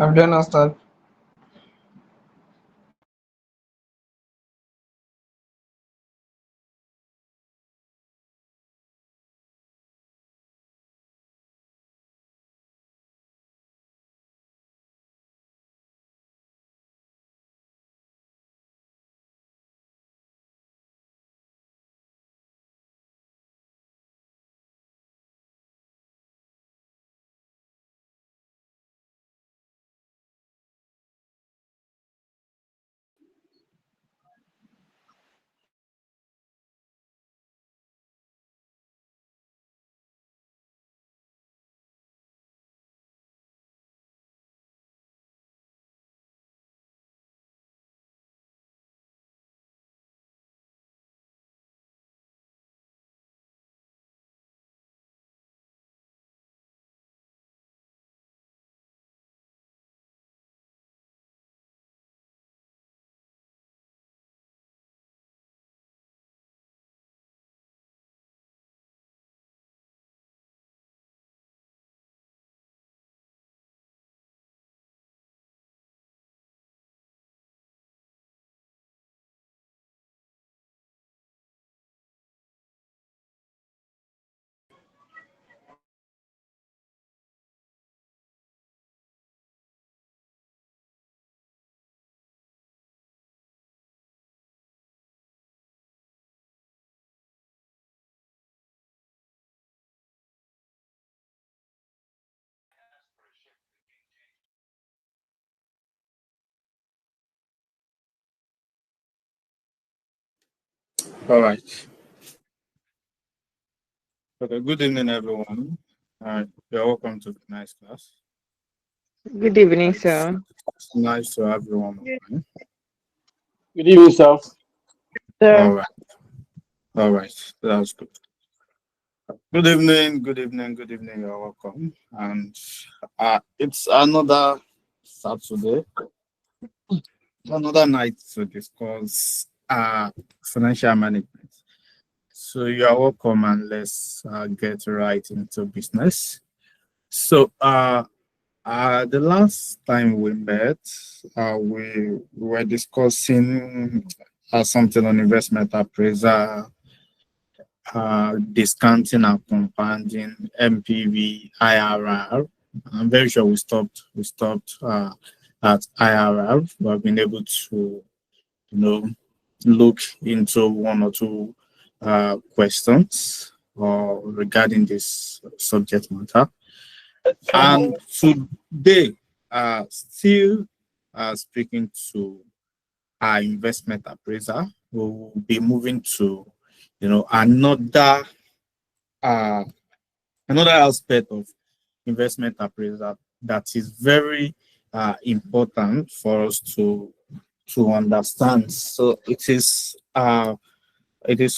I've done understand. All right. Okay. Good evening, everyone. You're welcome to tonight's class. Good evening, It's sir. nice to have everyone online. Good evening, sir. All Sir, right. All right. That's good. Good evening. Good evening. Good evening. You're welcome. And it's another Saturday, another night to discuss financial management. So you are welcome, and let's get right into business. So the last time we met, we were discussing something on investment appraisal, discounting and compounding, MPV, IRR. I'm very sure we stopped at IRR. We have been able to, look into one or two questions regarding this subject matter. And today, still speaking to our investment appraiser, we will be moving to, uh, another aspect of investment appraisal that is very important for us to understand. So it is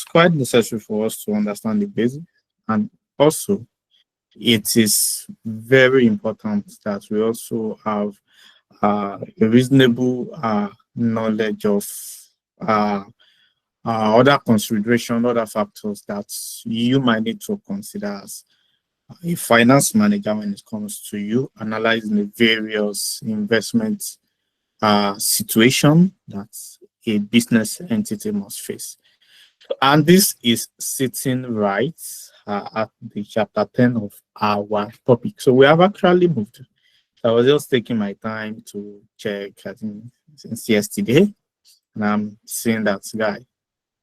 quite necessary for us to understand the basics, and also it is very important that we also have a reasonable knowledge of uh, other consideration, other factors that you might need to consider as a finance manager when it comes to you analyzing the various investment situation that a business entity must face. And this is sitting right at the chapter 10 of our topic. So we have actually moved. I was just taking my time to check, I think, since yesterday, and I'm seeing that, guy,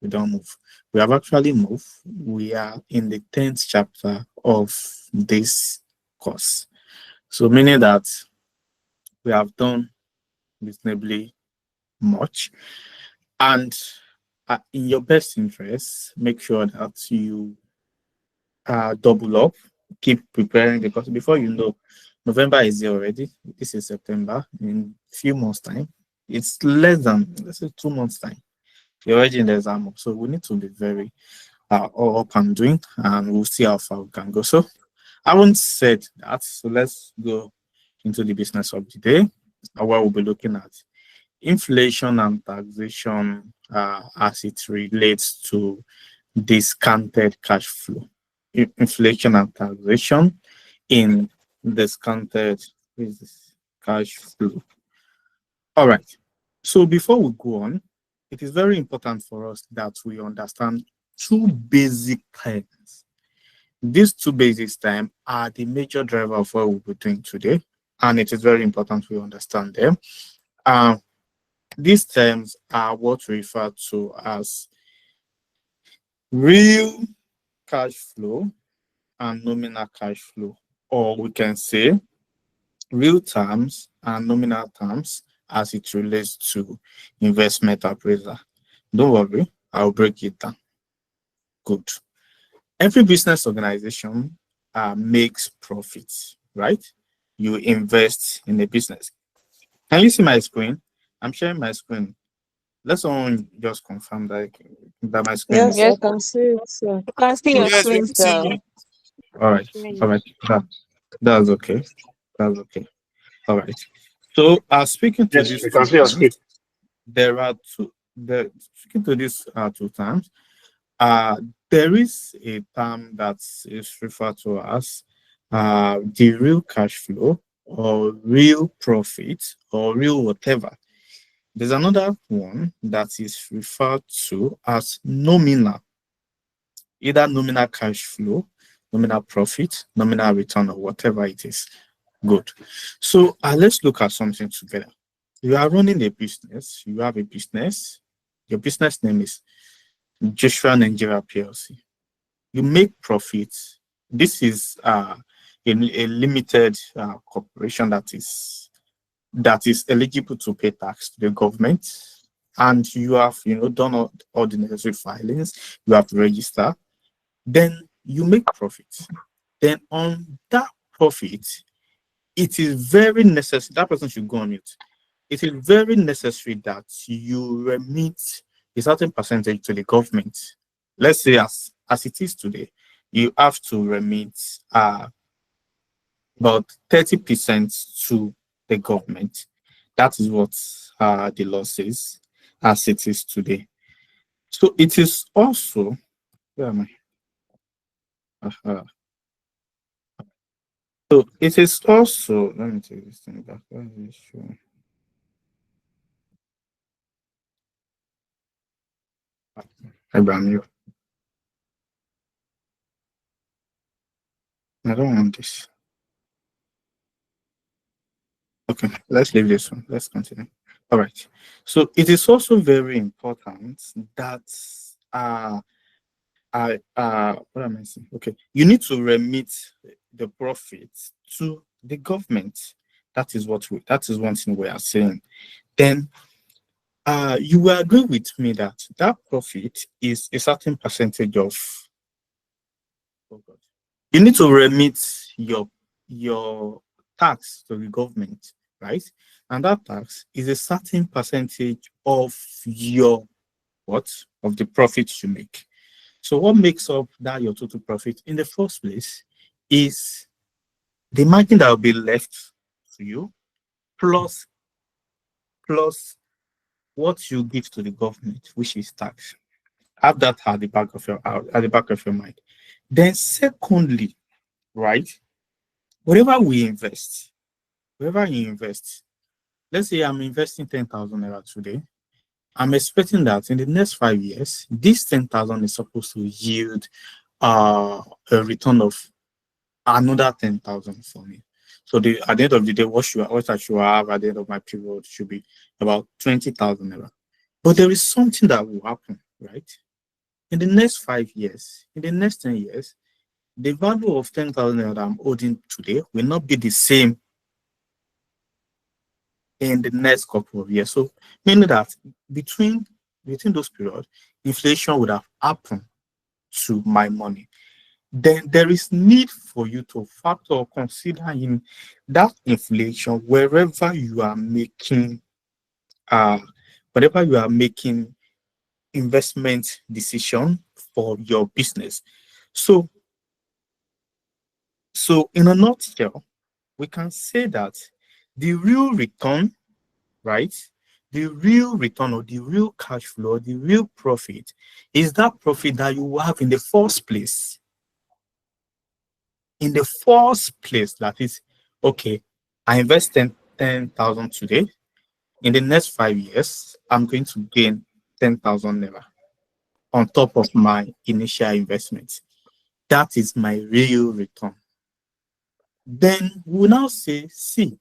we don't move. We have actually moved. We are in the 10th chapter of this course. So meaning that we have done reasonably much. And in your best interest, make sure that you double up, keep preparing, because before you know, November is here already. This is September. In a few months' time, it's less than, let's say, 2 months' time. You're already in the exam. So we need to be very all up and doing, and we'll see how far we can go. So I haven't said that. So let's go into the business of the day, where we'll be looking at inflation and taxation as it relates to discounted cash flow. Inflation and taxation in discounted, what is this? cash flow. All right. So before we go on, it is very important for us that we understand two basic terms. These two basic terms are the major driver of what we'll be doing today, and it is very important we understand them. These terms are what we refer to as real cash flow and nominal cash flow, or we can say real terms and nominal terms as it relates to investment appraisal. Don't worry, I'll break it down. Good. Every business organization makes profits, right? You invest in a business. Can you see my screen? I'm sharing my screen. Let someone just confirm that my screen Yes, is. I can see it. So. Can see your Yes, we screen, can see sir. you. All right, all right. That's okay. That's okay. All right. So, speaking to Yes, these we can two see your screen. terms, there are two. Speaking to these two terms, there is a term that is referred to as the real cash flow or real profit or real whatever. There's another one that is referred to as nominal, either nominal cash flow, nominal profit, nominal return, or whatever it is. Good. So let's look at something together. You are running a business, you have a business, your business name is Joshua Nigeria PLC. You make profits. This is a limited corporation that is eligible to pay tax to the government, and you have done all the necessary filings. You have to register. Then you make profits. Then on that profit, it is very necessary that person should go on it. It is very necessary that you remit a certain percentage to the government. Let's say as it is today, you have to remit about 30% to the government. That is what the law says as it is today. So it is also, where am I? So it is also, let me take this thing back. Where is it showing? Abraham, I don't want this. Okay, let's leave this one. Let's continue. All right. So it is also very important that what am I saying? Okay, you need to remit the profits to the government. That is one thing we are saying. Then you will agree with me that that profit is a certain percentage of, oh God, you need to remit your tax to the government, right? And that tax is a certain percentage of your what? Of the profits you make. So what makes up that your total profit in the first place is the margin that will be left to you plus what you give to the government, which is tax. Have that at the back of your mind. Then secondly, right? Wherever you invest, let's say I'm investing 10,000 naira today. I'm expecting that in the next 5 years, this 10,000 is supposed to yield a return of another 10,000 for me. So at the end of the day, what I should have at the end of my period should be about 20,000 naira. But there is something that will happen, right? In the next 5 years, in the next 10 years, the value of 10,000 naira that I'm holding today will not be the same in the next couple of years. So meaning that between those periods, inflation would have happened to my money. Then there is need for you to factor or consider in that inflation wherever you are making investment decision for your business. So in a nutshell, we can say that the real return, right? The real return or the real cash flow, the real profit is that profit that you have in the first place. In the first place, that is, okay, I invest 10,000 today. In the next 5 years, I'm going to gain 10,000 naira on top of my initial investment. That is my real return. Then we now say, see,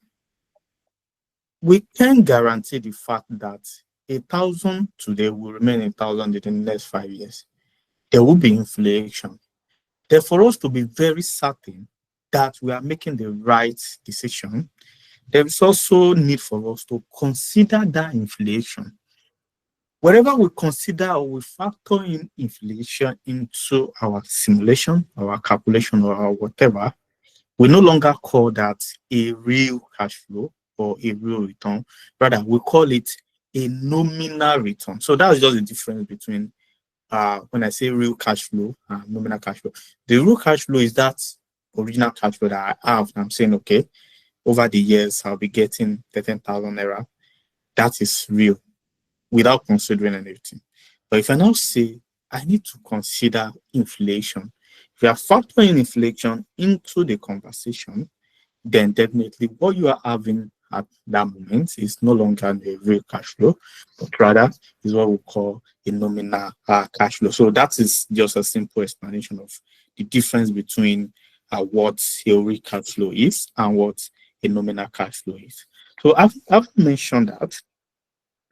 we can guarantee the fact that 1,000 today will remain 1,000 in the next 5 years. There will be inflation. Therefore, for us to be very certain that we are making the right decision, there is also need for us to consider that inflation. Wherever we consider or we factor in inflation into our simulation, our calculation, or whatever, we no longer call that a real cash flow or a real return. Rather, we call it a nominal return. So that's just the difference between when I say real cash flow and nominal cash flow. The real cash flow is that original cash flow that I have. I'm saying, okay, over the years, I'll be getting 13,000 naira. That is real without considering anything. But if I now say I need to consider inflation, if you are factoring inflation into the conversation, then definitely what you are having at that moment is no longer a real cash flow, but rather is what we call a nominal cash flow. So that is just a simple explanation of the difference between what a real cash flow is and what a nominal cash flow is. So I've mentioned that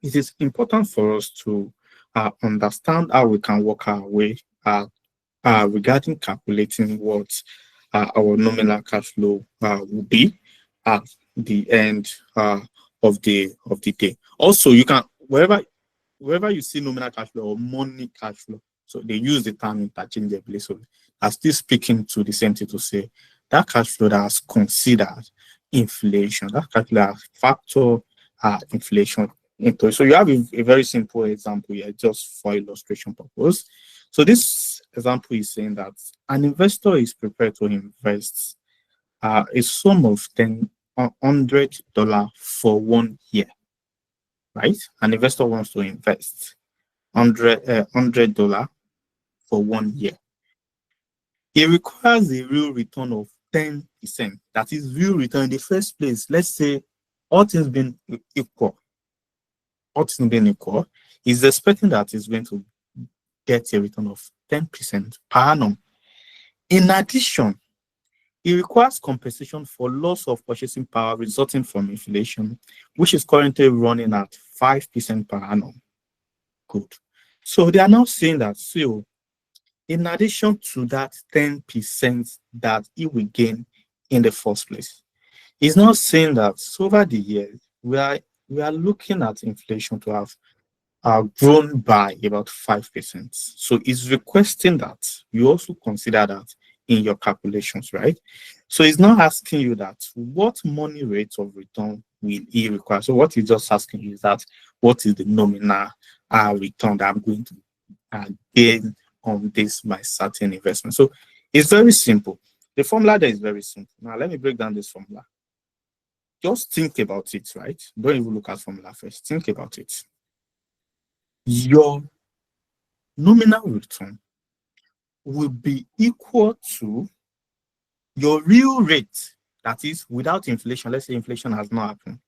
it is important for us to understand how we can work our way regarding calculating what our nominal cash flow will be at the end of the day. Also, you can wherever you see nominal cash flow or money cash flow, so they use the term interchangeably. So I'm still speaking to the same thing to say that cash flow that has considered inflation, that cash flow that has factor inflation into it. So you have a very simple example here, just for illustration purpose. So this example is saying that an investor is prepared to invest a sum of $100 for 1 year, right? An investor wants to invest $100 for 1 year. It requires a real return of 10%. That is real return in the first place. Let's say all things being equal, is expecting that it's going to get a return of 10% per annum. In addition, it requires compensation for loss of purchasing power resulting from inflation, which is currently running at 5% per annum. Good. So they are now saying that, so in addition to that 10% that it will gain in the first place, it's not saying that over the years, we are looking at inflation to have grown by about 5%. So it's requesting that you also consider that in your calculations, right? So it's not asking you that what money rate of return will it require. So what it's just asking you is that what is the nominal return that I'm going to gain on this my certain investment. So it's very simple. The formula there is very simple. Now let me break down this formula. Just think about it, right? Don't even look at formula first. Think about it. Your nominal return will be equal to your real rate, that is without inflation. Let's say inflation has not happened.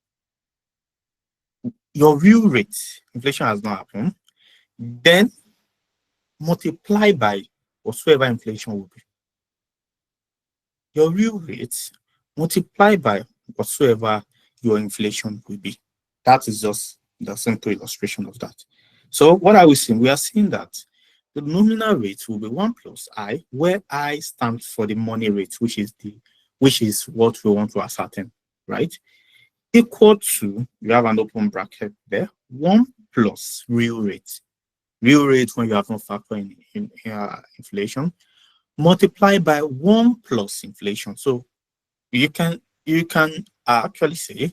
Your real rate, inflation has not happened, then multiply by whatsoever inflation will be. Your real rate multiply by whatsoever your inflation will be. That is just the simple illustration of that. So what are we seeing? We are seeing that the nominal rate will be 1 plus I, where I stands for the money rate, which is what we want to ascertain, right? Equal to, you have an open bracket there, 1 plus real rate. Real rate when you have no factor in inflation, multiplied by 1 plus inflation. So you can actually say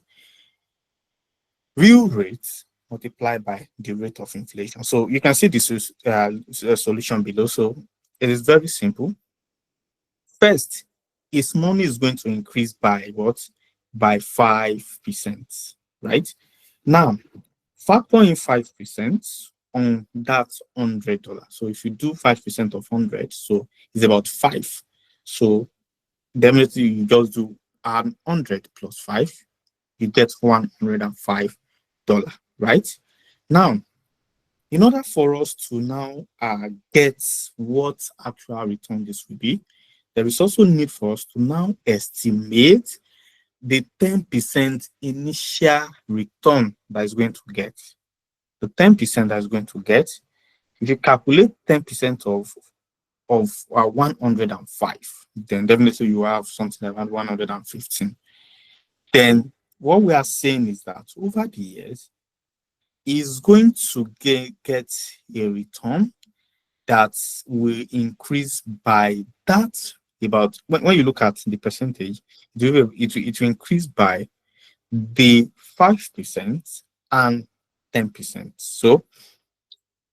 real rate multiplied by the rate of inflation. So you can see this is solution below. So it is very simple. First, his money is going to increase by what? By 5%, right? Now, factor in 5% on that $100. So if you do 5% of 100, so it's about 5. So definitely you just do 100 plus 5, you get $105, right? Now, in order for us to now get what actual return this will be, there is also need for us to now estimate the 10% initial return that is going to get. The 10% that is going to get, if you calculate 10% of 105, then definitely you have something around 115. Then what we are saying is that over the years, is going to get a return that will increase by that about when you look at the percentage, it will increase by the 5% and 10%. So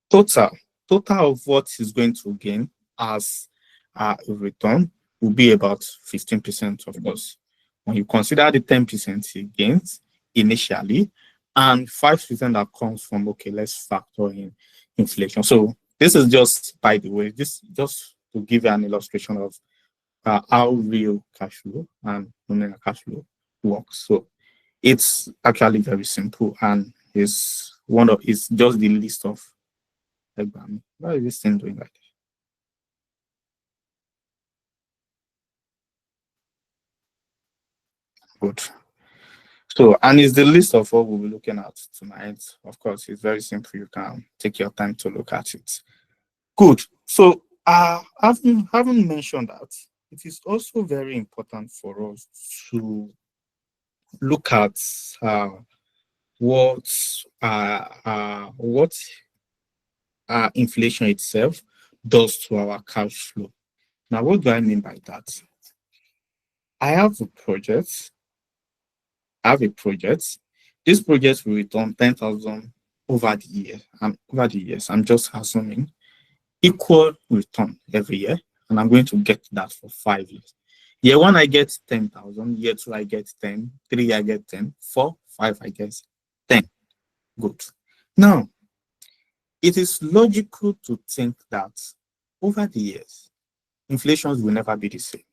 total of what is going to gain as a return will be about 15%, of course. When you consider the 10% he gains initially and 5% that comes from, okay, let's factor in inflation. So this is just, by the way, this just to give you an illustration of how real cash flow and nominal cash flow works. So it's actually very simple, and it's just the list of. Why is this thing doing like this? Good. So, and it's the list of what we'll be looking at tonight. Of course, it's very simple. You can take your time to look at it. Good. So, having mentioned that, it is also very important for us to look at what inflation itself does to our cash flow. Now, what do I mean by that? I have a project. This project will return 10,000 over the year. And over the years, I'm just assuming equal return every year, and I'm going to get that for 5 years. Year 1, I get 10,000. Year 2, I get 10. 3, I get 10. 4, 5, I get 10. Good. Now, it is logical to think that over the years, inflations will never be the same.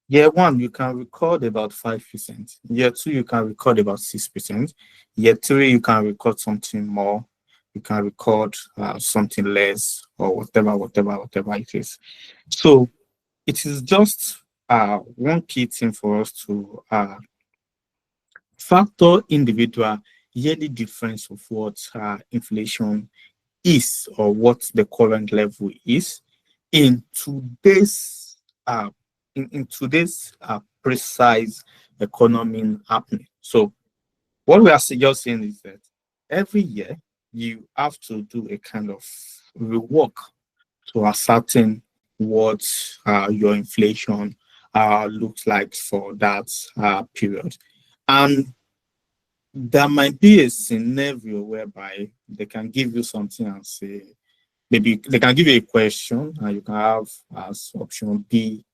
Year 1, you can record about 5%. Year 2, you can record about 6%. Year 3, you can record something more. You can record something less, or whatever it is. So it is just one key thing for us to factor individual yearly difference of what inflation is, or what the current level is in today's precise economy happening. So what we are just saying is that every year you have to do a kind of rework to ascertain what your inflation looks like for that period. And there might be a scenario whereby they can give you something and say, maybe they can give you a question and you can have as option B,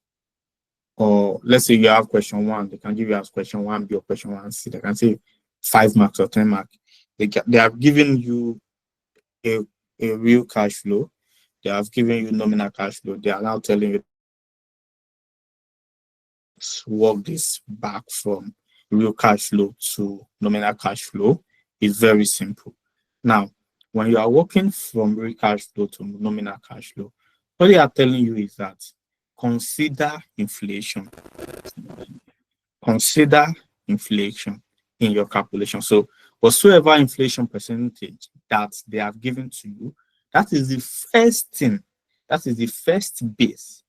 or let's say you have question 1, they can give you as question 1B or question 1C. They can say 5 marks or 10 marks. They have given you a real cash flow. They have given you nominal cash flow. They are now telling you to work this back from real cash flow to nominal cash flow. Is very simple. Now, when you are working from real cash flow to nominal cash flow, what they are telling you is that consider inflation. Consider inflation in your calculation. So whatsoever inflation percentage that they have given to you, that is the first thing, that is the first base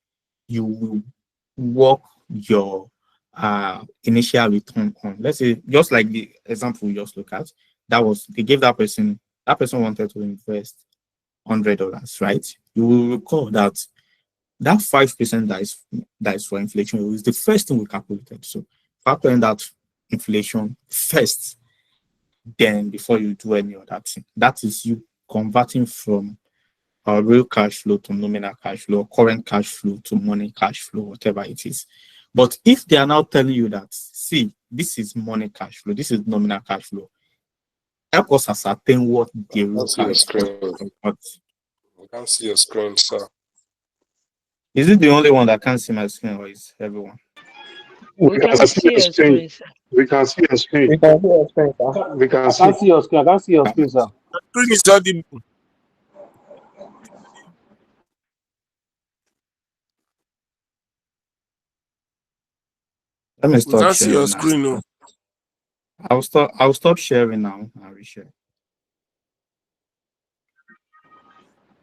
you will work your initial return on. Let's say, just like the example we just looked at, they gave that person wanted to invest $100, right? You will recall that 5% that is for inflation is the first thing we calculated. So factor in that inflation first, then before you do any other thing. That is you converting from real cash flow to nominal cash flow, current cash flow to money cash flow, whatever it is. But if they are now telling you that, see, this is money cash flow, this is nominal cash flow, help us ascertain what the real cash flow is. I can't see your screen, sir. Is it the only one that can't see my screen, or is everyone? We can see your screen. We can see your screen. We can see your screen, sir. We can see. I can't see your screen. I can't see your screen, sir. Screen is audible. Let me We stop can't see your sharing now. screen. No. I'll stop sharing now and reshare.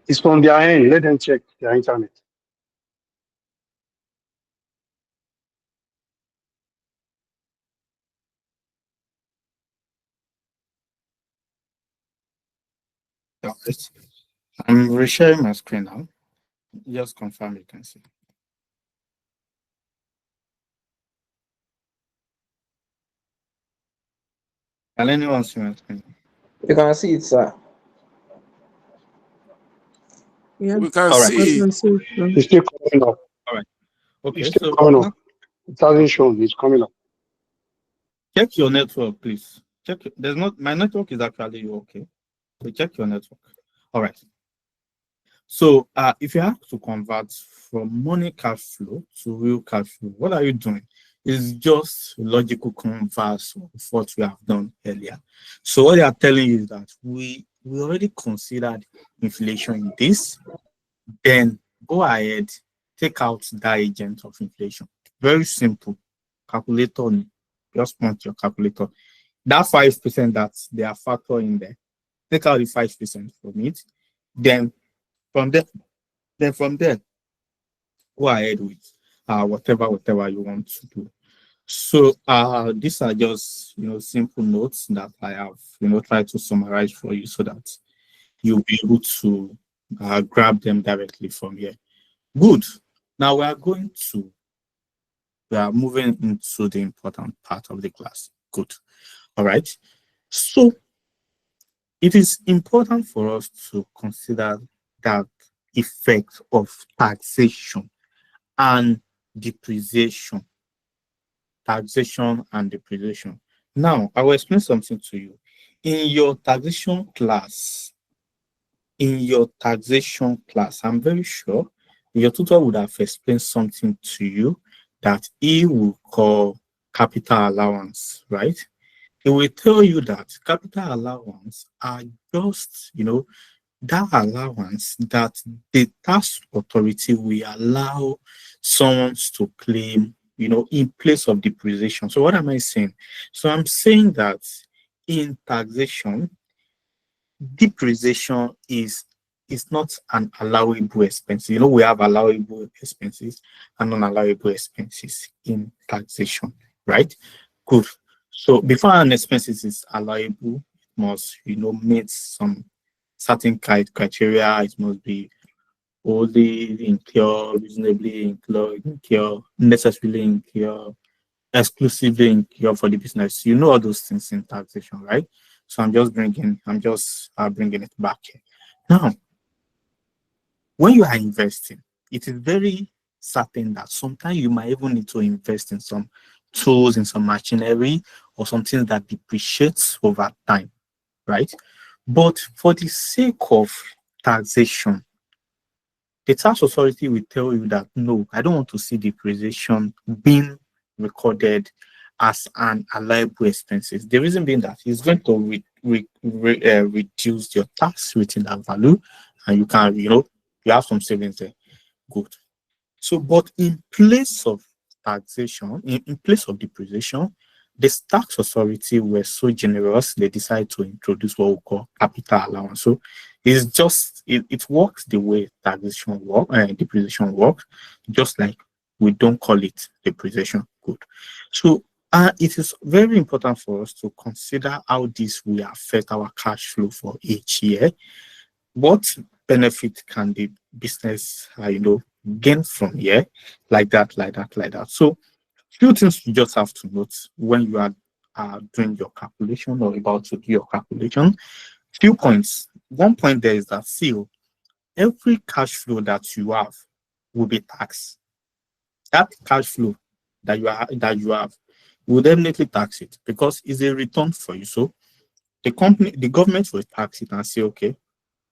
It's from their end. Let them check their internet. Alright. I'm resharing my screen now. Just confirm you can see. Can anyone see my screen? You can see it, sir. Yeah. We can All right. see. It's still coming up. Okay, It's still so coming up. It hasn't shown. It's coming up. check your network, please. Check. There's not. My network is actually okay. So check your network. All right. So if you have to convert from money cash flow to real cash flow, what are you doing? It's just logical converse of what we have done earlier. So what they are telling you is that we already considered inflation in this. Then go ahead, take out that agent of inflation. Very simple. Calculator, just want your calculator. That 5% that they are factoring there, take out the 5% from it. Then from there, go ahead with whatever you want to do. So these are just simple notes that I have tried to summarize for you so that you'll be able to grab them directly from here. Good. Now we are moving into the important part of the class. Good. All right. So it is important for us to consider that effect of taxation and depreciation. Taxation and depreciation. Now, I will explain something to you. In your taxation class, I'm very sure your tutor would have explained something to you that he will call capital allowance, right? He will tell you that capital allowance are just, that allowance that the tax authority will allow someone to claim, in place of depreciation. So what am I saying? So I'm saying that in taxation, depreciation is not an allowable expense. We have allowable expenses and non-allowable expenses in taxation, right? Good. So before an expense is allowable, it must, meet some certain criteria. It must be wholly incur, reasonably incur, necessarily incur, exclusively incur for the business. You know all those things in taxation, right? So I'm just bringing it back here. Now, when you are investing, it is very certain that sometimes you might even need to invest in some tools, in some machinery, or something that depreciates over time, right? But for the sake of taxation, the tax authority will tell you that no, I don't want to see depreciation being recorded as an allowable expenses. The reason being that it's going to reduce your tax within that value, and you can, you have some savings there. Good. So, but in place of taxation, in place of depreciation, the tax authority were so generous, they decided to introduce what we call capital allowance. So it's just, it works the way taxation work, depreciation works, just like we don't call it depreciation. Good. So it is very important for us to consider how this will affect our cash flow for each year. What benefit can the business, gain from here, like that. So few things you just have to note when you are doing your calculation or about to do your calculation. Few points. One point there is that every cash flow that you have will be taxed. That cash flow that you have will definitely tax it because it's a return for you. So the government will tax it and say, okay,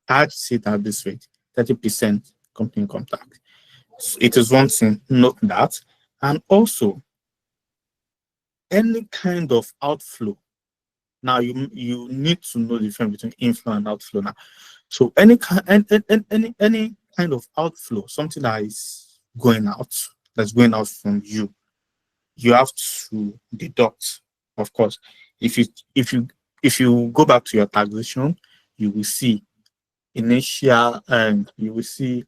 tax it at this rate, 30% company income tax. So it is one thing, note that. And also, any kind of outflow. Now you need to know the difference between inflow and outflow now. So any kind of outflow, something that is going out, that's going out from you, you have to deduct. Of course, if you go back to your taxation, you will see initial, and you will see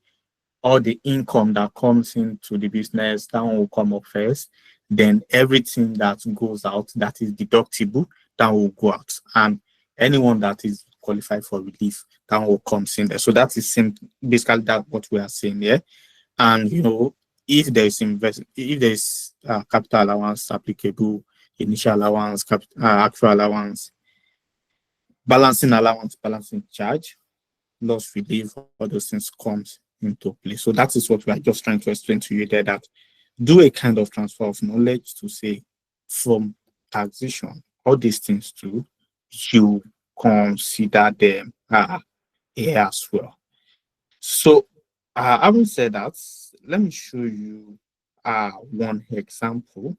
all the income that comes into the business. That one will come up first. Then everything that goes out that is deductible, that will go out. And anyone that is qualified for relief, that one will come in there. So that is basically that what we are saying here. And if there is capital allowance applicable, initial allowance, actual allowance, balancing charge, loss relief, all those things comes into play. So that is what we are just trying to explain to you there, that do a kind of transfer of knowledge to say from taxation, all these things too, you consider them here as well. So having said that, let me show you one example.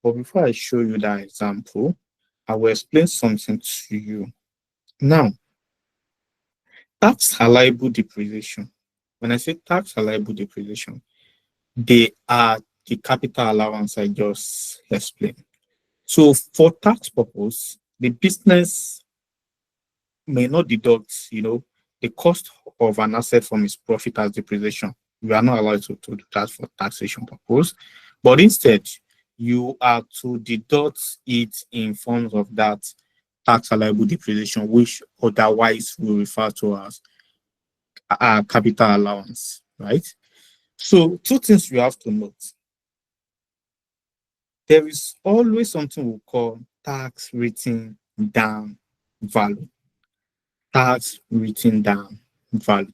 But before I show you that example, I will explain something to you. Now, tax allowable depreciation. When I say tax allowable depreciation, they are the capital allowance I just explained. So for tax purpose, the business may not deduct, the cost of an asset from its profit as depreciation. You are not allowed to do that for taxation purpose, but instead, you are to deduct it in forms of that tax allowable depreciation, which otherwise we refer to as capital allowance, right? So two things you have to note. There is always something we call tax written down value. Tax written down value.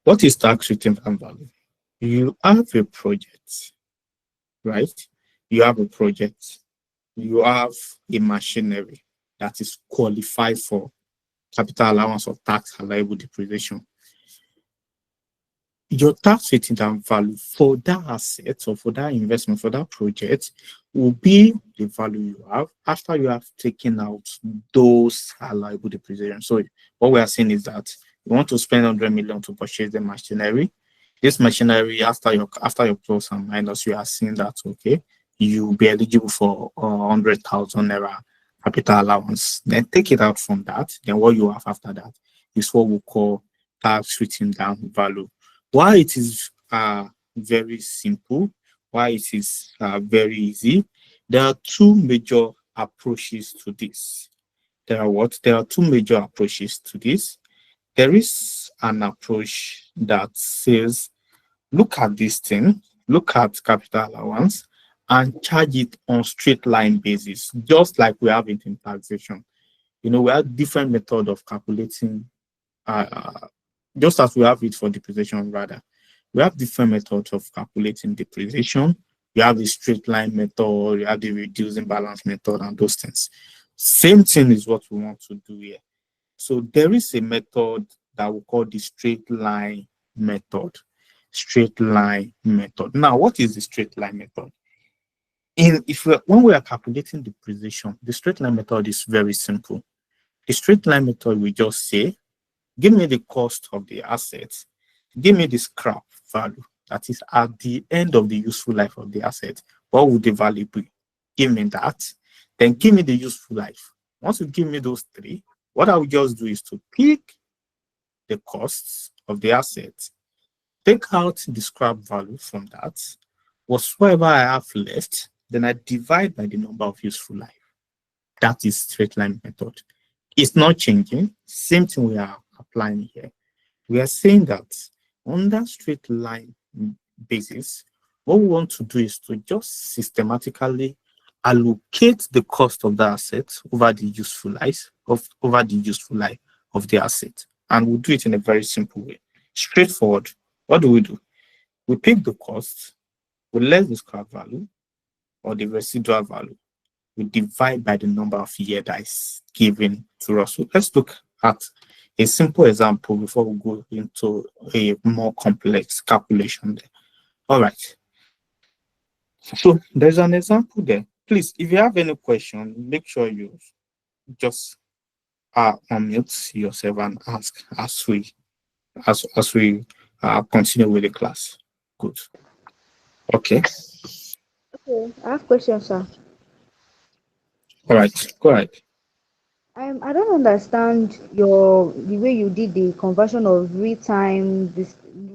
What is tax written down value? You have a project, right? You have a project. You have a machinery that is qualified for capital allowance or tax allowable depreciation. Your tax written down value for that asset or for that investment, for that project, will be the value you have after you have taken out those allowable depreciation. So what we are saying is that you want to spend 100 million to purchase the machinery. This machinery, after your plus and minus, you are seeing that, okay, you'll be eligible for 100,000 naira capital allowance. Then take it out from that. Then what you have after that is what we call tax written down value. Why it is very simple, why it is very easy, there are two major approaches to this. There are two major approaches to this. There is an approach that says, look at this thing, look at capital allowance, and charge it on straight line basis, just like we have it in taxation. We have different method of calculating, just as we have it for depreciation rather. We have different methods of calculating depreciation. You have the straight line method, you have the reducing balance method, and those things. Same thing is what we want to do here. So there is a method that we call the straight line method. Straight line method. Now, what is the straight line method? When we are calculating depreciation, the straight line method is very simple. The straight line method, we just say, give me the cost of the assets, give me the scrap value, that is at the end of the useful life of the asset. What would the value be? Give me that. Then give me the useful life. Once you give me those three, what I will just do is to pick the costs of the asset, take out the scrap value from that. Whatsoever I have left, then I divide by the number of useful life. That is straight line method. It's not changing. Same thing we are applying here. We are saying that on that straight line basis, what we want to do is to just systematically allocate the cost of the asset over the useful life of the asset. And we'll do it in a very simple way. Straightforward. What do? We pick the cost, we less the scrap value or the residual value. We divide by the number of years that is given to us. So let's look at a simple example before we go into a more complex calculation there. All right. So there's an example there Please, if you have any question, make sure you just unmute yourself and ask as we continue with the class. Good. Okay. Okay, I have questions, sir. All right. Go ahead. I don't understand the way you did the conversion of real time,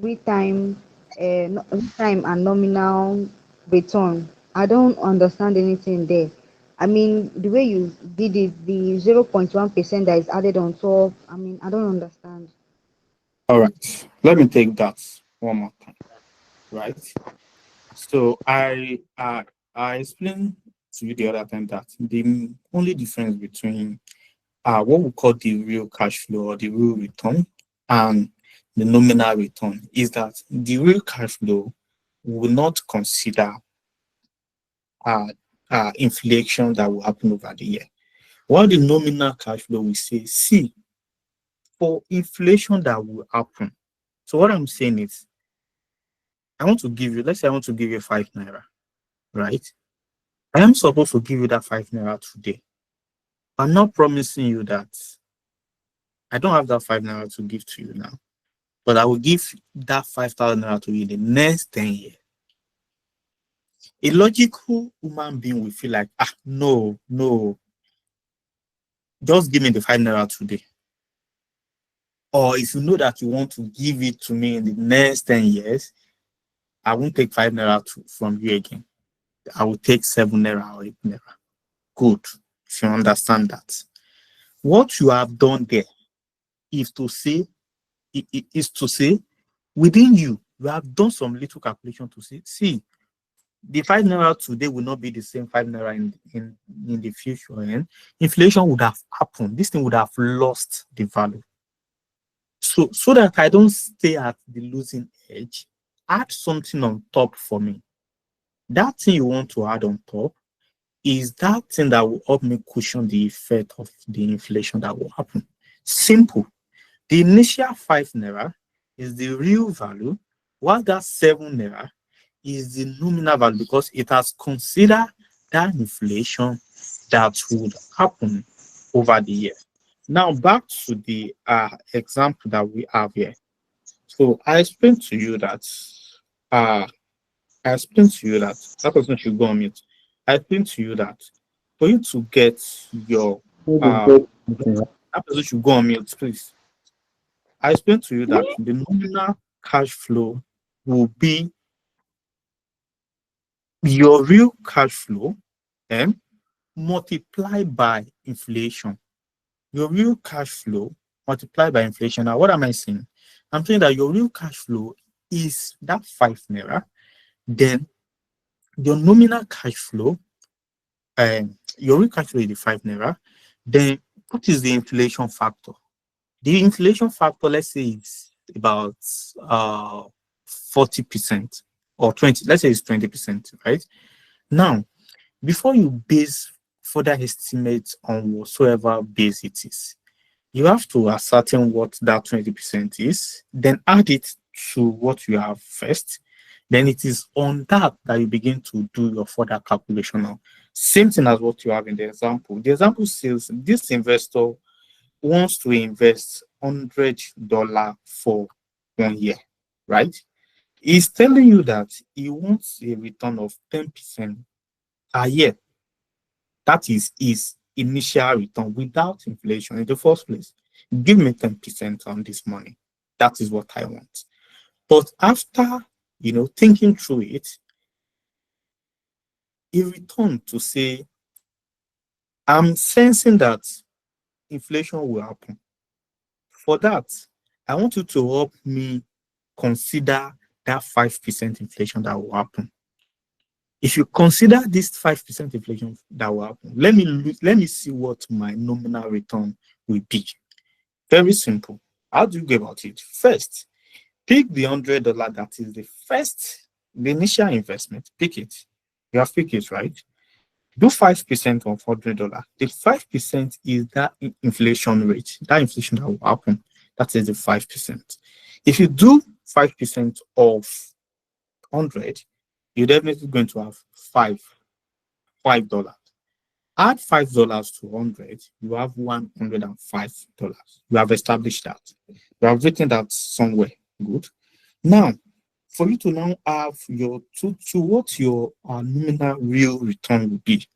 real time and nominal return. I don't understand anything there. I mean, the way you did it, the 0.1% that is added on top. I mean, I don't understand. All right. Let me take that one more time. Right. So I explained to you the other time that the only difference between what we call the real cash flow or the real return and the nominal return is that the real cash flow will not consider uh, inflation that will happen over the year. While the nominal cash flow will say, see, for inflation that will happen. So what I'm saying is, I want to give you, let's say I want to give you 5 naira, right? I am supposed to give you that 5 naira today. I'm not promising you that I don't have that 5 naira to give to you now, but I will give that 5,000 naira to you in the next 10 years. A logical human being will feel like, no, just give me the 5 naira today. Or if you know that you want to give it to me in the next 10 years, I won't take 5 naira from you again. I will take 7 naira or 8 naira. Good, if you understand that. What you have done there is to say, within you have done some little calculation to say, see, the 5 naira today will not be the same 5 naira in the future. And inflation would have happened. This thing would have lost the value. So that I don't stay at the losing edge, add something on top for me. That thing you want to add on top is that thing that will help me cushion the effect of the inflation that will happen. Simple. The initial 5 naira is the real value, while that 7 naira is the nominal value because it has considered that inflation that would happen over the year. Now back to the example that we have here. So I explained to you that that person should go on mute. I explained to you that for you to get your that person should go on mute, please. I explained to you that the nominal cash flow will be your real cash flow and multiplied by inflation. Your real cash flow multiplied by inflation. Now, what am I saying? I'm saying that your real cash flow is that 5 naira. Then your nominal cash flow, your real cash flow is the 5 naira. Then what is the inflation factor? The inflation factor, let's say it's about 40% or 20, let's say it's 20%, right? Now, before you base further estimates on whatsoever base it is, you have to ascertain what that 20% is, then add it to what you have first. Then it is on that you begin to do your further calculation now. Same thing as what you have in the example. The example says this investor wants to invest $100 for 1 year, right? He's telling you that he wants a return of 10% a year. That is his initial return without inflation in the first place. Give me 10% on this money. That is what I want. But after, thinking through it, he returned to say, I'm sensing that inflation will happen. For that, I want you to help me consider that 5% inflation that will happen. If you consider this 5% inflation that will happen, let me see what my nominal return will be. Very simple. How do you go about it? First, pick the $100 that is the initial investment. Pick it. You have picked it, right? Do 5% of $100. The 5% is that inflation rate, that inflation that will happen. That is the 5%. If you do 5% of 100, you're definitely going to have 5 $5. Add $5 to 100, you have $105. You have established that. You have written that somewhere. Good. Now, for you to now have your to what your nominal real return will be,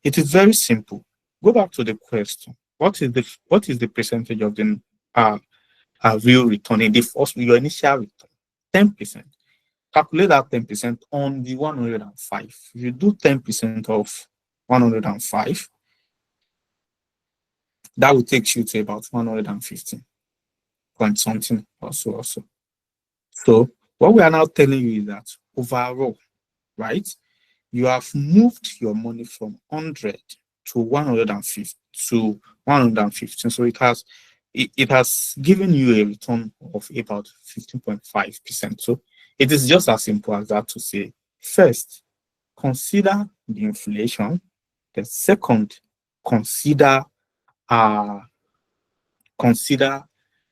it is very simple. Go back to the question. What is the percentage of the real return in the first your initial return? 10%. Calculate that 10% on the 105. If you do 10% of 105, that will take you to about 115 point something or so. So what we are now telling you is that overall, right, you have moved your money from 100 to 150 to 115. So it has given you a return of about 15.5%. So it is just as simple as that to say, first, consider the inflation. The second, consider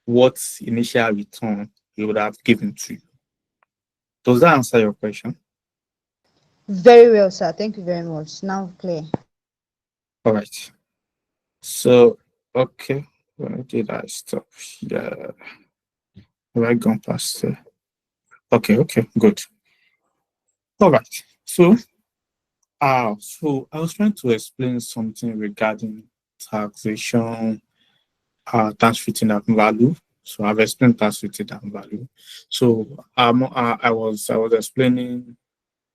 what initial return it would have given to you. Does that answer your question? Very well, sir. Thank you very much. Now clear. All right. So, okay. Where did I stop? Yeah. Have I gone past there? Okay, good. All right. So I was trying to explain something regarding taxation, tax written down value. So I've explained tax written down value. So I was explaining.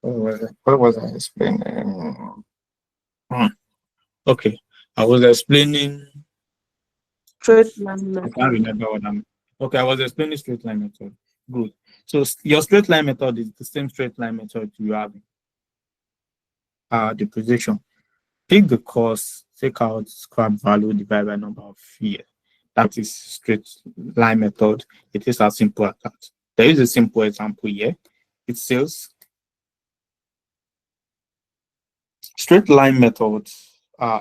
What was I explaining? Okay, I was explaining. Straight line I can't method. remember what I'm. Okay, I was explaining straight line method. Good. So your straight line method is the same straight line method you have depreciation. Take the cost, take out scrap value, divide by number of years. That is straight line method. It is as simple as that. There is a simple example here. It says straight line method.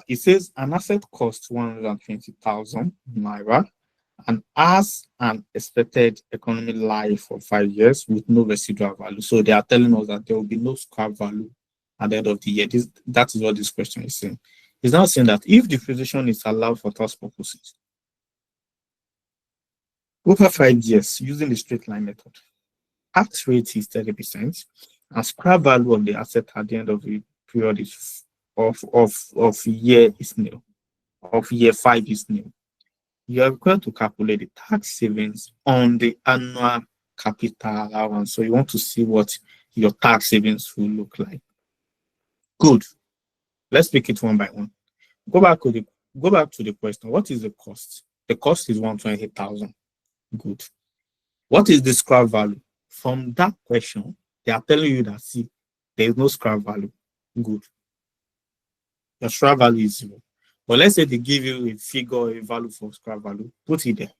It says an asset costs 120,000 naira and has an expected economic life for 5 years with no residual value. So they are telling us that there will be no scrap value at the end of the year. That is what this question is saying. It's now saying that if depreciation is allowed for tax purposes over 5 years using the straight line method, tax rate is 30%, and scrap value of the asset at the end of the period is of year is nil, of year 5 is nil. You are required to calculate the tax savings on the annual capital allowance. So you want to see what your tax savings will look like. Good. Let's pick it one by one. Go back to the question. What is the cost? The cost is 128,000. Good. What is the scrap value? From that question, they are telling you that see, there is no scrap value. Good. Your scrap value is 0. But let's say they give you a figure, a value for scrap value. Put it there.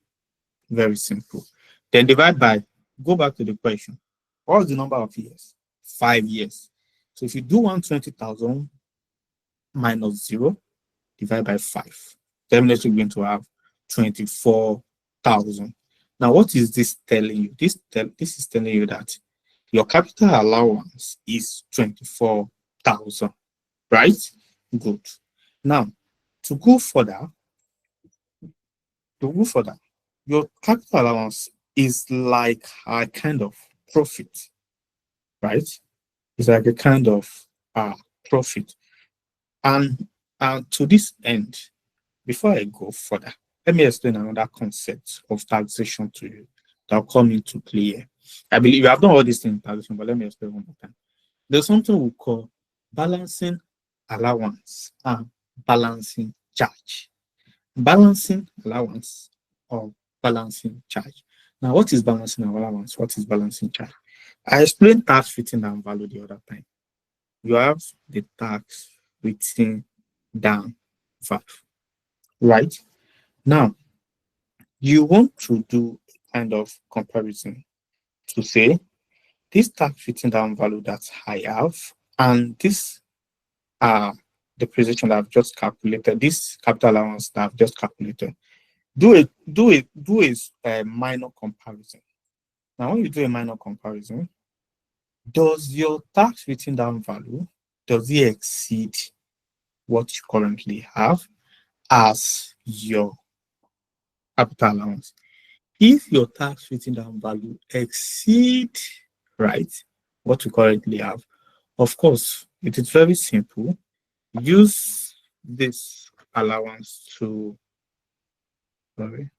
Very simple. Then divide by, go back to the question. What's the number of years? 5 years. So if you do 120,000 minus 0, divide by 5, definitely going to have 24,000. Now, what is this telling you? This is telling you that your capital allowance is 24,000, right? Good. Now, to go further, your capital allowance is like a kind of profit, right? It's like a kind of profit. And to this end, before I go further, let me explain another concept of taxation to you that will come into play here. I believe you have done all these things in taxation, but let me explain one more time. There's something we call balancing allowance and balancing charge. Balancing allowance or balancing charge. Now, what is balancing allowance? What is balancing charge? I explained tax written down value the other time. You have the tax written down value, right? Now, you want to do kind of comparison to say this tax written down value that I have and this depreciation that I've just calculated, this capital allowance that I've just calculated. Do a minor comparison. Now, when you do a minor comparison, does your tax written down value, does it exceed what you currently have as your capital allowance. If your tax written down value exceed, right, what you currently have, of course, it is very simple. Use this allowance to, sorry.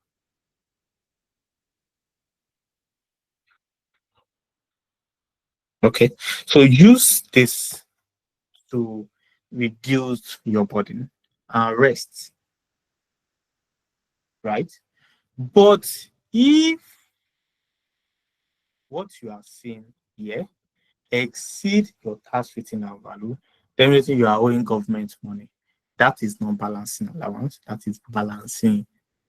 Okay, so use this to reduce your burden and rest, right? But if what you are seeing here exceed your tax written down value, then you are owing government money. That is not balancing allowance, that is balancing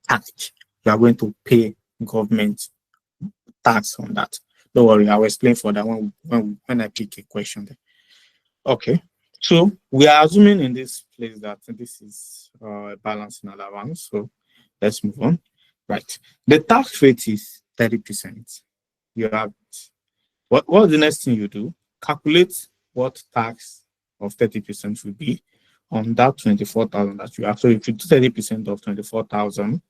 tax. You are going to pay government tax on that. Don't worry, I will explain for that when I pick a question there. Okay, so we are assuming in this place that this is a balancing allowance. So let's move on. Right, the tax rate is 30%. You have what's the next thing you do? Calculate what tax of 30% will be on that 24,000 that you have. So if you do 30% of 24,000,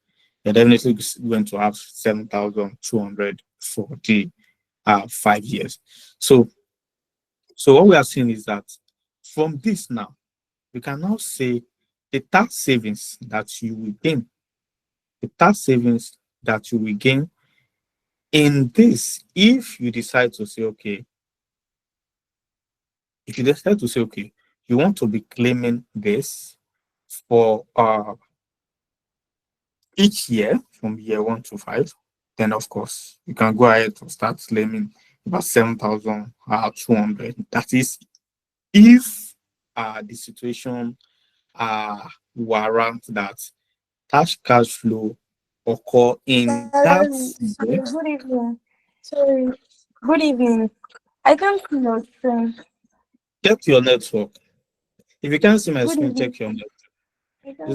you're definitely going to have 7,200 for the 5 years. So what we are seeing is that from this now, we can now say the tax savings that you will gain, the tax savings that you will gain in this, if you decide to say, okay, you want to be claiming this for each year from year 1 to 5, then of course you can go ahead to start claiming about 7,200. That is if the situation warrant that cash flow occur in that year. Good evening. Sorry. Good evening. I can't see your screen. Check your network. If you can't see my Good screen, evening. check your network. I It's can't-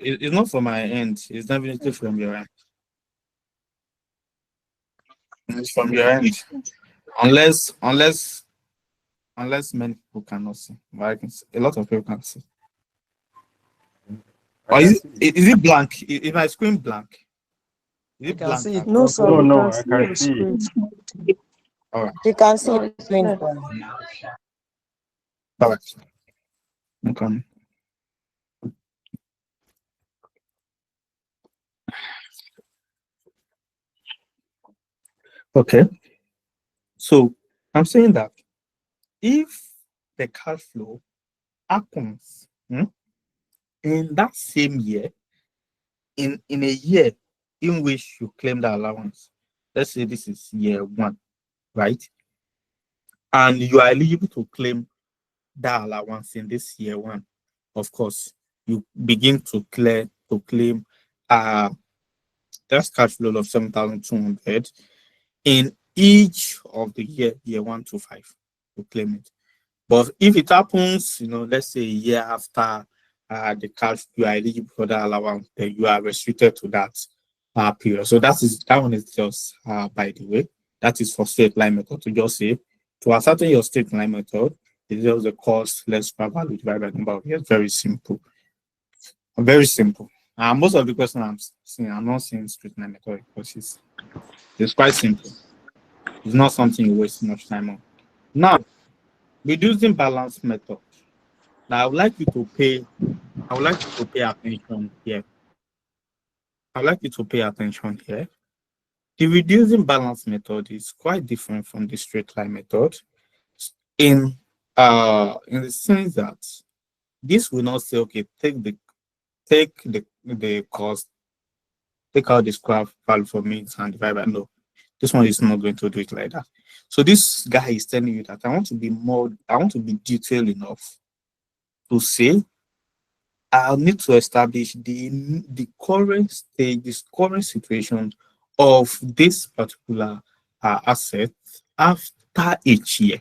it's not from my end. It's definitely from your end. It's from your end. Unless many people cannot see. But I can see. A lot of people can see. Or is it blank? Is my screen blank? Is I it can blank? see it. No, sir. No, We no, can I see can your see it. screen. All right. We can see No, your it's screen. clear. All right. Okay. Okay. So I'm saying that if the cash flow happens in that same year, in a year in which you claim the allowance, let's say this is year 1, right? And you are eligible to claim that allowance in this year 1, of course, you begin to claim that's cash flow of 7,200 in each of the year 1 to 5 to claim it. But if it happens, let's say a year after the cash you are eligible for that allowance, then you are restricted to that period. So that one is just by the way, that is for straight line method to just say to ascertain your straight line method, it's just the cost less value divided by number of years. Very simple. Very simple. Most of the questions I'm seeing, I'm not seeing straight line method because it's quite simple. It's not something you waste much time on. Now, reducing balance method. Now, I would like you to pay attention here. I'd like you to pay attention here. The reducing balance method is quite different from the straight line method in the sense that this will not say, okay, take the cost, take out the scrap value for me and divide by. No, this one is not going to do it like that. So this guy is telling you that I want to be detailed enough to say I'll need to establish the current stage, this current situation of this particular asset after each year.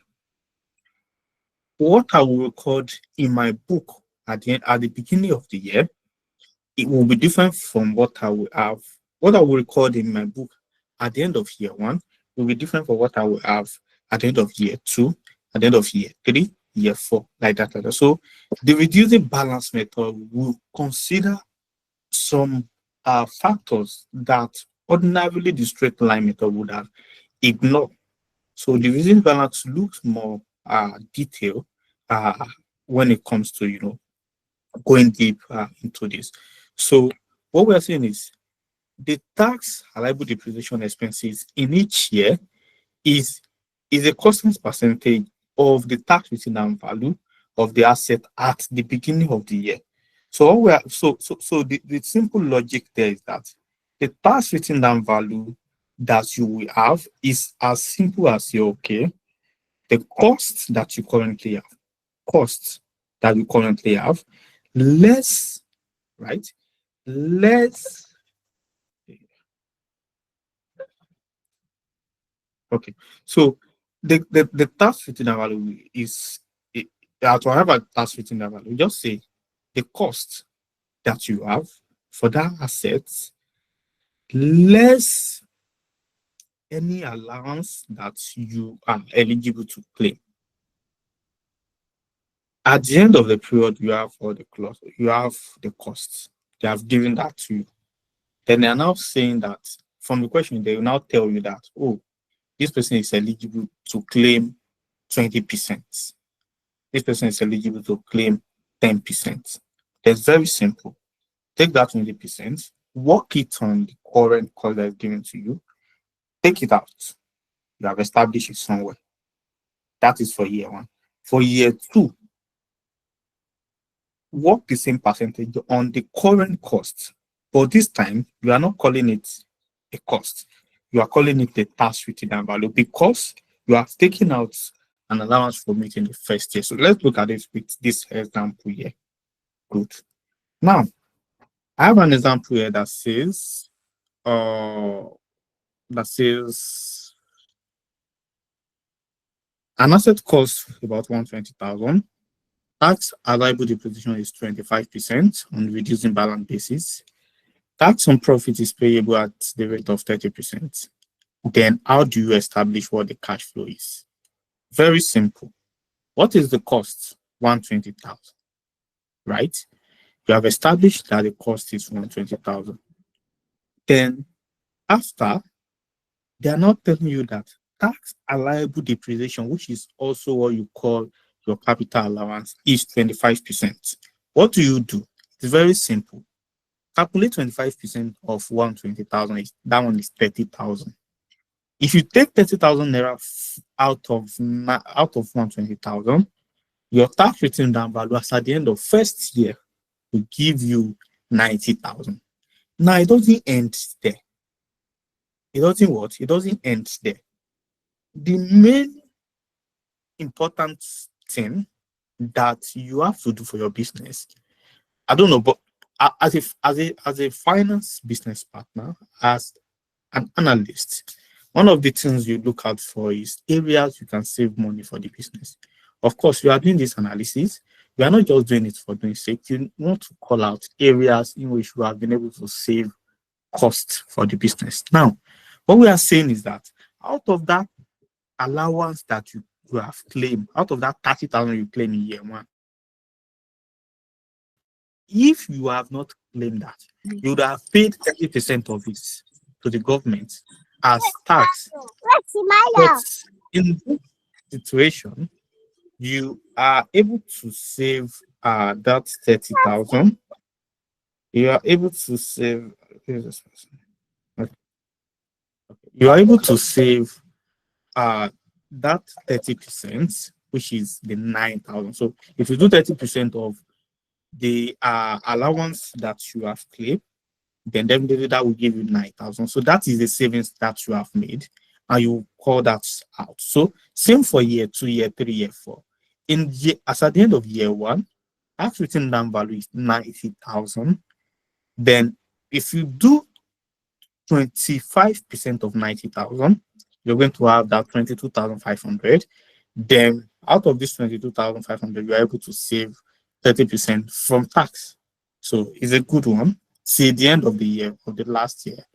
What I will record in my book at the beginning of the year, it will be different from what I will record in my book at the end of year 1 will be different from what I will have at the end of year 2, at the end of year 3, year 4, like that, like that. So the reducing balance method will consider some factors that ordinarily the straight line method would have ignored. So the reducing balance looks more detailed when it comes to going deep into this. So what we're saying is the tax allowable depreciation expenses in each year is a constant percentage of the tax return value of the asset at the beginning of the year. So what we are, so the simple logic there is that the tax return value that you will have is as simple as the cost that you currently have, less, right? Less. Okay. So the tax return value is to have a tax return value, just say the cost that you have for that asset less any allowance that you are eligible to claim. At the end of the period, you have all the clause, you have the costs. They have given that to you. Then they are now saying that from the question, they will now tell you that, oh, this person is eligible to claim 20%. This person is eligible to claim 10%. It's very simple. Take that 20%, work it on the current cost that is given to you, take it out. You have established it somewhere. That is for year 1. For year 2, work the same percentage on the current cost. But this time, you are not calling it a cost. You are calling it the tax return value because you have taken out an allowance from it in the first year. So let's look at it with this example here. Good. Now, I have an example here that says, an asset costs about 120,000. Tax allowable depreciation is 25% on reducing balance basis. Tax on profit is payable at the rate of 30%. Then how do you establish what the cash flow is? Very simple. What is the cost? 120,000, right? You have established that the cost is 120,000. Then after, they are not telling you that tax allowable depreciation, which is also what you call your capital allowance, is 25%. What do you do? It's very simple. Calculate 25% of 120,000. That one is 30,000. If you take 30,000 naira out of 120,000, your tax return down value as at the end of first year will give you 90,000. Now it doesn't end there. It doesn't end there. The main important thing that you have to do for your business, I don't know, but as a finance business partner, as an analyst, one of the things you look out for is areas you can save money for the business. Of course, you are doing this analysis. You are not just doing it for doing sake. You want to call out areas in which you have been able to save costs for the business. Now, what we are saying is that out of that allowance that you have claimed, out of that 30,000 you claim in year 1, if you have not claimed that, you would have paid 30% of it to the government as tax. But in this situation, you are able to save that 30,000. You are able to save. You are able to save that 30%, which is the 9,000. So if you do 30% of the allowance that you have claimed, then definitely that will give you 9,000. So that is the savings that you have made, and you call that out. So same for year 2, year 3, year 4. As at the end of year 1, tax return down value is 90,000. Then if you do 25% of 90,000, you're going to have that 22,500. Then out of this 22,500, you're able to save 30% from tax. So it's a good one. See, at the end of the year, of the last year,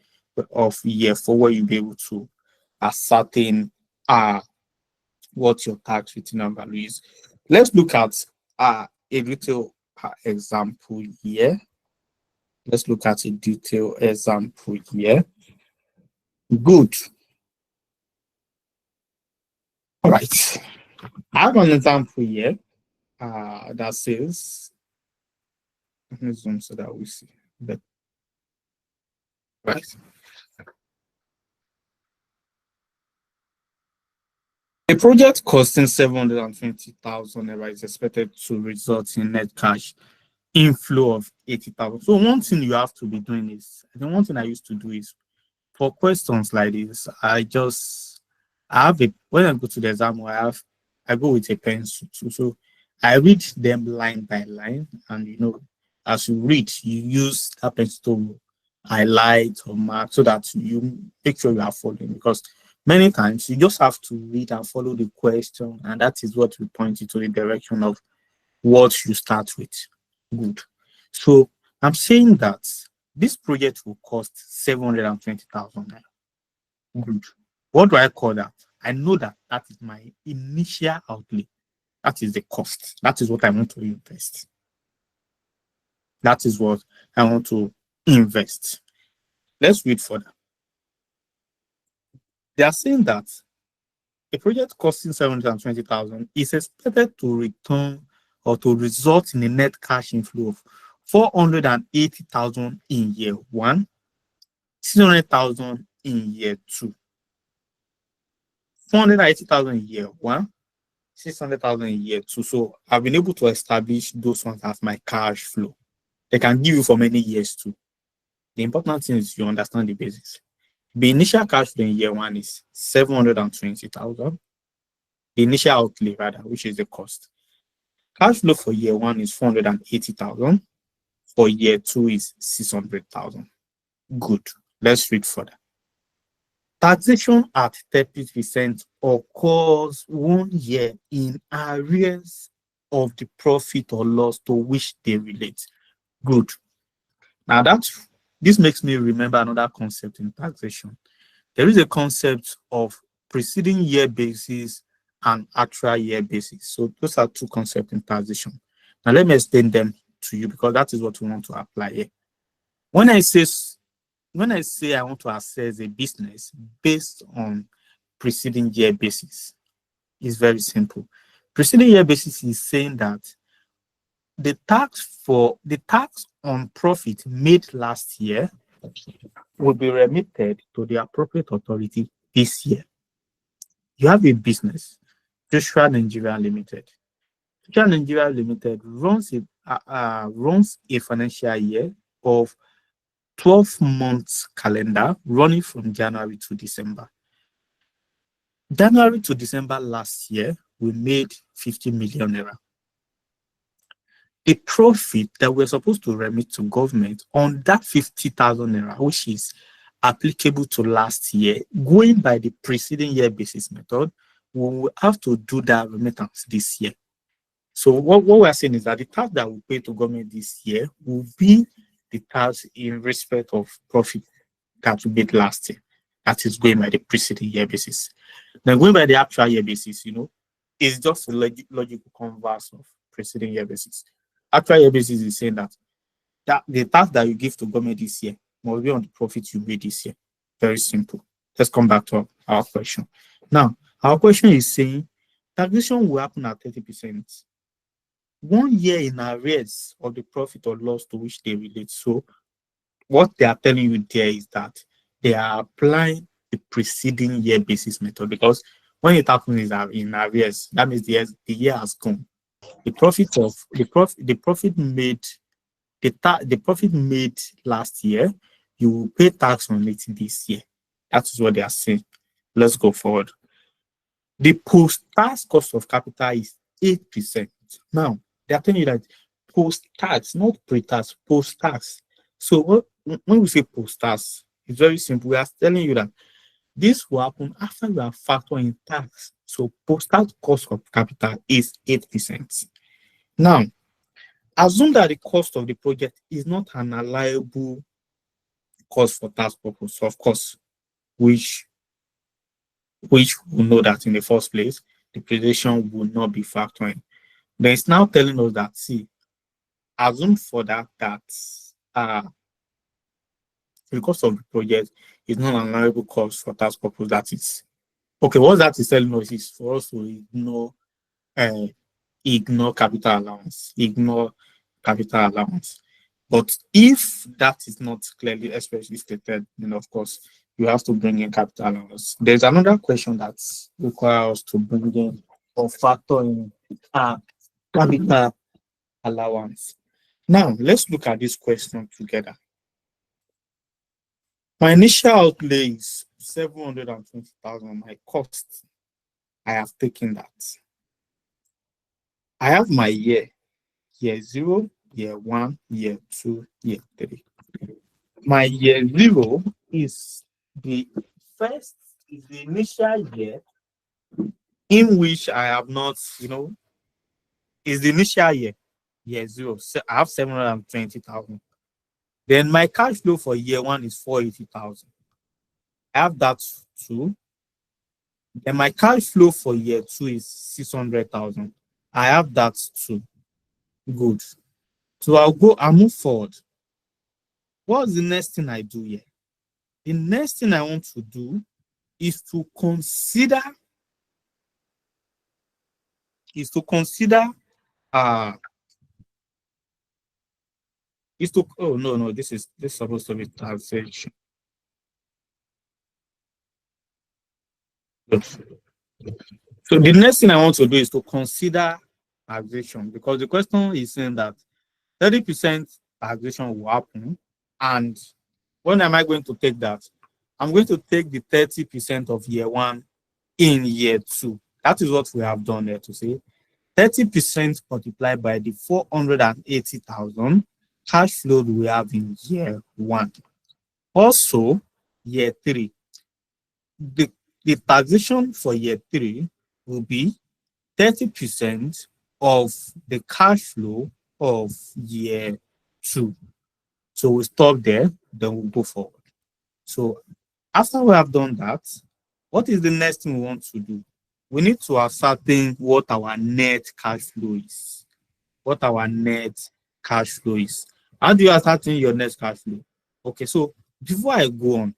of year 4, where you'll be able to ascertain what your tax return value is. Let's look at a little example here. Let's look at a detailed example here. Good. All right. I have an example here that says, let me zoom so that we see. Right. A project costing 720,000 naira is expected to result in net cash inflow of 80,000. So one thing you have to be doing is, the one thing I used to do is, for questions like this, when I go to the exam, I go with a pencil too. So I read them line by line, and as you read, you use that pencil to highlight or mark so that you make sure you are following, because many times you just have to read and follow the question, and that is what will point you to the direction of what you start with. Good. So I'm saying that this project will cost 720,000 naira. Good. What do I call that? I know that that is my initial outlay. That is the cost. That is what I want to invest. That is what I want to invest. Let's read further. They are saying that a project costing 720,000 is expected to return or to result in a net cash inflow of 480,000 in year one, 600,000 in year two, 480,000 in year one, 600,000 in year two. So I've been able to establish those ones as my cash flow. They can give you for many years too. The important thing is you understand the basics. The initial cash flow in year one is 720,000. The initial outlay, rather, which is the cost. Cash flow for year one is 480,000. For year two is 600,000. Good. Let's read further. Taxation at 30% occurs 1 year in arrears of the profit or loss to which they relate. Good. Now this makes me remember another concept in taxation. There is a concept of preceding year basis and actual year basis. So those are two concepts in taxation. Now let me explain them to you, because that is what we want to apply here. When I say I want to assess a business based on preceding year basis, it's very simple. Preceding year basis is saying that the tax on profit made last year will be remitted to the appropriate authority this year. You have a business, Joshua Nigeria Limited. Joshua Nigeria Limited runs a financial year of 12 months calendar running from January to December. January to December last year, we made 50 million naira. The profit that we're supposed to remit to government on that 50,000 naira, which is applicable to last year, going by the preceding year basis method, we will have to do that remittance this year. So what we're saying is that the tax that we pay to government this year will be the tax in respect of profit that we made last year. That is going by the preceding year basis. Then going by the actual year basis, it's just a logical converse of preceding year basis. Actual year basis is saying that the tax that you give to government this year must be on the profit you made this year. Very simple. Let's come back to our question. Now, our question is saying taxation will happen at 30%. 1 year in arrears of the profit or loss to which they relate. So what they are telling you there is that they are applying the preceding year basis method, because when it happens in arrears, that means the year has gone. The profit made last year, you will pay tax on it this year. That is what they are saying. Let's go forward. The post-tax cost of capital is 8%. Now, they are telling you that post-tax, not pre-tax, post-tax. So when we say post-tax, it's very simple. We are telling you that this will happen after you have factored in tax. So post-tax cost of capital is 8%. Now, assume that the cost of the project is not an allowable cost for tax purpose, of course, which we know that in the first place, depreciation will not be factoring. Then it's now telling us that, see, assume for that the cost of the project is not an allowable cost for tax purpose. That is okay. What that is telling us is for us to ignore capital allowance, But if that is not clearly especially stated, then of course you have to bring in capital allowance. There's another question that requires us to bring in or factor in capital allowance. Now let's look at this question together. My initial outlay is 720,000. My cost, I have taken that. I have my year 0, year 1, year 2, year 3. My year 0 is the initial year in which I have not, is the initial year 0. So I have 720,000. Then my cash flow for year 1 is 480,000. I have that too. Then my cash flow for year 2 is 600,000. I have that too. Good. So I'll move forward. What's the next thing I do here? The next thing I want to do is to consider oh no, this is supposed to be taxation. So the next thing I want to do is to consider taxation, because the question is saying that 30% taxation will happen, and when am I going to take that? I'm going to take the 30% of year 1 in year 2. That is what we have done there to say 30% multiplied by the 480,000 cash flow we have in year 1. Also, year 3. The taxation for year 3 will be 30% of the cash flow of year 2. So we stop there, then we'll go forward. So after we have done that, what is the next thing we want to do? We need to ascertain what our net cash flow is. How do you ascertain your net cash flow? Okay, so before I go on,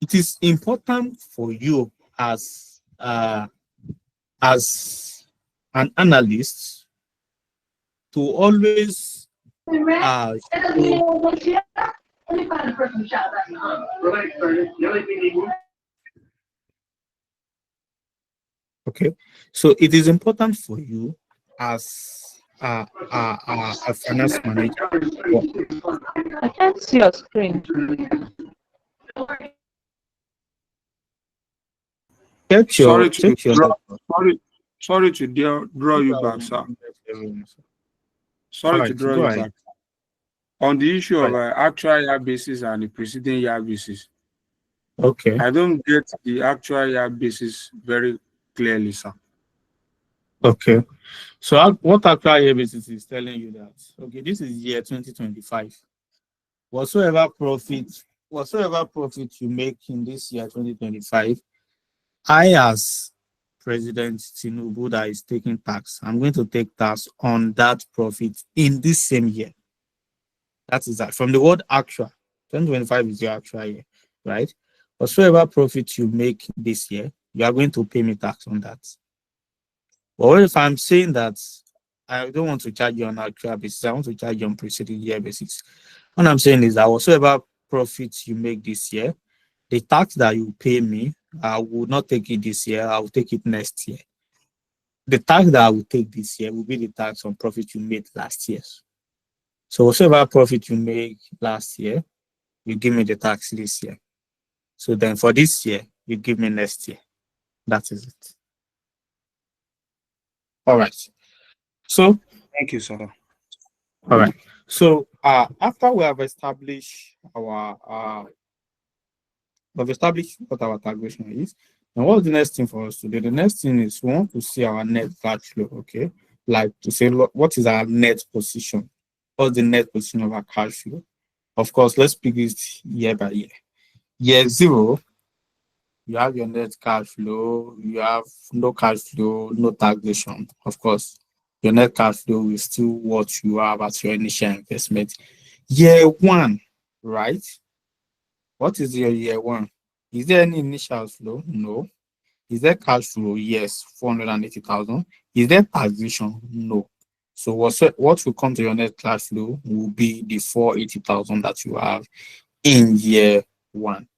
it is important for you as an analyst to always okay, so it is important for you as a finance manager. I can't see your screen. Sorry to draw you back, sir. Sorry to draw you back. On the issue of actual year basis and the preceding year basis. Okay. I don't get the actual year basis very clearly, sir. Okay. So what actual year basis is telling you that, okay, this is year 2025. Whatsoever profit you make in this year 2025, I, as President Tinubu that is taking tax, I'm going to take tax on that profit in this same year. That is that. From the word actual, 2025 is your actual year, right? Whatsoever profit you make this year, you are going to pay me tax on that. But if I'm saying that I don't want to charge you on actual basis, I want to charge you on preceding year basis. What I'm saying is that whatsoever profits you make this year, the tax that you pay me, I will not take it this year, I will take it next year. The tax that I will take this year will be the tax on profit you made last year. So whatever profit you make last year, you give me the tax this year. So then for this year, you give me next year. That is it. All right. So thank you, sir. All right. So after we have established our what our taxation is, and what's the next thing for us to do? The next thing is we want to see our net cash flow. Okay, like to say what is our net position? What's the net position of our cash flow? Of course, let's pick this year by year. Year 0, you have your net cash flow, you have no cash flow, no taxation. Of course, your net cash flow is still what you have at your initial investment. Year one, right? What is your year one? Is there any initial flow? No. Is there cash flow? Yes, 480,000. Is there taxation? No. So what will come to your net cash flow will be the 480,000 that you have in year one.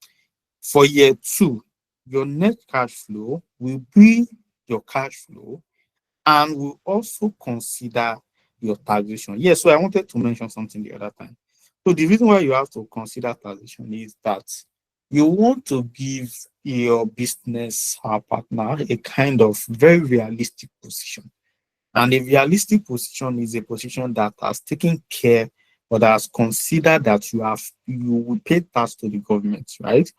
For year two, your net cash flow will be your cash flow and will also consider your taxation. Yes, so I wanted to mention something the other time. So the reason why you have to consider taxation is that you want to give your business partner a kind of very realistic position. And a realistic position is a position that has taken care or that has considered that you will pay tax to the government, right?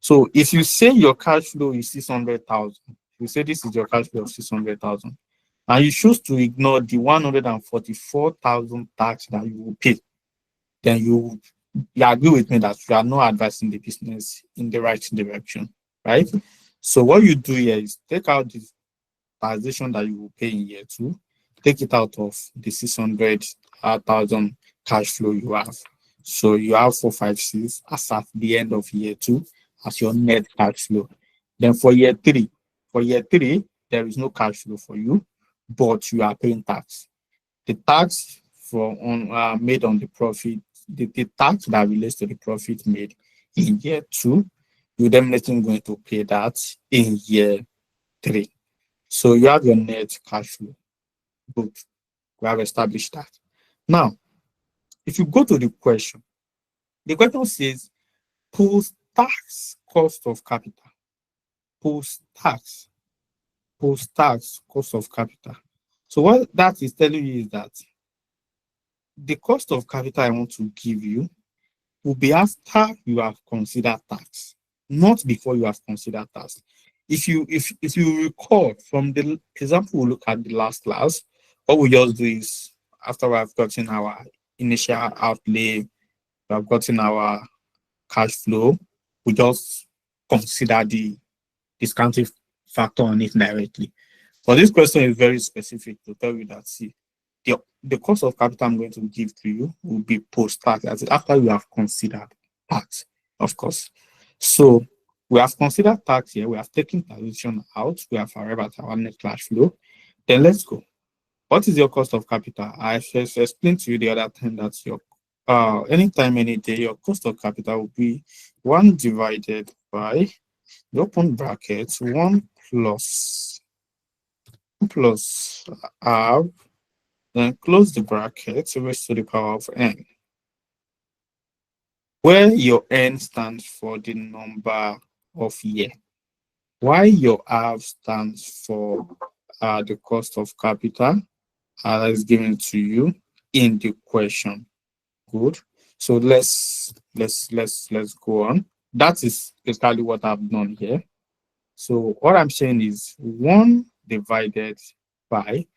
So if you say your cash flow is 600,000, you say this is your cash flow of 600,000, and you choose to ignore the 144,000 tax that you will pay, then you agree with me that you are not advising the business in the right direction, right? So what you do here is take out the taxation that you will pay in year two, take it out of the 600,000 cash flow you have. So you have 456 as at the end of year two as your net cash flow. Then for year three, there is no cash flow for you, but you are paying tax. The tax made on the profit, the tax that relates to the profit made in year two, you're definitely going to pay that in year three. So you have your net cash flow. Good. We have established that. Now, if you go to the question says post-tax cost of capital. Post-tax cost of capital. So what that is telling you is that the cost of capital I want to give you will be after you have considered tax, not before you have considered tax. If you recall from the example we look at the last class, what we just do is after we have gotten our initial outlay, we have gotten our cash flow, we just consider the discounting factor on it directly. But this question is very specific to tell you that see, the cost of capital I'm going to give to you will be post-tax, as after you have considered tax, of course. So we have considered tax here, we have taken taxation out, we have arrived at our net cash flow. Then let's go. What is your cost of capital? I just explained to you the other time that your anytime, any day, your cost of capital will be 1 divided by the open bracket 1 plus r, then close the bracket raised to the power of n, where your n stands for the number of year, while your r stands for the cost of capital that is given to you in the question. Good. So let's go on. That is exactly what I've done here. So what I'm saying is 1 divided by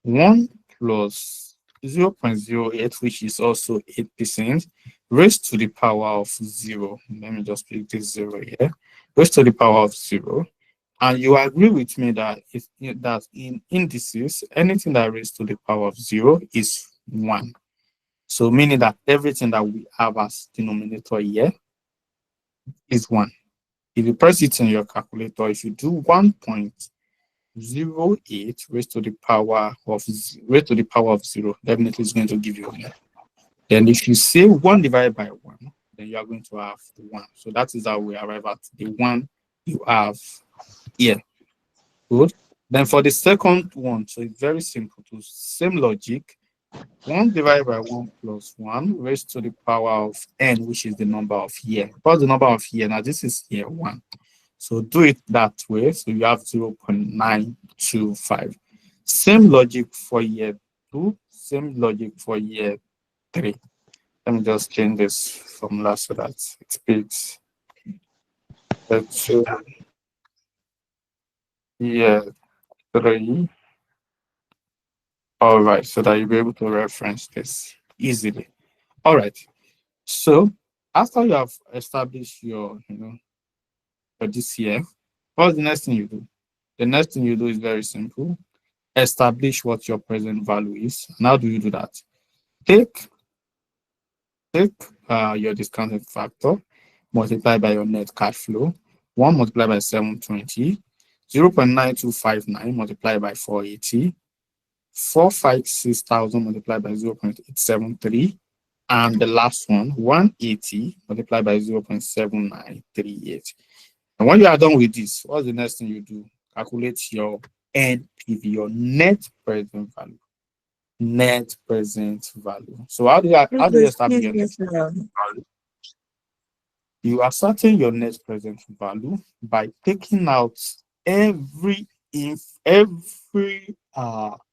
1 plus 0.08, which is also 8%, raised to the power of 0. Let me just put this 0 here. Raised to the power of 0. And you agree with me that in indices, anything that raised to the power of 0 is 1. So meaning that everything that we have as denominator here is 1. If you press it in your calculator, if you do 1.08 raised to the power of 0, definitely it's going to give you 1. Then if you say 1 divided by 1, then you are going to have 1. So that is how we arrive at the 1 you have here. Good. Then for the second one, so it's very simple. To same logic, 1 divided by 1 plus 1 raised to the power of n, which is the number of year. What's the number of year? Now this is year 1. So do it that way. So you have 0.925. Same logic for year 2, same logic for year 3. Let me just change this formula so that it speaks. Let's year 3. All right, so that you'll be able to reference this easily. All right. So after you have established your DCF, What's the next thing you do? The next thing you do is very simple. Establish what your present value is. And how do you do that? Take your discounted factor, multiply by your net cash flow, 1 multiplied by 720, 0.9259 multiplied by 480, 456,000 multiplied by 0.873, and the last one, 180 multiplied by 0.7938. And when you are done with this, what's the next thing you do? Calculate your NPV, your net present value. Net present value. So how do you establish your net present value? You ascertain your net present value by taking out every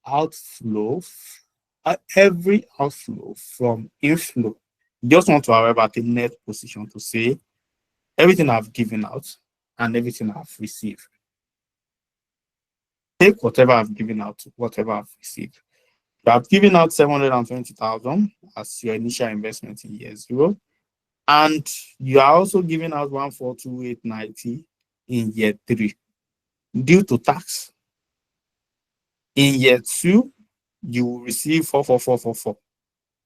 outflow, every outflow from inflow. You just want to arrive at a net position to say everything I've given out and everything I've received. Take whatever I've given out, whatever I've received. You have given out 720,000 as your initial investment in year 0, and you are also giving out 142,890 in year 3 due to tax. In year 2, you will receive 44444,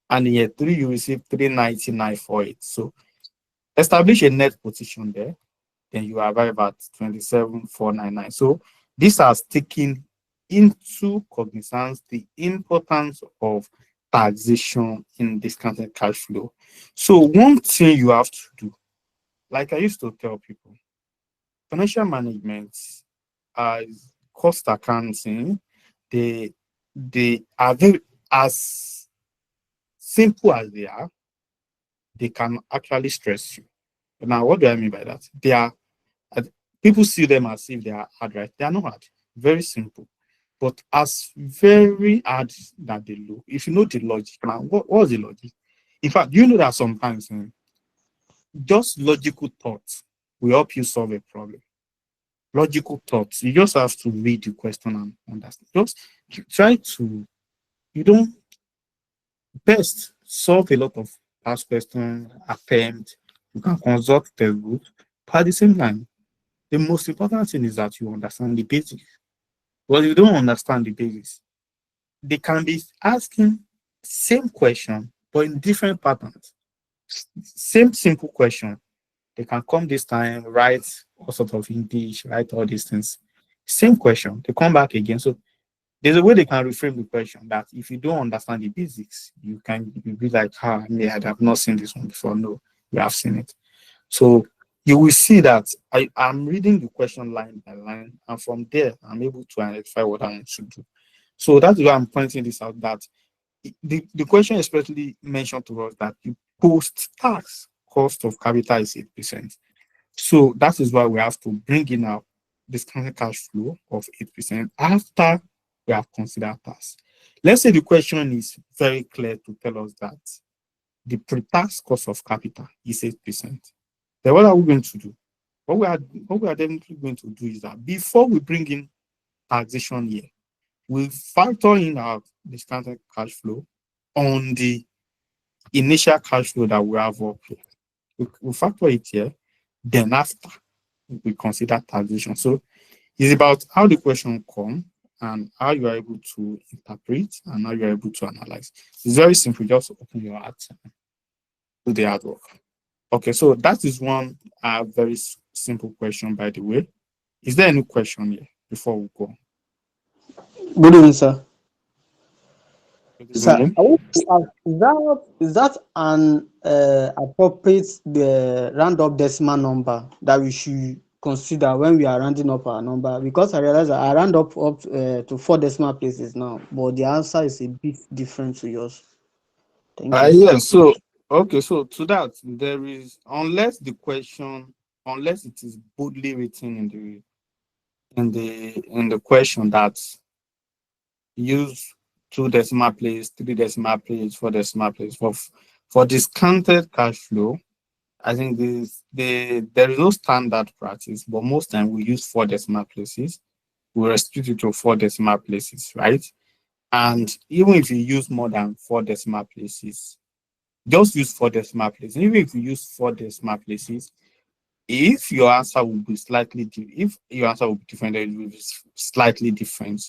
and in year 3, you receive 39948. So establish a net position there, then you arrive at 27,499. So this has taken into cognizance the importance of taxation in discounted cash flow. So one thing you have to do, like I used to tell people, financial management, cost accounting, they are very, as simple as they can actually stress you. Now, what do I mean by that? They are, people see them as if they are hard, right? They are not hard. Very simple. But as very hard that they look, if you know the logic, now, what's the logic? In fact, you know that sometimes just logical thoughts will help you solve a problem. Logical thoughts. You just have to read the question and understand. Just try to, you don't, best solve a lot of past questions, attempt, you can consult the book, but at the same time, the most important thing is that you understand the basics. Well, if you don't understand the basics, they can be asking same question, but in different patterns. Same simple question. They can come this time, write all sort of English, write all these things. Same question. They come back again. So there's a way they can reframe the question that if you don't understand the basics, you can be like, I have not seen this one before. No, you have seen it. So you will see that I'm reading the question line by line, and from there, I'm able to identify what I want to do. So that's why I'm pointing this out, that the question especially mentioned to us that the post-tax cost of capital is 8%. So that is why we have to bring in our discounted cash flow of 8% after we have considered tax. Let's say the question is very clear to tell us that the pre-tax cost of capital is 8%. Then what are we going to do? What we are definitely going to do is that before we bring in taxation here, we factor in our discounted cash flow on the initial cash flow that we have up here. We factor it here, then after we consider taxation. So it's about how the question comes and how you are able to interpret and how you are able to analyze. It's very simple. Just open your heart and do the hard work. Okay, so that is one very simple question, by the way. Is there any question here before we go? Good evening, sir. Good Sir, evening. I want to ask, is that an appropriate round-up decimal number that we should consider when we are rounding up our number? Because I realize that I round up to 4 decimal places now, but the answer is a bit different to yours. Thank you. Yeah, so okay, so to that, there is, unless it is boldly written in the question that use 2 decimal places, 3 decimal places, 4 decimal places for discounted cash flow. I think there is no standard practice, but most time we use 4 decimal places. We restrict it to 4 decimal places, right? And even if you use more than 4 decimal places, just use 4 decimal places. Even if you use 4 decimal places, If your answer will be if your answer will be different, then it will be slightly different.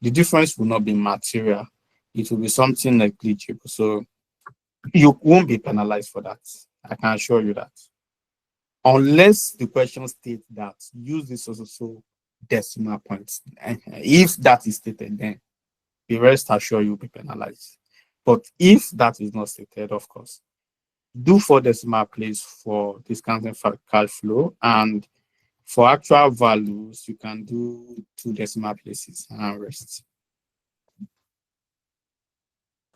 The difference will not be material. It will be something negligible. So you won't be penalized for that. I can assure you that. Unless the question states that use this also decimal points. If that is stated, then the rest assure you'll be penalized. But if that is not stated, of course, do 4 decimal place for discounting cash flow, and for actual values, you can do 2 decimal places and rest.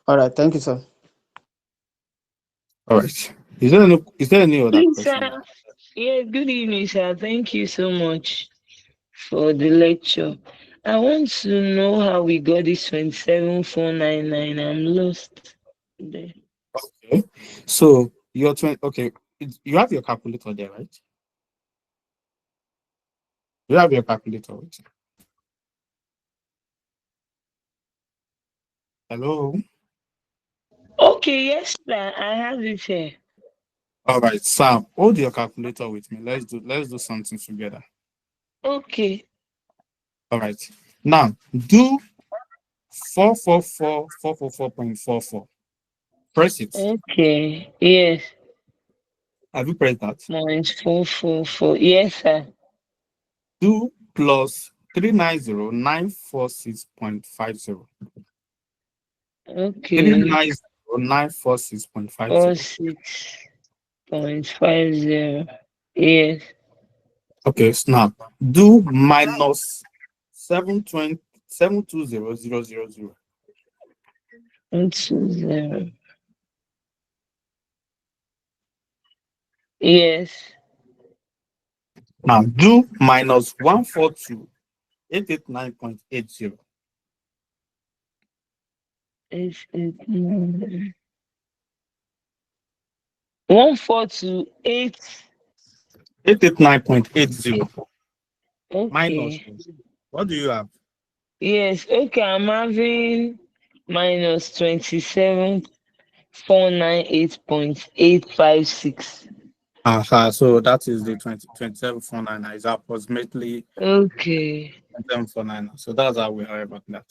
All right, thank you, sir. All right. Is there any other Please, question? sir. Yeah, good evening, sir. Thank you so much for the lecture. I want to know how we got this 27499. I'm lost there. Okay. So your 20, okay, you have your calculator there, right? You have your calculator with you. Hello. Okay, yes, sir. I have it here. All right, Sam, hold your calculator with me. Let's do something together. Okay. All right. Now do 444.44. Press it. Okay. Yes. Have you pressed that? -444. Yes, sir. Do plus 390,946.50. Okay. 390,946.50. 46.50. Yes. Okay, so now do minus 720,000. 120. Yes. Now do minus 142,889.80. 889. 1428. 889.80 minus. Okay. What do you have? Yes. Okay. I'm having minus 27,498.856. So that is the 2749 is approximately Okay. 2749. So that's how we are about that.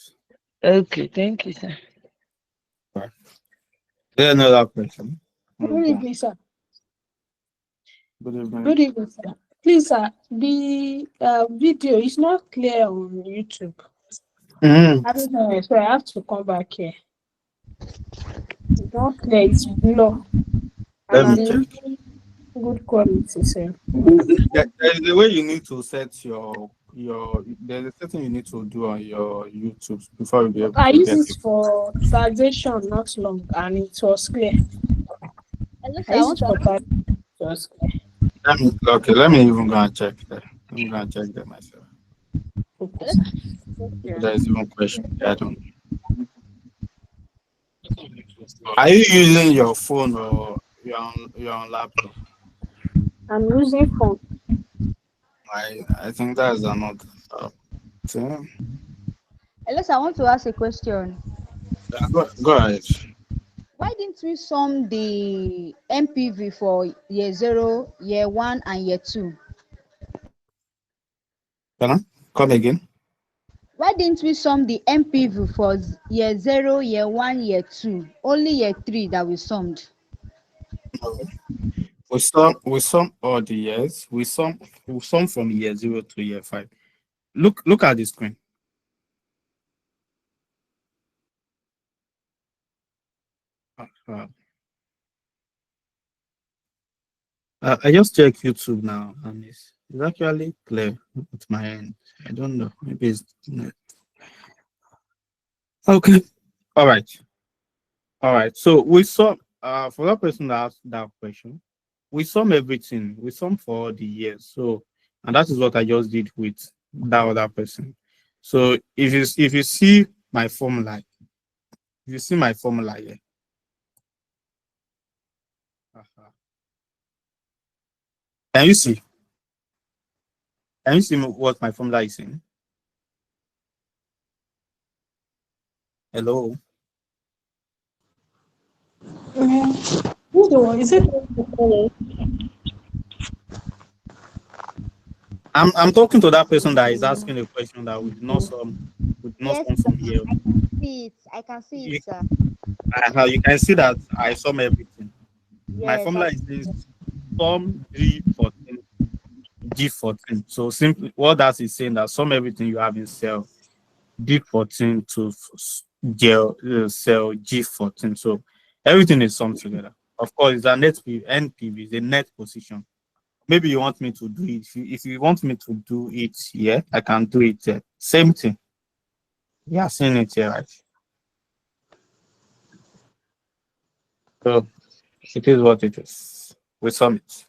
Okay. Thank you, sir. Right. There another question? Good evening, sir. Good evening. Good evening, sir. Please, sir, the video is not clear on YouTube. Mhm. I don't know, so I have to come back here. It's not clear, it's blur. Let And me I'm check. using good quality, sir. There's the way you need to set your there's a setting you need to do on your YouTube before you be able I to used get it it. for taxation not long, and it was clear. Hello, I sir. I used want it to for ask. tax, it was clear. Let me even go and check there. Let me go and check there myself. Okay, Hello, sir. sir. There is even question. I don't. Are you using your phone or you're on laptop? I'm using phone. I think that's another. Thing. Hello, sir. I want to ask a question. Go ahead. Why didn't we sum the MPV for year 0, year 1, and year 2? Can I come again? Why didn't we sum the MPV for year 0, year 1, year 2? Only year 3 that we summed. We sum all the years. We sum from year 0 to year 5. Look at the screen. Uh, I just check YouTube now, and it's actually clear at my end. I don't know. Maybe it's okay. All right. All right. So we saw for that person that asked that question, we sum everything. We sum for all the years. So and that is what I just did with that other person. So if you see my formula, if you see my formula here. Uh-huh. Can you see? Can you see what my formula is saying? Hello. Who's the one? Is it? I'm talking to that person that is asking a question that we did not Yes, sum sir. from here. I can see it. I can see it, You, sir. you can see that I sum everything. My Yes, formula is this: sum G14 G14. So simply what that is saying that sum everything you have in cell D14 to cell G14. So everything is summed together. Of course, it's a NPV, is a net position. Maybe you want me to do it. If you want me to do it here, I can do it here. Same thing. You are seeing it here, right? So it is what it is. We sum it.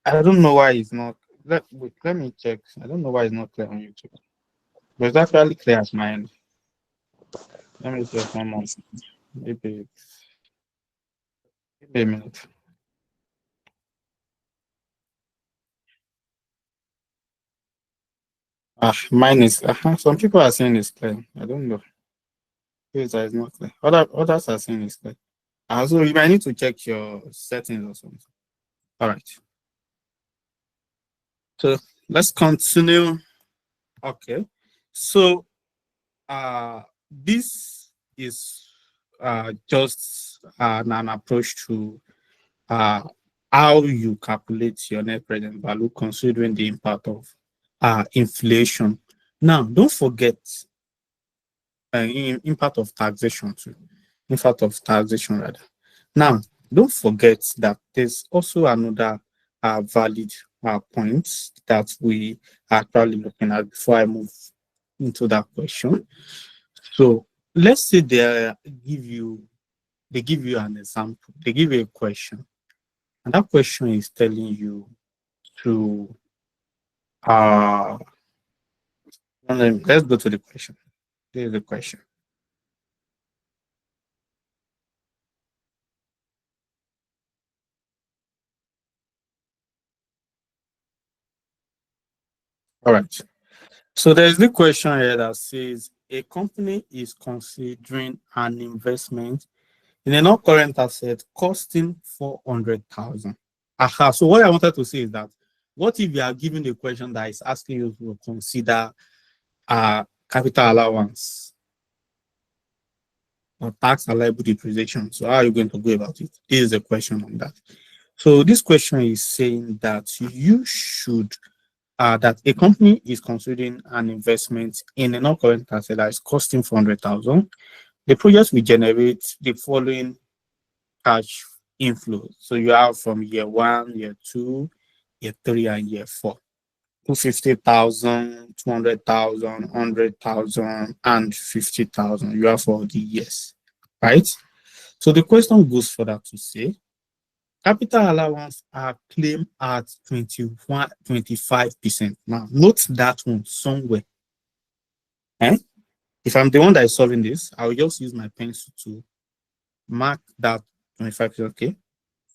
I don't know why it's not. Let me check. I don't know why it's not clear on YouTube. But it's actually clear at my end. Let me check one more. Maybe give me a minute. Mine is. Some people are saying it's clear. I don't know. It's not clear. Others are saying it's clear. So you might need to check your settings or something. All right. So let's continue. Okay. So this is just an approach to how you calculate your net present value considering the impact of inflation. Now, don't forget impact of taxation too. Impact of taxation rather. Now, don't forget that there's also another valid point that we are actually looking at before I move into that question. So let's say they give you an example, they give you a question, and that question is telling you to let's go to the question. This is the question. All right. So there's the question here that says a company is considering an investment in a non-current asset costing 400,000. Aha. So what I wanted to say is that what if you are given a question that is asking you to consider capital allowance or tax allowable depreciation? So how are you going to go about it? This is a question on that. So this question is saying that you should that a company is considering an investment in a non-current asset that is costing 400,000. The project will generate the following cash inflow. So you have from year 1, year 2, year 3, and year 4. 250,000, 200,000, 100,000, and 50,000. You have for the years, right? So the question goes further to say, capital allowance are claimed at 25%. Now, note that one somewhere. If I'm the one that is solving this, I will just use my pencil to mark that 25%. Okay,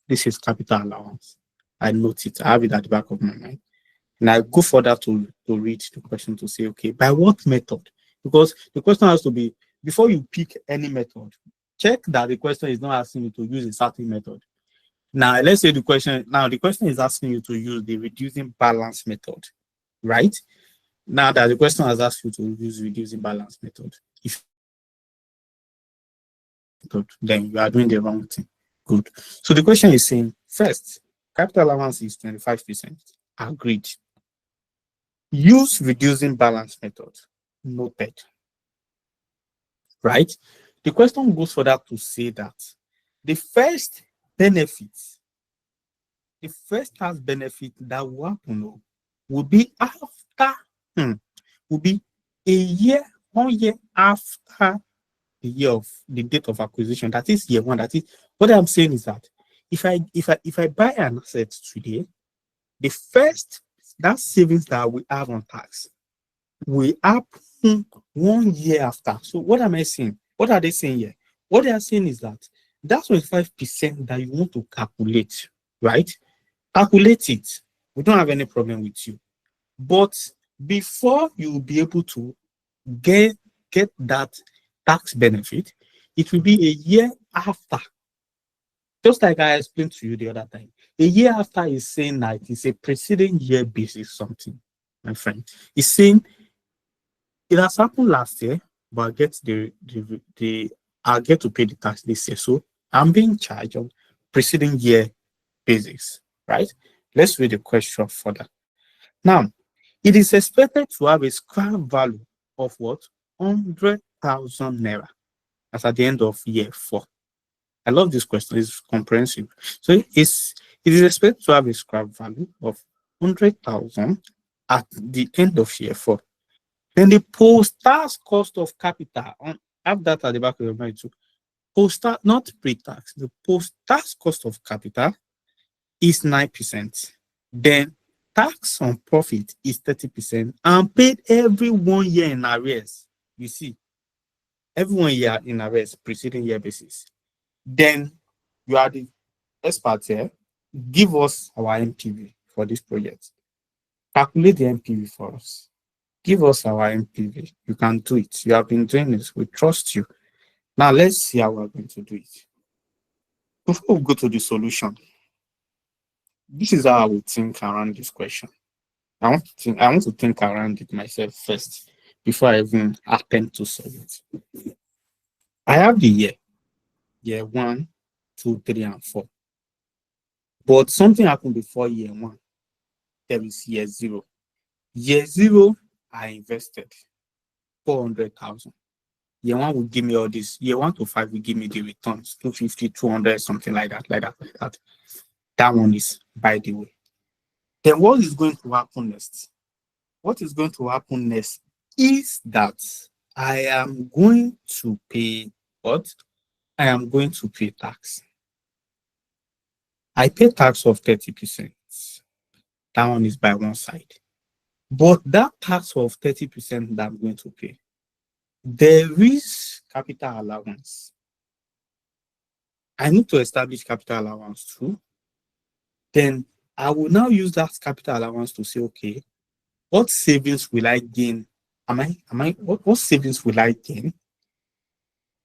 this is capital allowance. I note it. I have it at the back of my mind. And I go further to read the question to say, okay, by what method? Because the question has to be, before you pick any method, check that the question is not asking you to use a certain method. Now, let's say the question is asking you to use the reducing balance method, right? Now that the question has asked you to use reducing balance method, then you are doing the wrong thing. Good. So the question is saying, first, capital allowance is 25%. Agreed. Use reducing balance method. Noted. Right? The question goes further to say that the first tax benefit that will happen will be after, will be 1 year after the date of acquisition. That is year 1. That is what I'm saying is that if I buy an asset today, the first that savings that we have on tax will happen 1 year after. So what am I saying? What are they saying here? What they are saying is that 25% that you want to calculate, right? Calculate it. We don't have any problem with you. But before you will be able to get that tax benefit, it will be a year after Just like I explained to you the other time, a year after is saying that it's a preceding year basis something, my friend. He's saying it has happened last year, but I get to pay the tax this year. So I'm being charged on preceding year basis, right? Let's read the question further. Now, it is expected to have a scrap value of what? 100,000 naira as at the end of year 4. I love this question. It's comprehensive. So it is expected to have a scrap value of 100,000 at the end of year 4. Then the post-tax cost of capital, have that at the back of your mind too. Post-tax, not pre-tax, the post-tax cost of capital is 9%. Then tax on profit is 30% and paid every 1 year in arrears. You see, every 1 year in arrears, preceding year basis. Then you are the expert here. Give us our MPV for this project. Calculate the MPV for us. Give us our MPV. You can do it. You have been doing this. We trust you. Now let's see how we're going to do it. Before we go to the solution, this is how I would think around this question. I want to think around it myself first before I even attempt to solve it. I have the year 1, 2, 3, and 4. But something happened before year 1. There is year 0. Year 0, I invested 400,000. Year 1 will give me all this. Year 1 to 5 will give me the returns, 250, 200, something like that. That one is by the way. Then what is going to happen next? What is going to happen next is that I am going to pay what? I am going to pay tax. I pay tax of 30%. That one is by one side. But that tax of 30% that I'm going to pay, there is capital allowance. I need to establish capital allowance too. Then I will now use that capital allowance to say, okay, what savings will I gain? What savings will I gain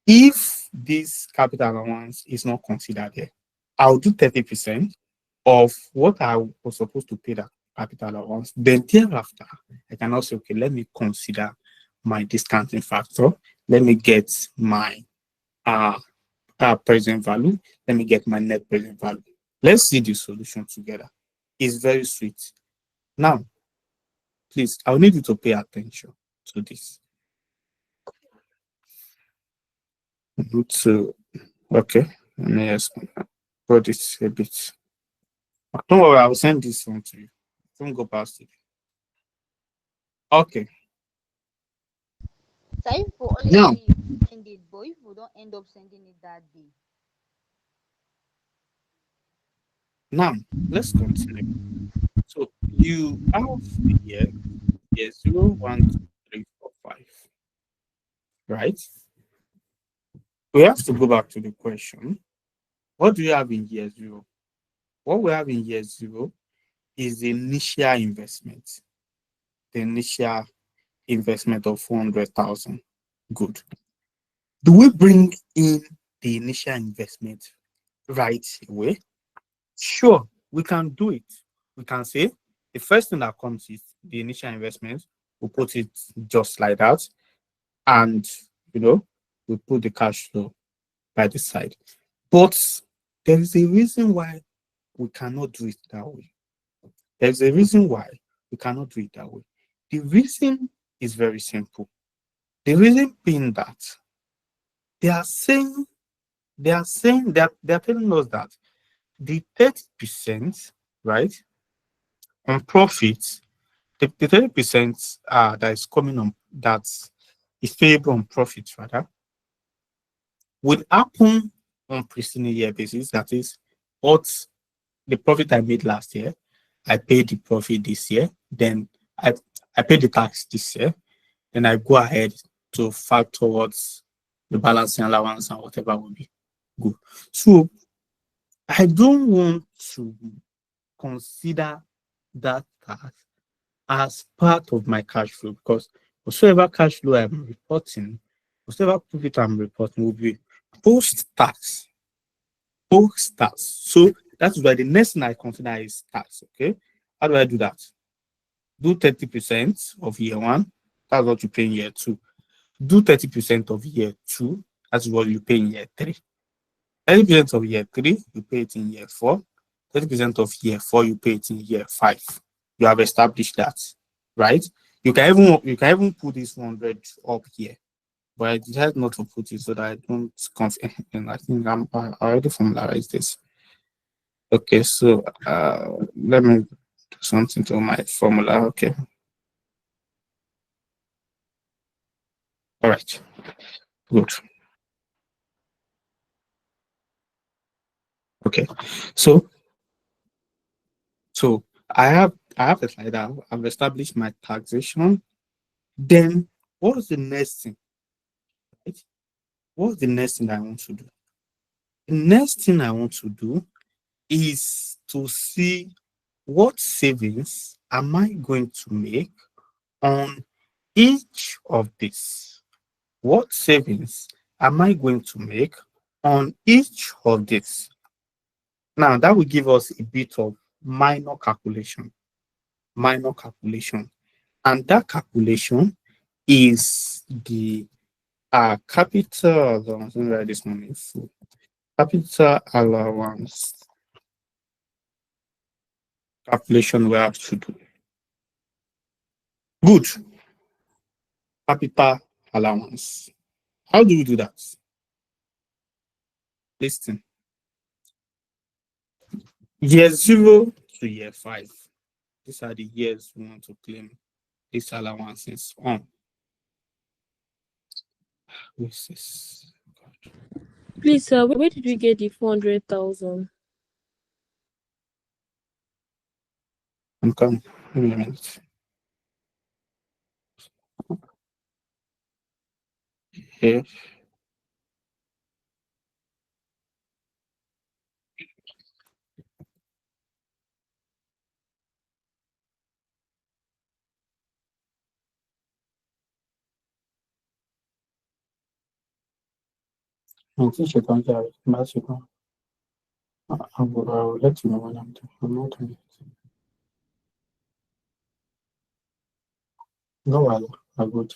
if this capital allowance is not considered here? I'll do 30% of what I was supposed to pay that capital allowance. Then thereafter, I can also, okay, let me consider my discounting factor. Let me get my present value. Let me get my net present value. Let's see the solution together. It's very sweet. Now, please, I'll need you to pay attention to this. Okay, let me just put this a bit. Don't worry, I'll send this one to you. Don't go past it. Okay. So if we only Now, send it, but if we don't end up sending it that day. Now, let's continue. So you have the year 0, 1, 2, 3, 4, 5. Right? We have to go back to the question. What do you have in year 0? What we have in year 0 is the initial investment. The initial investment of 400,000. Good. Do we bring in the initial investment right away? Sure, we can do it. We can say the first thing that comes is the initial investment. We'll put it just like that. And, we put the cash flow by the side. But there is a reason why we cannot do it that way. There's a reason why we cannot do it that way. The reason is very simple. The reason being that they are telling us that the 30%, right, on profits, the 30% that is coming on, that is payable on profits rather, will happen on preceding year basis. That is what the profit I made last year, I paid the profit this year, then I paid the tax this year, then I go ahead to factor towards the balancing allowance and whatever will be good. So I don't want to consider that tax as part of my cash flow, because whatever cash flow I'm reporting, whatever profit I'm reporting will be post-tax. post tax. So that is why the next thing I consider is tax. Okay, how do I do that? Do 30% of year one. That's what you pay in year two. Do 30% of year two. That's what you pay in year three. 30% of year three, you pay it in year four. 30% of year four, you pay it in year five. You have established that, right? You can even put this 100 up here, but I decided not to put it so that I don't confuse. And I think I already formalized this. Okay, so let me do something to my formula. Okay. All right. Good. Okay. So I have a slide. I've established my taxation. Then what's the next thing? Right? What's the next thing I want to do? The next thing I want to do is to see what savings am I going to make on each of these. What savings am I going to make on each of these? Now that will give us a bit of minor calculation. And that calculation is the capital allowance. Let me write this one in full. Capital allowance calculation we have to do. Good. Capital allowance. How do we do that? Listen. Year 0 to year 5. These are the years we want to claim these allowances on. What's this? Please, sir, where did we get the 400,000? I'm coming. Give me a minute. Here. I'll let you know when I'm done. I'm not doing it. No, I'll go to it.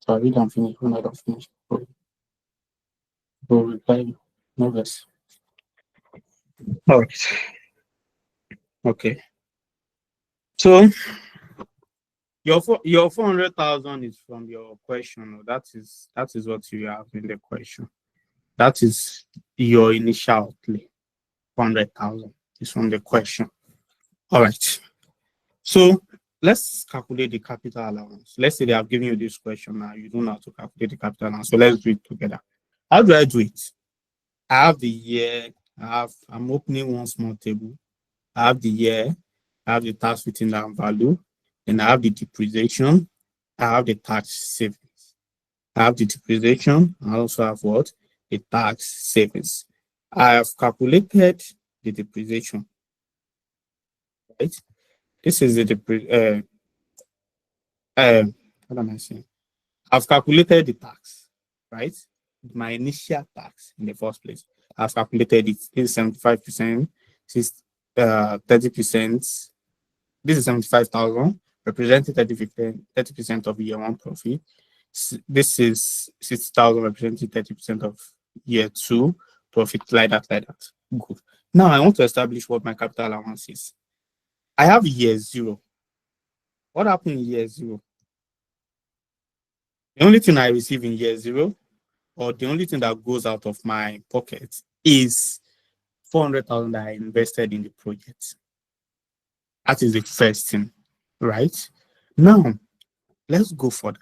So I read and finish when I don't finish. Go reply you. No less. All right. Okay. So your 400,000 is from your question. That is what you have in the question. That is your initial outlay. 400,000 is from the question. All right. So let's calculate the capital allowance. Let's say they have given you this question now. You don't know how to calculate the capital allowance. So let's do it together. How do I do it? I have the year. I'm opening one small table. I have the year. I have the tax within that value. Then I have the depreciation. I have the tax savings. I have the depreciation. I also have what? The tax savings. I have calculated the depreciation. Right? This is the what am I saying? I've calculated the tax, right? My initial tax in the first place. I've calculated it. This is 75%, this is 30%. This is 75,000, representing 30% of year one profit. This is 60,000, representing 30% of year two profit, like that. Good. Now I want to establish what my capital allowance is. I have year 0. What happened in year 0? The only thing I receive in year 0, or the only thing that goes out of my pocket, is 400,000 that I invested in the project. That is the first thing, right? Now, let's go further.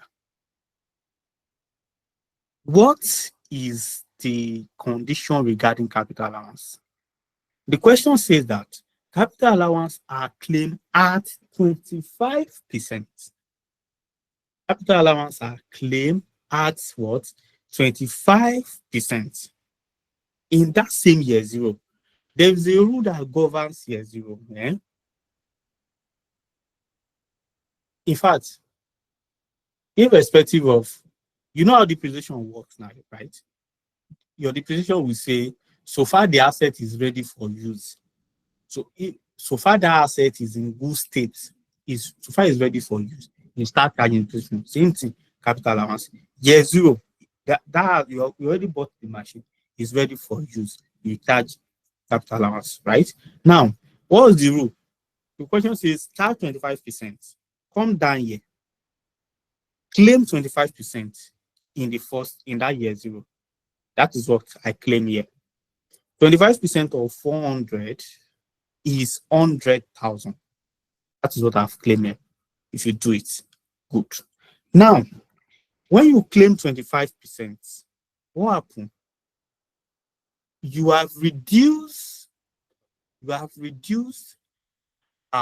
What is the condition regarding capital allowance? The question says that capital allowance are claimed at 25%. Capital allowance are claimed at what? 25%. In that same year 0, there is a rule that governs year 0. In fact, irrespective of, you know how depreciation works now, right? Your depreciation will say so far the asset is ready for use. So far that asset is in good state, so far it's ready for use, you start charging depreciation. Same thing, capital allowance. Year zero, that you already bought the machine, is ready for use, you charge capital allowance, right? Now, what's the rule? The question says start 25%, come down here, claim 25% in that year zero. That is what I claim here. 25% of 400 is 100,000. That is what I've claimed here. If you do it, good. Now, when you claim 25%, what happens? You have reduced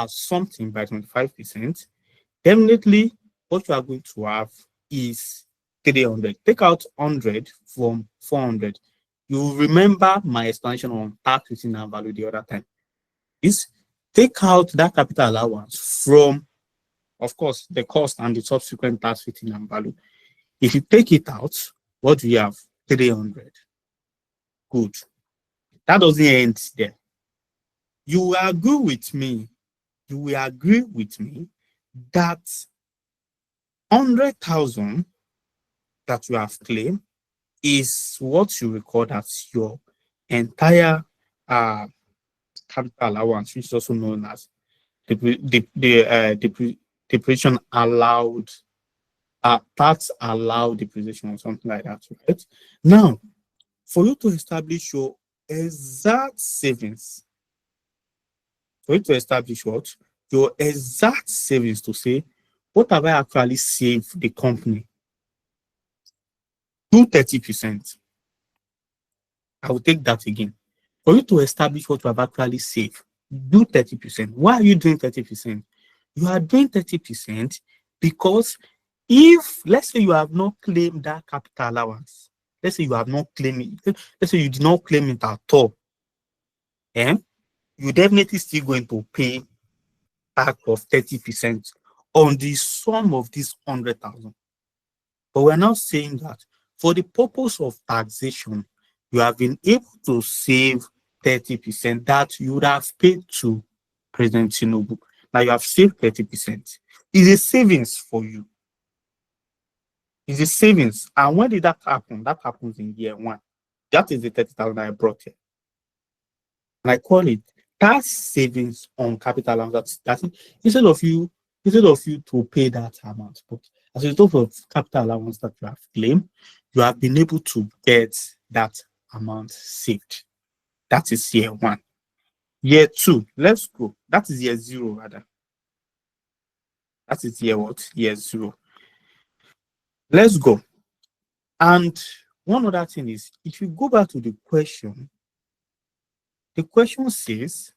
something by 25%. Definitely, what you are going to have is 300. Take out 100 from 400. You remember my explanation on tax within and value the other time. Is take out that capital allowance from, of course, the cost and the subsequent tax within and value. If you take it out, what do you have? 300. Good. That doesn't end there. You will agree with me that 100,000 that you have claimed is what you record as your entire capital allowance, which is also known as depreciation allowed, tax allowed depreciation or something like that, right? Now, for you to establish your exact savings, to say, what have I actually saved the company? Do 30%. I will take that again. For you to establish what you have actually saved, do 30%. Why are you doing 30%? You are doing 30% because if, let's say you have not claimed that capital allowance, let's say you have not claimed it, let's say you did not claim it at all, you're definitely still going to pay tax of 30% on the sum of this 100,000. But we're now saying that for the purpose of taxation, you have been able to save 30% that you would have paid to President Tinubu. Now you have saved 30%. It's a savings for you. It's a savings. And when did that happen? That happens in year one. That is the 30,000 I brought here. And I call it tax savings on capital allowance. That's it. Instead of you to pay that amount, but as a result of capital allowance that you have claimed, you have been able to get that amount saved. That is year one. Year two, let's go. That is year zero, rather. That is year what? Year zero. Let's go. And one other thing is, if you go back to the question says,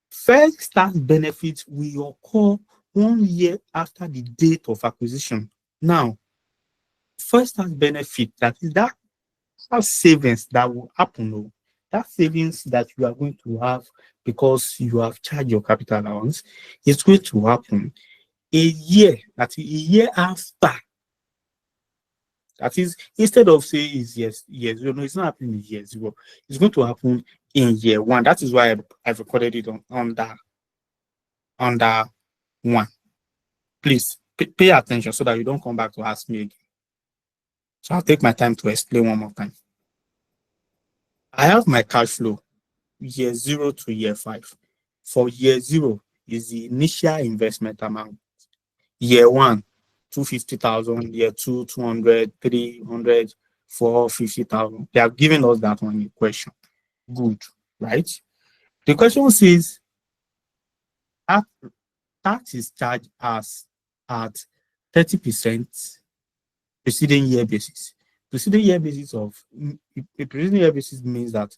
first tax benefit will occur 1 year after the date of acquisition. Now, first tax benefit, that is that savings that will happen, that savings that you are going to have because you have charged your capital allowance, is going to happen a year after. That is, instead of saying it's year zero, no, it's not happening in year zero. It's going to happen in year one. That is why I've recorded it under one. Please pay attention so that you don't come back to ask me again. So I'll take my time to explain one more time. I have my cash flow year 0 to year 5. For year 0 is the initial investment amount. Year 1, 250,000. Year 2, 200, 300, 450,000. They are giving us that one in question. Good, right? The question says, tax is charged as at 30% preceding year basis. Preceding year basis means that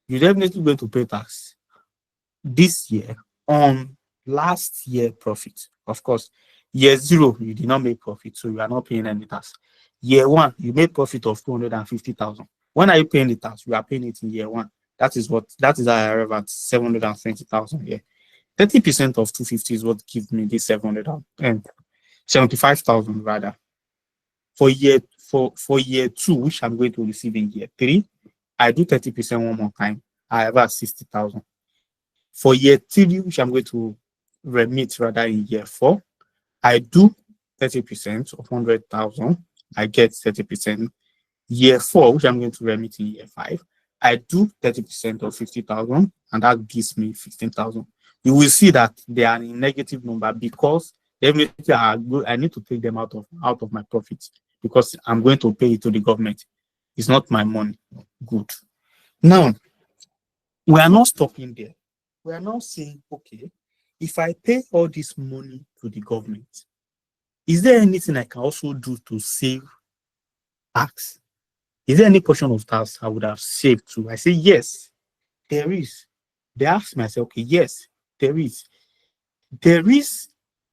you're definitely going to pay tax this year on last year profit. Of course, year 0, you did not make profit, so you are not paying any tax. Year 1, you made profit of 250,000. When are you paying the tax? You are paying it in year 1. That is how I arrive at 720,000 here. 30% of 250 is what gives me this 775,000 rather. For for year 2, which I'm going to receive in year 3, I do 30% one more time. I have 60,000. For year 3, which I'm going to remit rather in year 4, I do 30% of 100,000. I get 30%. Year 4, which I'm going to remit in year 5, I do 30% of 50,000, and that gives me 15,000. You will see that they are in negative number because everything are good. I need to take them out of my profits because I'm going to pay it to the government. It's not my money. Good. Now, we are not stopping there. We are now saying, okay, if I pay all this money to the government, is there anything I can also do to save tax? Is there any portion of tax I would have saved too? I say, yes, there is. They ask me, I say, okay, yes, there is. There is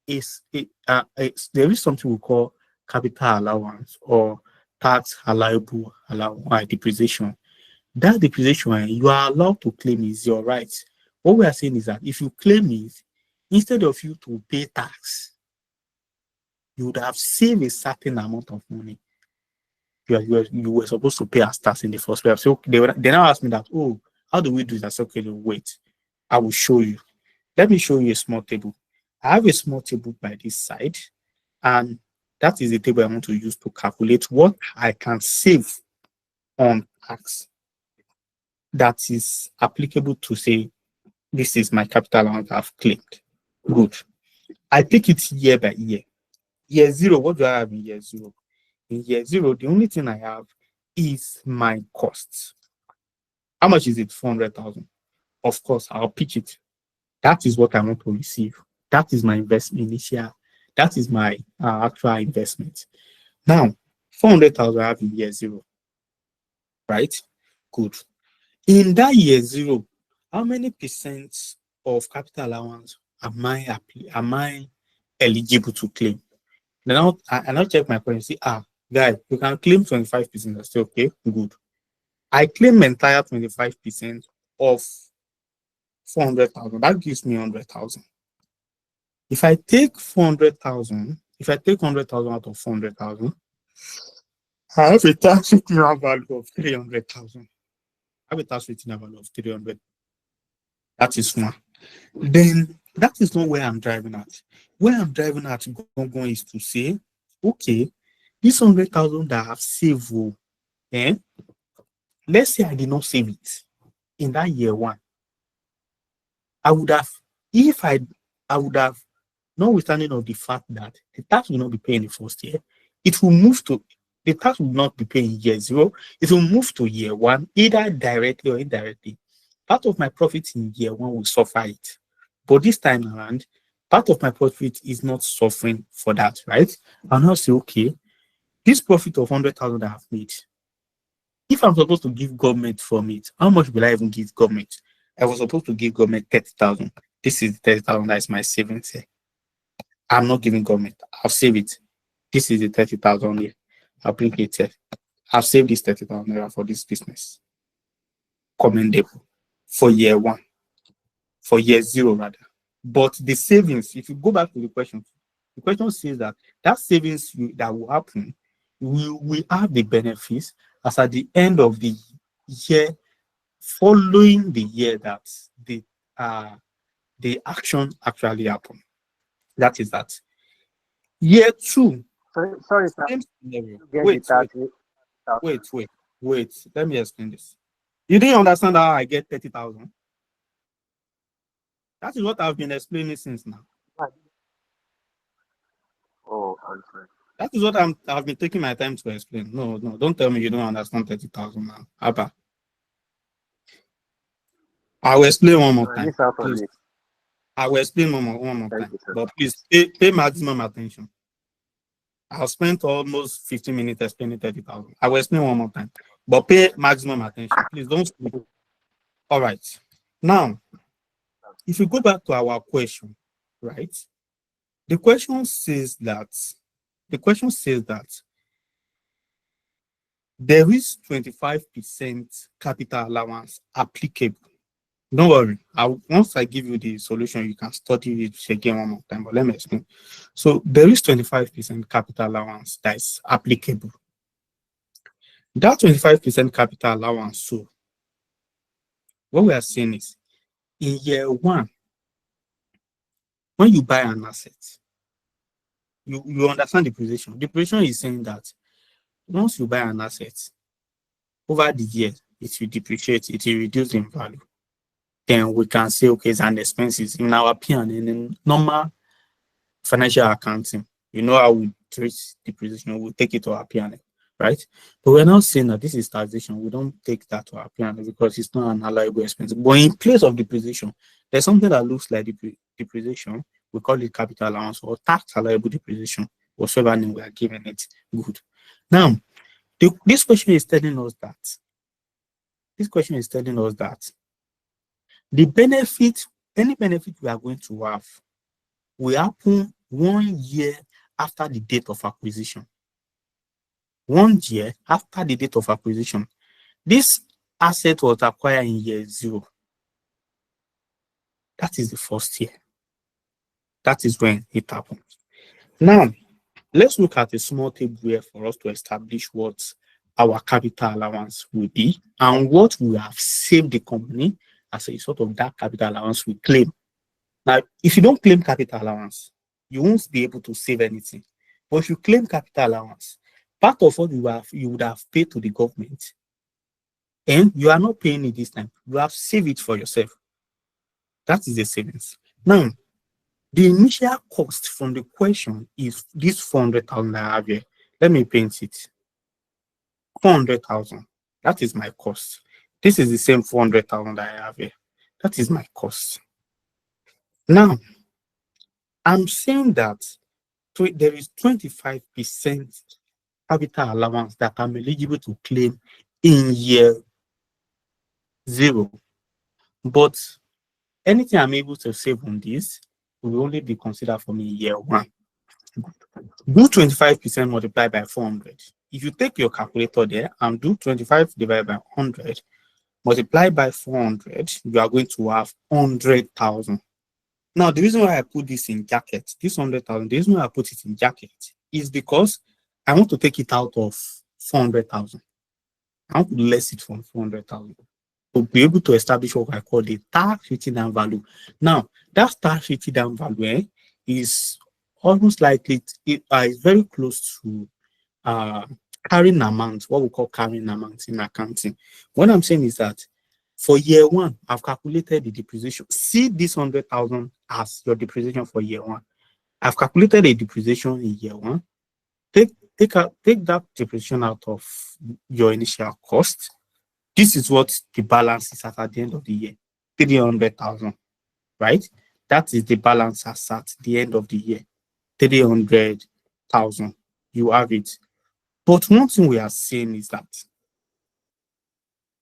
there is something we call capital allowance or tax allowable depreciation. That depreciation, you are allowed to claim is your right. What we are saying is that if you claim it, instead of you to pay tax, you would have saved a certain amount of money. You were supposed to pay as tax in the first place. So they now ask me that, oh, how do we do that? I said, okay, wait, I will show you. Let me show you a small table. I have a small table by this side, and that is the table I want to use to calculate what I can save on tax that is applicable to say, this is my capital allowance I've claimed. Good. I take it year by year. Year 0, what do I have in year 0? In year 0, the only thing I have is my costs. How much is it? 400,000. Of course, I'll pick it. That is what I want to receive. That is my investment initial. That is my actual investment. Now, 400,000 I have in year 0. Right? Good. In that year 0, how many percent of capital allowance am I eligible to claim? Now I check my point and say, guy, you can claim 25%. I say, okay, good. I claim entire 25% of 400,000. That gives me 100,000. If I take 400,000, if I take 100,000 out of 400,000, I have a tax return value of 300,000. I have a tax return value of 300. That is one. Then that is not where I'm driving at. Where I'm driving at going is to say, okay, this 100,000 that I have saved, let's say I did not save it in that year 1. I would have, notwithstanding of the fact that the tax will not be paid in the first year, it will move to, the tax will not be paid in year 0. It will move to year 1, either directly or indirectly. Part of my profit in year 1 will suffer it. But this time around, part of my profit is not suffering for that, right? I'll now say, okay, this profit of 100,000 that I've made, if I'm supposed to give government from it, how much will I even give government? I was supposed to give government 30,000. This is 30,000, that is my savings here. I'm not giving government. I'll save it. This is the 30,000 here. I'll bring it here. I've saved this 30,000 naira for this business. Commendable. For year 1. For year 0 rather. But the savings, if you go back to the question says that savings that will happen, we have the benefits as at the end of the year following the year that the action actually happened. That is that. Year 2. Sorry, sir. Same scenario. Wait. Let me explain this. You didn't understand how I get 30,000? That is what I've been explaining since now. Oh, I'm sorry. That is what I've been taking my time to explain. No, don't tell me you don't understand 30,000 now. Abba. I will explain one more time. Please. I will explain one more time. But please pay maximum attention. I've spent almost 15 minutes explaining 30,000. I will explain one more time. But pay maximum attention. Please don't sleep. All right. Now, if we go back to our question, right? The question says that there is 25% capital allowance applicable. Don't worry. Once I give you the solution, you can study it again one more time. But let me explain. So there is 25% capital allowance that is applicable. That 25% capital allowance, so what we are saying is in year one, when you buy an asset, you understand depreciation. Depreciation is saying that once you buy an asset, over the year, it will depreciate, it will reduce in value. Then we can say, okay, it's an expenses in our P&L. In normal financial accounting, you know how we treat depreciation, we take it to our P&L, right? But we're not saying that this is taxation. We don't take that to our P&L because it's not an allowable expense. But in place of depreciation, there's something that looks like depreciation. We call it capital allowance or tax allowable depreciation, whatever name we are giving it. Good. Now, this question is telling us that the benefit, any benefit we are going to have, will happen 1 year after the date of acquisition. 1 year after the date of acquisition. This asset was acquired in year 0. That is the first year. That is when it happens. Now, let's look at a small table here for us to establish what our capital allowance will be and what we have saved the company as a result of that capital allowance we claim. Now, if you don't claim capital allowance, you won't be able to save anything. But if you claim capital allowance, part of what you would have paid to the government, and you are not paying it this time, you have saved it for yourself. That is the savings. Now, the initial cost from the question is this 400,000 I have here. Let me paint it. 400,000. That is my cost. This is the same 400,000 I have here. That is my cost. Now, I'm saying that there is 25% capital allowance that I'm eligible to claim in year 0. But anything I'm able to save on this will only be considered for me in year 1. Do 25% multiplied by 400. If you take your calculator there and do 25 divided by 100, multiplied by 400, you are going to have 100,000. Now, the reason why I put this in jacket, this 100,000, the reason why I put it in jacket is because I want to take it out of 400,000. I want to less it from 400,000 to be able to establish what I call the tax written down value. Now, that tax written down value is almost like it is very close to carrying amount, what we call carrying amount in accounting. What I'm saying is that for year 1, I've calculated the depreciation. See this 100,000 as your depreciation for year 1. I've calculated a depreciation in year 1. Take that depreciation out of your initial cost. This is what the balance is at the end of the year. 300,000, right? That is the balance as at the end of the year. 300,000. You have it. But one thing we are saying is that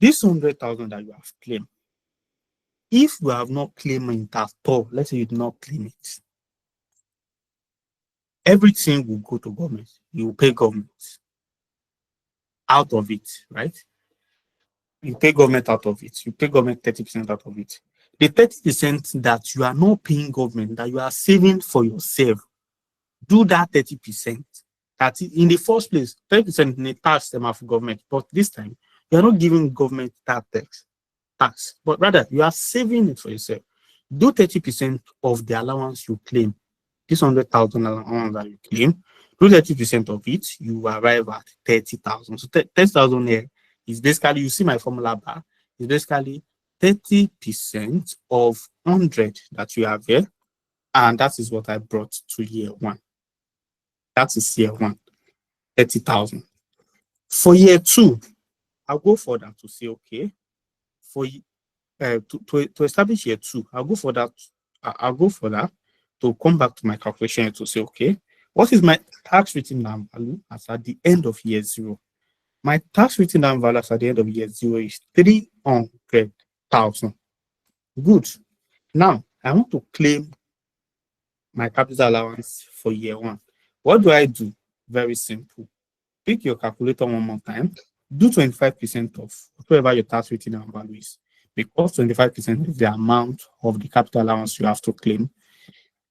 this 100,000 that you have claimed, if you have not claimed it at all, let's say you did not claim it, everything will go to government. You will pay government out of it, right? You pay government out of it. You pay government 30% out of it. The 30% that you are not paying government, that you are saving for yourself, do that 30%. That in the first place, 30% in a tax system of government, but this time you are not giving government that tax, but rather you are saving it for yourself. Do 30% of the allowance you claim. This 100,000 allowance that you claim, do 30% of it, you arrive at 30,000. So 30,000 here is basically, you see my formula bar, is basically 30% of 100 that you have here, and that is what I brought to year 1. That is year 1, 30,000. For year 2, I'll go further to say, okay, for to establish year 2, I'll go for that to come back to my calculation to say, okay, what is my tax written down value as at the end of year 0? My tax written down value as at the end of year 0 is 300,000. Good. Now, I want to claim my capital allowance for year 1. What do I do? Very simple. Pick your calculator one more time. Do 25% of whatever your tax written down value is, because 25% is the amount of the capital allowance you have to claim.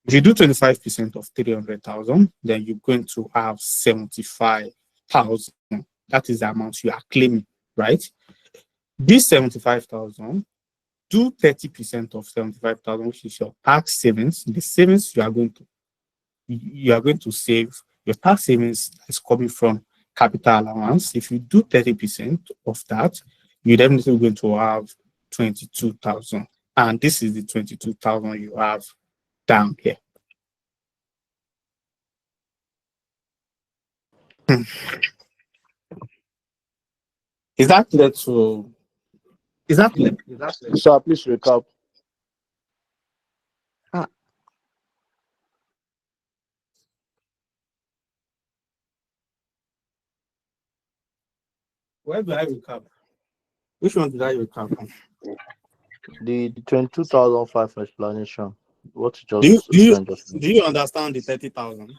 If you do 25% of 300,000, then you're going to have 75,000. That is the amount you are claiming, right? This 75,000, do 30% of 75,000, which is your tax savings. The savings you are going to save, your tax savings is coming from capital allowance. If you do 30% of that, you're definitely going to have 22,000. And this is the 22,000 you have down here. Is that clear to? Is that clear? Sir, please recap. Where do I recap? Which one did I recap on? The 22,005 explanation. What you Do you just do you explained just now. do you understand the 30,000?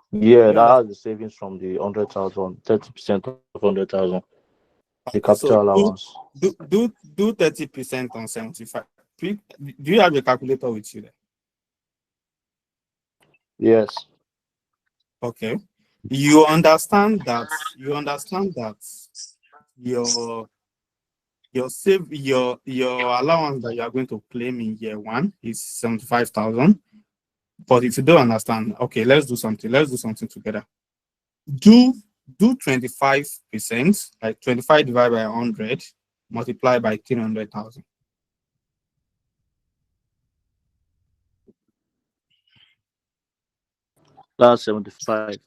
Yeah, You understand? that's the savings from the 100,000, 30% of 100,000, the Okay, so capital allowance. do 30% on 75. Do you have a calculator with you there? Yes. Okay. You understand that your allowance that you are going to claim in year one is 75,000. But if you don't understand, okay, let's do something. Let's do something together. Do 25%, like 25 divided by 100, multiply by 300,000. That's 75.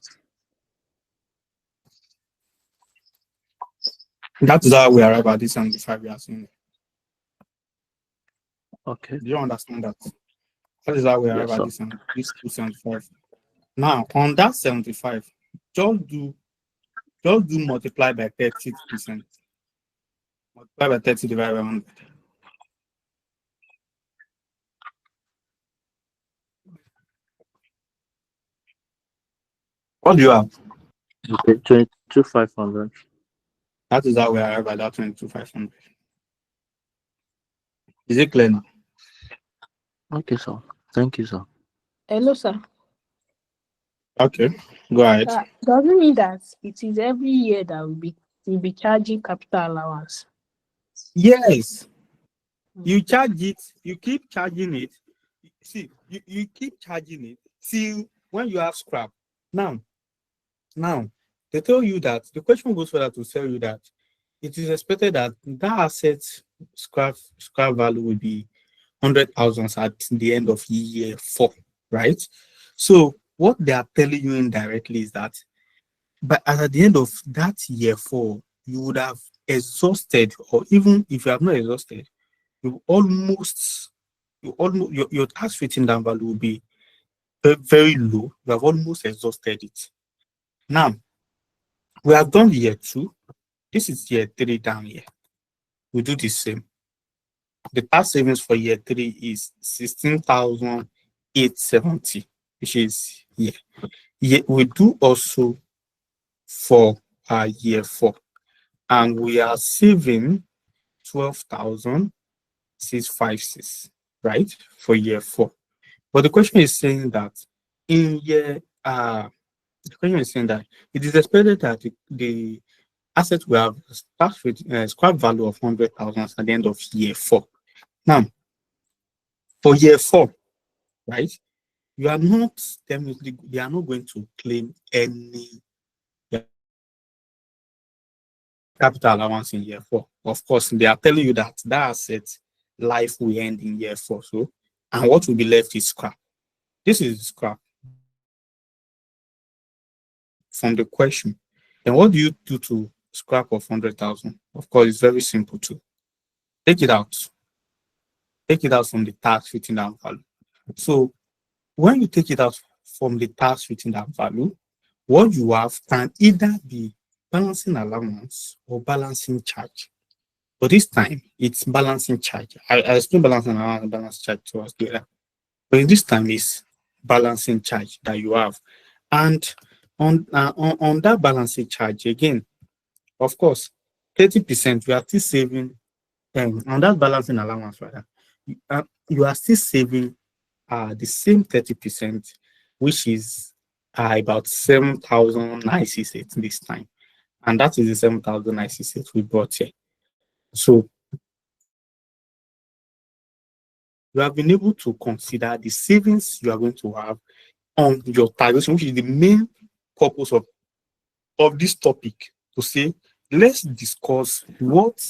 That is how we arrive at this 75 we are seeing. Okay. Do you understand that? That is how we arrive Yes, at sir. this 275. Now, on that 75, just do multiply by 30%. Multiply by 30 divided by 100. What do you have? Okay, 22,500. That is how we arrive at that 22,500. Is it clear now? Okay, sir. Thank you, sir. Hello, sir. Okay, go ahead. Does it mean that it is every year that we'll be charging capital allowance? Yes, you charge it, you keep charging it. See, you keep charging it till when you have scrap. Now, they tell you that the question goes further to tell you that it is expected that that asset scrap value will be 100,000 at the end of year 4, right? So what they are telling you indirectly is that, but at the end of that year 4, you would have exhausted, or even if you have not exhausted, your tax written down value will be very low. You have almost exhausted it. Now, we have done year 2. This is year 3 down here. We do the same. The tax savings for year 3 is 16,870, which is here. We do also for year 4, and we are saving 12,656, right, for year 4. But the question is saying that in year the question is saying that it is expected that the asset will have start with scrap value of 100,000 at the end of year 4. Now, for year 4, right, you are not definitely, they are not going to claim any capital allowance in year 4. Of course, they are telling you that that asset life will end in year 4. So, and what will be left is scrap. This is scrap from the question. Then what do you do to scrap of 100,000? Of course, it's very simple too. Take it out. Take it out from the tax written down value. So when you take it out from the tax written down value, what you have can either be balancing allowance or balancing charge. But this time it's balancing charge. I explain balancing allowance and balance charge to us later. But in this time it's balancing charge that you have. And on that balancing charge again, of course, 30%, we are still saving on that balancing allowance, rather, you are still saving the same 30%, which is about 7,968 this time. And that is the 7,968 we brought here. So you have been able to consider the savings you are going to have on your taxation, which is the main purpose of this topic, to say, let's discuss what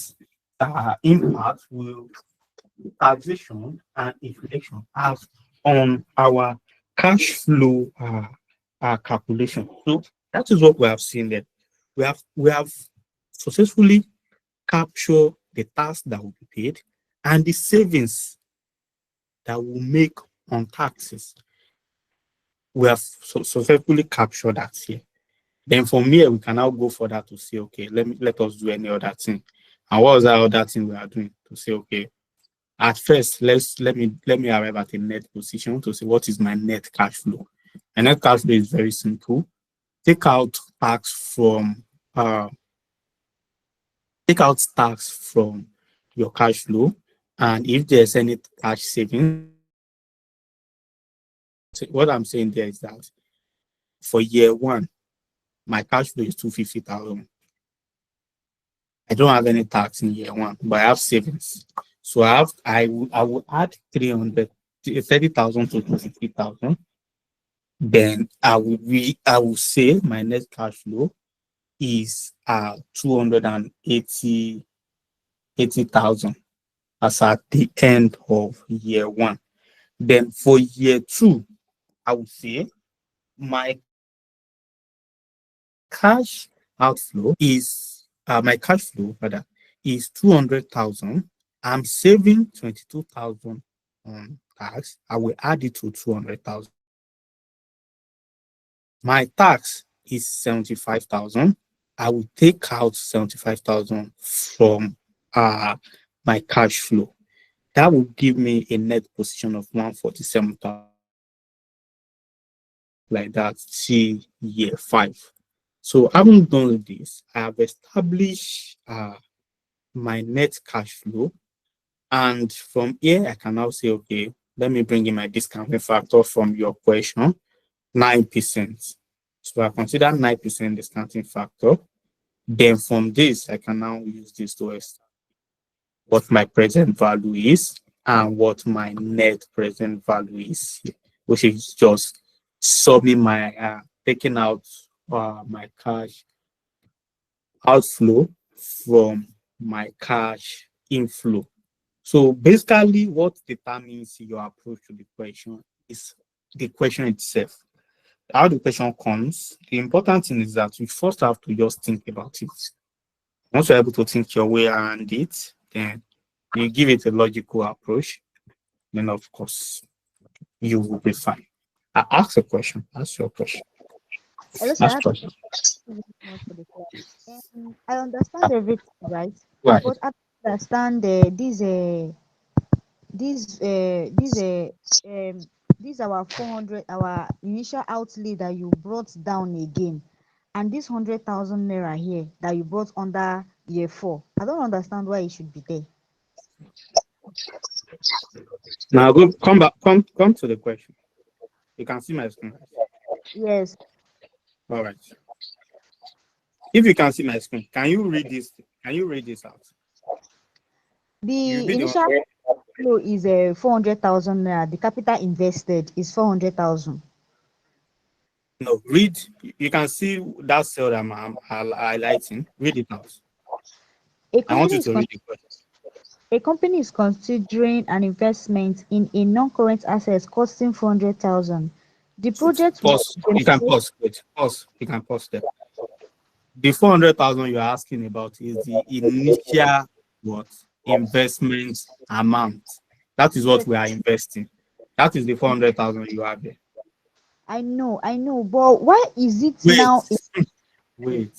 impact will taxation and inflation have on our cash flow calculation. So that is what we have seen there. We have successfully captured the tax that will be paid and the savings that will make on taxes. We have successfully captured that here. Then from here, we can now go further to say, okay, let us do any other thing. And what was that other thing we are doing? To say, okay, at first, let me arrive at a net position to say what is my net cash flow. My net cash flow is very simple. Take out tax from your cash flow, and if there's any cash savings, what I'm saying there is that for year one, my cash flow is 250,000. I don't have any tax in year one, but I have savings. So I will add 30,000 to 250,000. Then I will say my net cash flow is 280,000 as at the end of year one. Then for year two, I would say my cash outflow is my cash flow rather is 200,000. I'm saving 22,000 on tax. I will add it to 200,000. My tax is 75,000. I will take out 75,000 from my cash flow. That will give me a net position of 147,000. Like that, see year 5. So having done this, I have established my net cash flow. And from here, I can now say, okay, let me bring in my discounting factor from your question, 9%. So I consider 9% discounting factor. Then from this, I can now use this to establish what my present value is and what my net present value is, which is just summing my, taking out my cash outflow from my cash inflow. So basically, what determines your approach to the question is the question itself. How the question comes, the important thing is that you first have to just think about it. Once you're able to think your way around it, then you give it a logical approach, then of course you will be fine. Ask a question. Ask your question. Hello, sir. I Ask have question. a very much for the class. I understand everything, right? Right. But I don't understand this this our 400, our initial outlay that you brought down again, and this 100,000 naira here that you brought under year 4. I don't understand why it should be there. Now go come back. Come to the question. You can see my screen. Yes, All right. If you can see my screen, can you read this? Can you read this out? You the be the one. initial flow is 400,000 naira. The capital invested is 400,000. No, read. You can see that cell that I'm highlighting. Read it out. A I want you company is to read the question. A company is considering an investment in a non-current asset costing 400,000. The project will Pause. You can generate. pause. Wait. Pause. You can pause there. The 400,000 you're asking about is the initial what investment amount. That is what Yes, we are investing. That is the 400,000 you have there. I know, but why is it Wait, now? wait.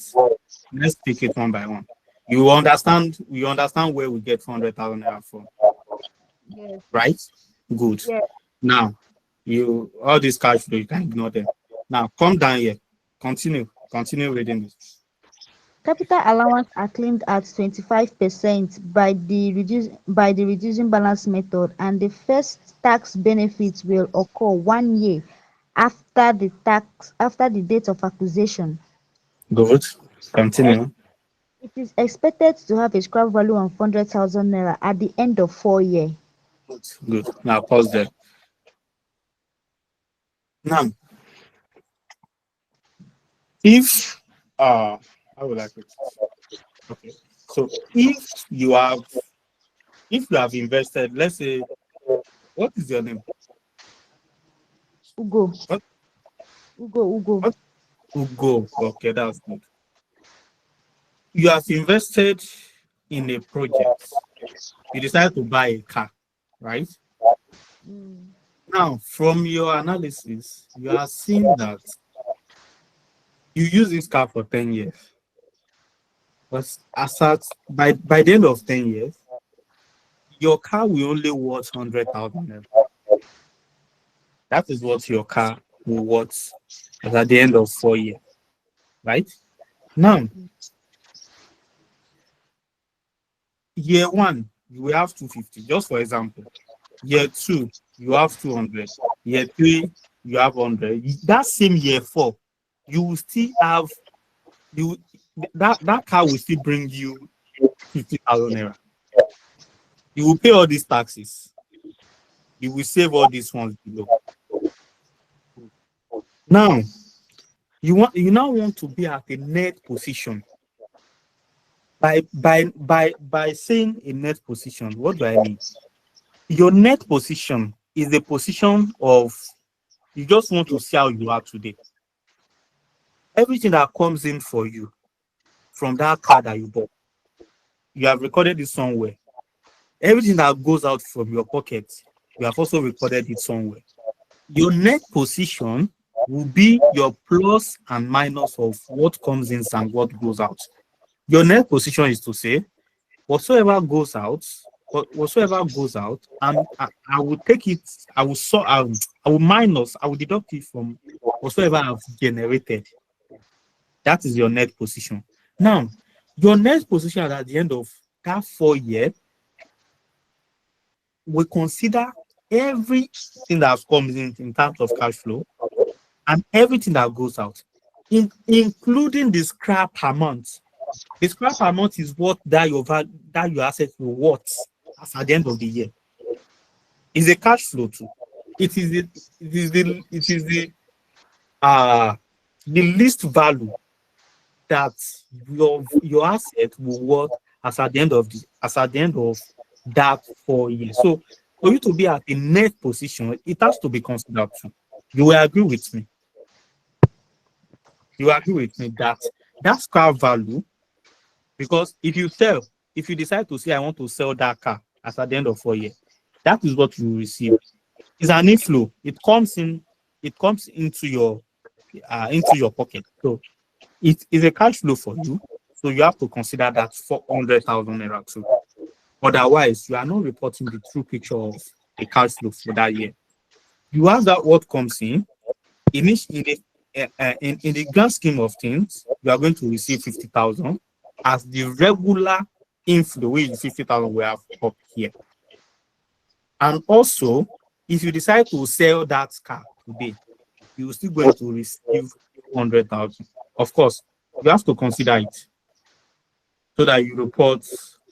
Let's pick it one by one. You understand? You understand where we get 400,000 naira from, Yes, right? Good. yes. Now, you all these cash flow you can ignore them. Now, come down here. Continue. Continue reading this. Capital allowance are claimed at 25% by the reducing balance method, and the first tax benefits will occur 1 year after the date of acquisition. Good. Continue. It is expected to have a scrap value of 100,000 naira at the end of 4 years. Good. Now pause there. Now, if how would I put it? Okay. So if you have invested, let's say, what is your name? Ugo, What? Ugo. What? Ugo. Okay, that's good. You have invested in a project. You decide to buy a car, right? Mm. Now, from your analysis, you are seeing that you use this car for 10 years. But by the end of 10 years, your car will only worth 100,000 naira. That is what your car will worth at the end of 4 years, right? Now, year one, you will have 250, just for example. Year two, you have 200. Year three, you have 100. That same year four, you will still have you that car will still bring you 50,000 naira. You will pay all these taxes. You will save all these ones below. Now, you now want to be at a net position. By saying a net position, what do I mean? Your net position is the position of you just want to see how you are today. Everything that comes in for you from that car that you bought, you have recorded it somewhere. Everything that goes out from your pocket, you have also recorded it somewhere. Your net position will be your plus and minus of what comes in and what goes out. Your net position is to say, whatsoever goes out, and I will take it, I will minus, I will deduct it from whatsoever I've generated. That is your net position. Now, your net position at the end of that 4 years we consider everything that comes in terms of cash flow and everything that goes out, including the scrap amount. The scrap amount is what that your asset will worth as at the end of the year. It's a cash flow too. It is the least value that your asset will worth as at the end of that 4 years. So for you to be at a net position, it has to be considered too. You will agree with me. You agree with me that that car value, because if you decide to say I want to sell that car as at the end of 4 years, that is what you will receive. It's an inflow. It comes into your pocket. So it is a cash flow for you. So you have to consider that 400,000 naira too. Otherwise, you are not reporting the true picture of a cash flow for that year. You have that what comes in in the grand scheme of things, you are going to receive 50,000 as the regular inflow, which is 50,000 we have up here. And also, if you decide to sell that car today, you're still going to receive 100,000. Of course, you have to consider it so that you report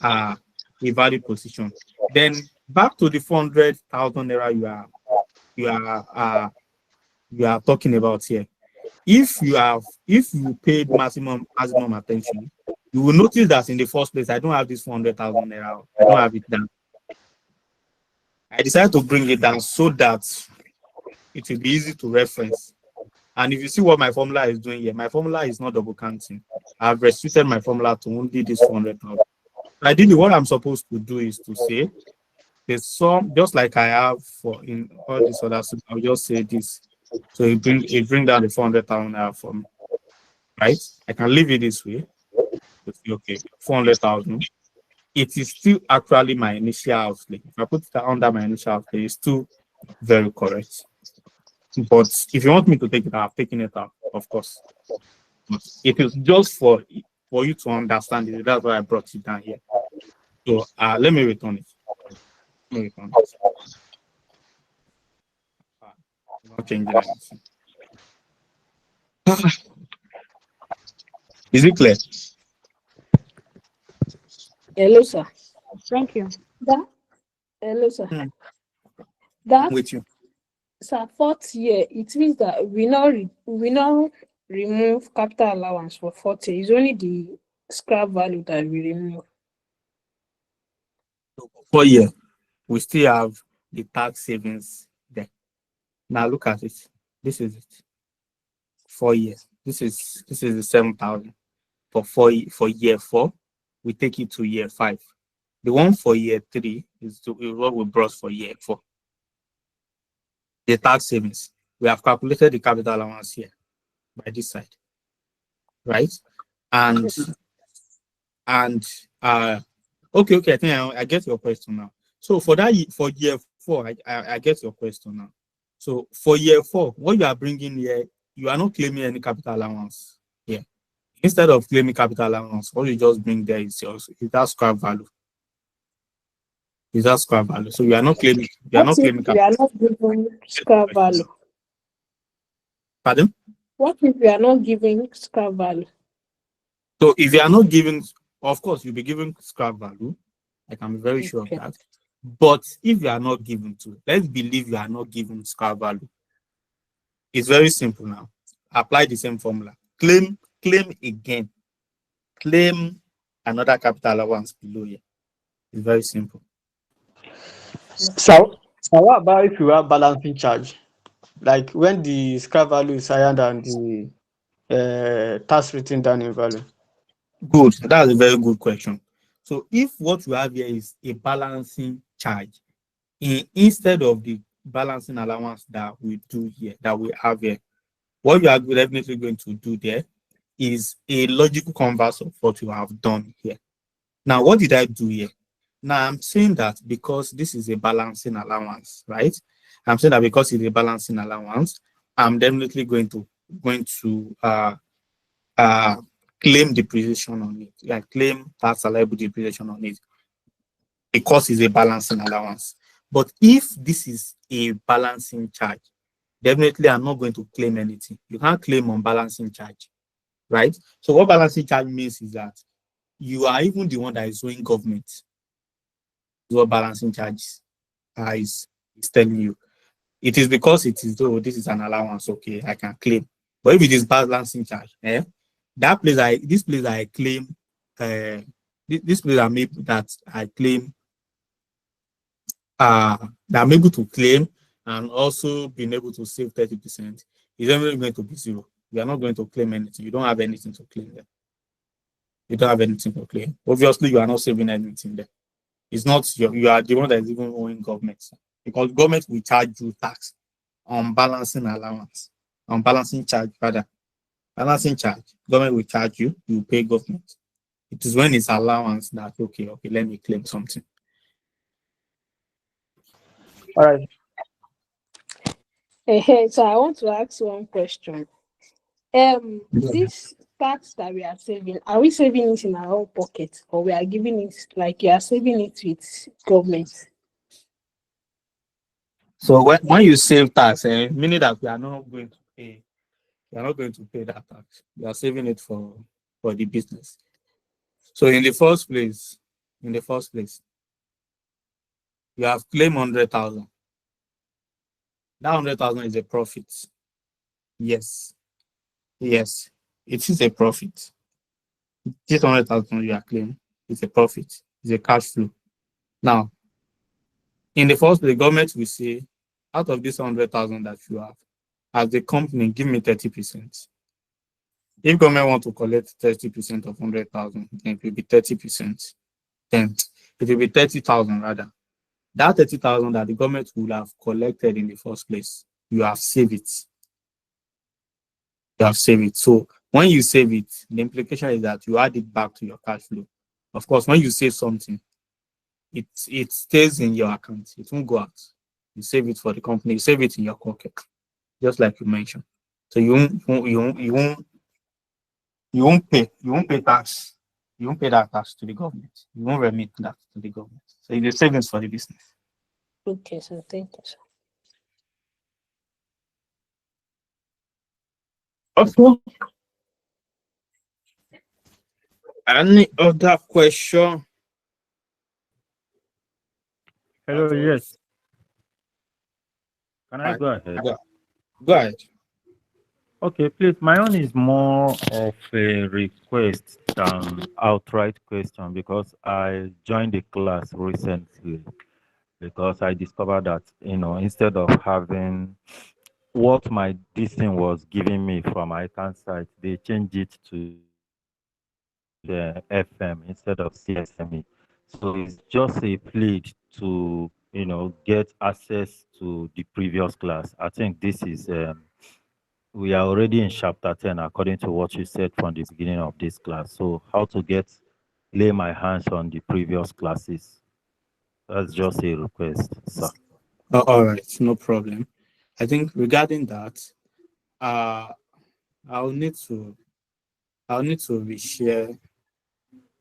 a valid position. Then back to the 400,000 naira you are talking about here. If you paid maximum attention, you will notice that in the first place, I don't have this 400,000 naira. I don't have it down. I decided to bring it down so that it will be easy to reference. And if you see what my formula is doing here, my formula is not double counting. I've restricted my formula to only this 400,000. Ideally, what I'm supposed to do is to say there's some, just like I have for in all these other, I'll just say this. So it bring down the 400,000 naira for me, right? I can leave it this way. Okay, 400,000. It is still actually my initial outlay. If I put it under my initial outlay, it's still very correct. But if you want me to take it out, I've taken it out, of course. But it is just for you to understand it. That's why I brought it down here. So let me return it. Not changing anything. Is it clear? Hello, sir. Thank you. That, hello, sir. I'm That, with you. sir, fourth year, it means that we now remove capital allowance for fourth year. It's only the scrap value that we remove. For year, we still have the tax savings there. Now look at it. This is it. 4 years. This is the 7,000 for for year 4. We take it to year 5. The one for year 3 is what we brought for year 4. The tax savings. We have calculated the capital allowance here by this side, right? And okay, I think I get your question now. So for for year 4, I get your question now. So for year 4, what you are bringing here, you are not claiming any capital allowance here. Instead of claiming capital allowance, what you just bring there is that scrap value. Is that scrap value? So you are not claiming. You are What not if claiming we are capital. not giving scrap value? Pardon? What if we are not giving scrap value? So if you are not giving, of course, you'll be giving scrap value. I can be very sure of Okay. that. But if you are not giving let's believe you are not giving scrap value. It's very simple now. Apply the same formula. Claim again. Claim another capital allowance below here. It's very simple. So what about if you have balancing charge? Like when the scrap value is higher than the tax written down in value. Good. That's a very good question. So if what you have here is a balancing charge, instead of the balancing allowance that we do here, that we have here, what you are definitely going to do there is a logical converse of what you have done here. Now, what did I do here? Now, I'm saying that because this is a balancing allowance, right? I'm saying that because it's a balancing allowance, I'm definitely going to claim depreciation on it. Like claim tax allowable depreciation on it because it's a balancing allowance. But if this is a balancing charge, definitely I'm not going to claim anything. You can't claim on balancing charge, right? So what balancing charge means is that you are even the one that is owing government. What balancing charge is telling you. It is because it is though this is an allowance, okay, I can claim. But if it is balancing charge, this place I claim, this place I claim, that I'm able to claim and also being able to save 30% is only going to be zero. You are not going to claim anything. You don't have anything to claim there. You don't have anything to claim. Obviously, you are not saving anything there. It's not you are the one that is even owing government, because government will charge you tax on balancing allowance, on balancing charge rather. Balancing charge, government will charge you, you pay government. It is when it's allowance that okay, let me claim something. All right. So I want to ask one question. This tax that we are saving, are we saving it in our own pocket, or we are giving it like you are saving it with government? So when you save tax, meaning that we are not going to pay, we are not going to pay that tax. We are saving it for the business. So in the first place, you have claimed 100,000. That 100,000 is a profit. Yes, it is a profit. This 100,000 you are claiming is a profit. It's a cash flow. Now, in the first place, the government will say, out of this 100,000 that you have, as the company, give me 30%. If government want to collect 30% of 100,000, then it will be 30%. Then it will be 30,000 rather. That 30,000 that the government will have collected in the first place, you have saved it. You have saved it. So when you save it, the implication is that you add it back to your cash flow. Of course, when you save something, it stays in your account. It won't go out. You save it for the company. You save it in your pocket, just like you mentioned. So you won't pay tax. You won't pay that tax to the government. You won't remit that to the government. So it's a savings for the business. Okay, so thank you, sir. Also, Any other question? Hello, yes. Can I Right. go ahead? Go ahead. Okay, please. My own is more of a request than outright question because I joined the class recently because I discovered that, instead of having what my this thing was giving me from my account site, they changed it to FM instead of CSME. So it's just a plea to, get access to the previous class. I think this is, we are already in chapter 10, according to what you said from the beginning of this class. So how to lay my hands on the previous classes. That's just a request, sir. All right, no problem. I think regarding that, uh, I'll need to I'll need to reshare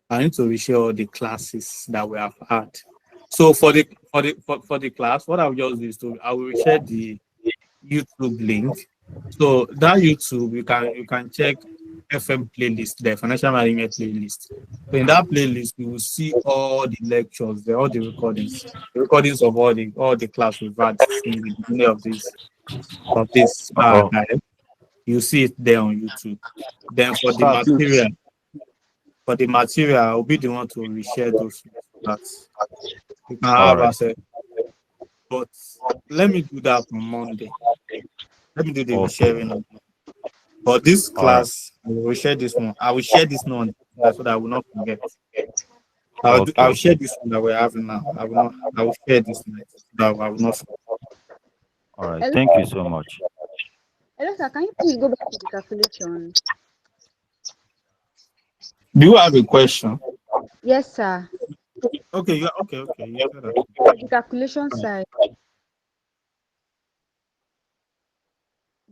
I need to reshare all the classes that we have had. So for the class, what I'll just do is I will share the YouTube link. So that YouTube you can check FM playlist, the financial management playlist. So in that playlist, you will see all the lectures, all the recordings of all the class we've had since the beginning of this Oh, guide. You see it there on YouTube. Then Sir, please. for the material, I'll be the one to reshare those so that you can all have right. access. But let me do that on Monday. Let me do the Okay. resharing on Monday. But this All right. class, I will share this one. I will share this one so that I will not forget. I'll Okay. share this one that we're having now. I will share this night so that I will not forget. All right. Hello, Thank you so much. hello, sir. Can you please go back to the calculation? Do you have a question? Yes, sir. Okay, okay. You said that. The calculation side.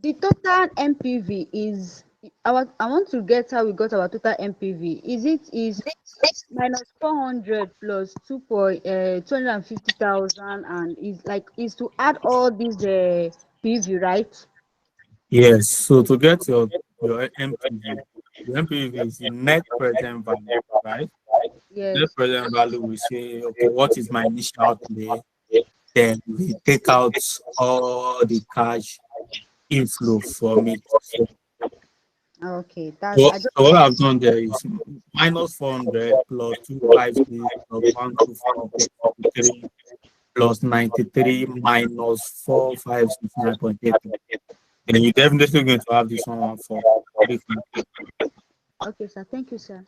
The total MPV is I want to get how we got our total MPV. Is minus 400 plus 250,000 and is to add all these PV, right? Yes. So to get your MPV, the MPV is the net present value, right? Net Yes. present value, we say, okay, what is my initial outlay? Then we take out all the cash inflow from it. Okay. That's I just So what I've done there is minus 400 plus 256 plus 124 plus 53 plus 93 minus 4569.8. Then you're definitely going to have this 114. okay, sir. Thank you, sir.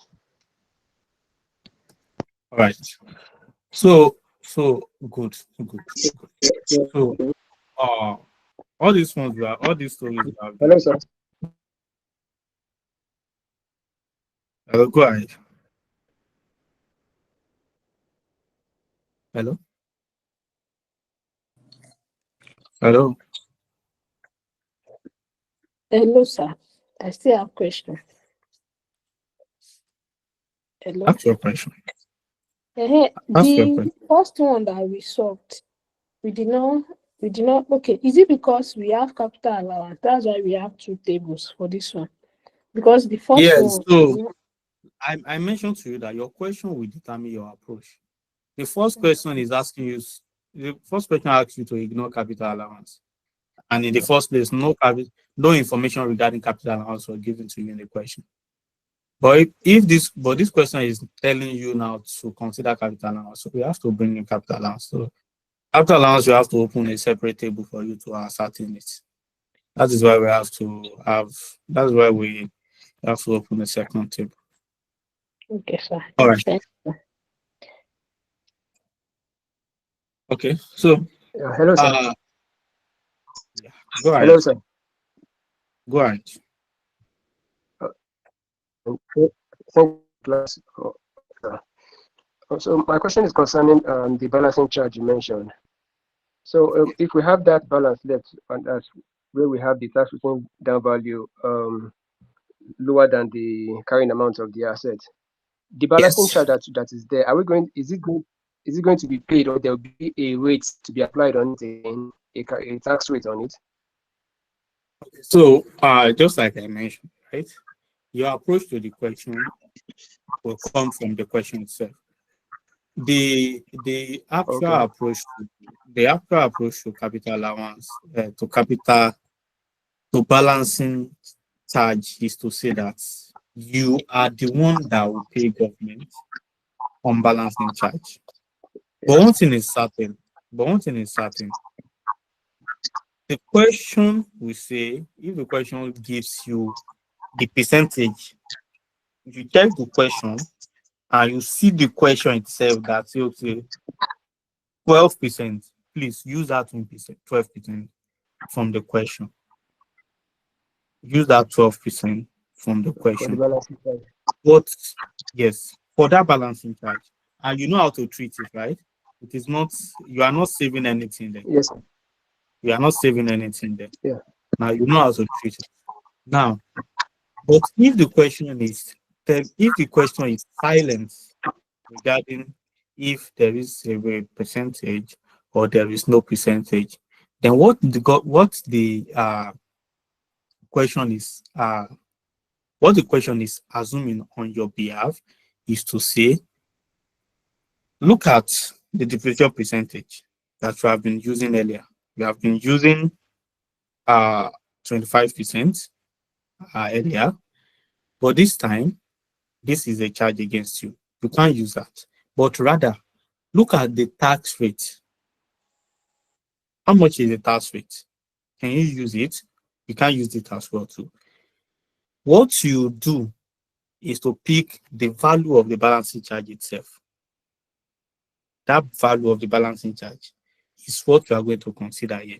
All right. So good. So all these stories we have Hello, done. sir. Go ahead. Hello. Hello. Hello, sir. I still have question. Hello. Ask your question. Ask your The question. first one that we solved, we did not, okay. Is it because we have capital allowance? That's why we have two tables for this one. Because the first Yes. one, So I mentioned to you that your question will determine your approach. The first question is asking you. The first question asks you to ignore capital allowance, and in the first place, no information regarding capital allowance was given to you in the question. But but this question is telling you now to consider capital allowance, so we have to bring in capital allowance. So capital allowance, you have to open a separate table for you to ascertain it. That is why we have to have. That's why we have to open a second table. okay, sir. All right. Thank you. Okay. So Hello, sir. uh, yeah, go Hello, ahead. sir. Go ahead. Okay. Thank you, class. So my question is concerning the balancing charge you mentioned. So if we have that balance left on us, where we have the tax return down value lower than the carrying amount of the asset, the balancing Yes. charge that is there, is it going to be paid, or there will be a rate to be applied on it again, a tax rate on it? So just like I mentioned, right? Your approach to the question will come from the question itself. The actual Okay. approach to capital allowance to capital to balancing charge is to say that you are the one that will pay government on balancing charge. But Yes. one thing is certain. But one thing is certain. The question we say, if the question gives you the percentage, if you check the question and you see the question itself that say, okay, 12%, please use that 1%, 12% from the question. Use that 12% from the For the question. balancing charge. But yes, for that balancing charge, and you know how to treat it, right? It is not, you are not saving anything there. Yes. You are not saving anything there. Yeah. Now you know how to treat it. Now, but if the question is silent regarding if there is a percentage or there is no percentage, then question is what the question is assuming on your behalf is to say, look at the depreciation percentage that you have been using earlier. You have been using 25% earlier, but this time this is a charge against you. You can't use that. But rather, look at the tax rate. How much is the tax rate? Can you use it? You can use it as well too. What you do is to pick the value of the balancing charge itself. That value of the balancing charge is what you are going to consider here.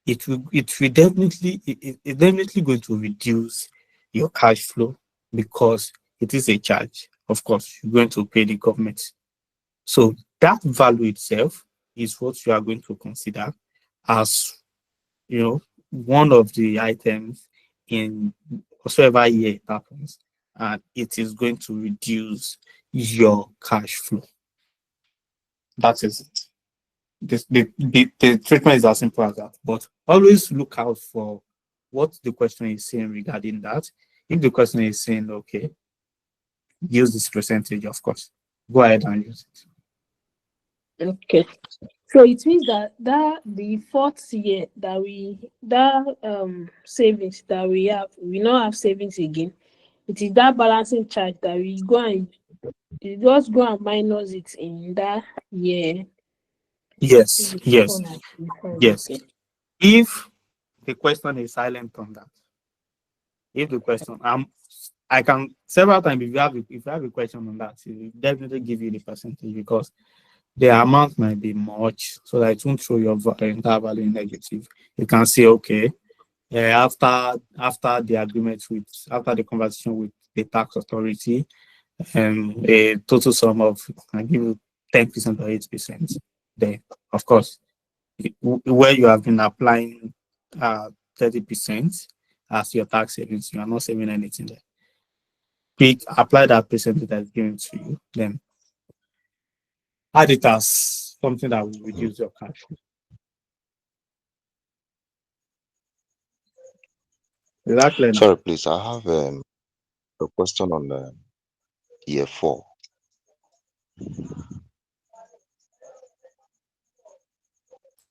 It's definitely going to reduce your cash flow because it is a charge. Of course, you're going to pay the government. So that value itself is what you are going to consider as, one of the items in whatsoever year it happens, and it is going to reduce your cash flow. That is it. The treatment is as simple as that. But always look out for what the question is saying regarding that. If the question is saying, okay, use this percentage, of course, go ahead and use it. Okay. So it means that the fourth year that savings that we not have savings again. It is that balancing charge that we just go and minus it in that year. Yes, yes, yes. Okay. If the question is silent on that, if the question, I can several times if you have a question on that, it will definitely give you the percentage because the amount might be much, so that it won't throw your entire value in negative. You can say, okay, after the conversation with the tax authority, a total sum of, I give you 10% or 8%. Then, of course, where you have been applying 30% as your tax savings, you are not saving anything there. Apply that percentage that's given to you, then add it as something that will reduce your cash flow. Exactly. Sorry, please. I have a question on year 4.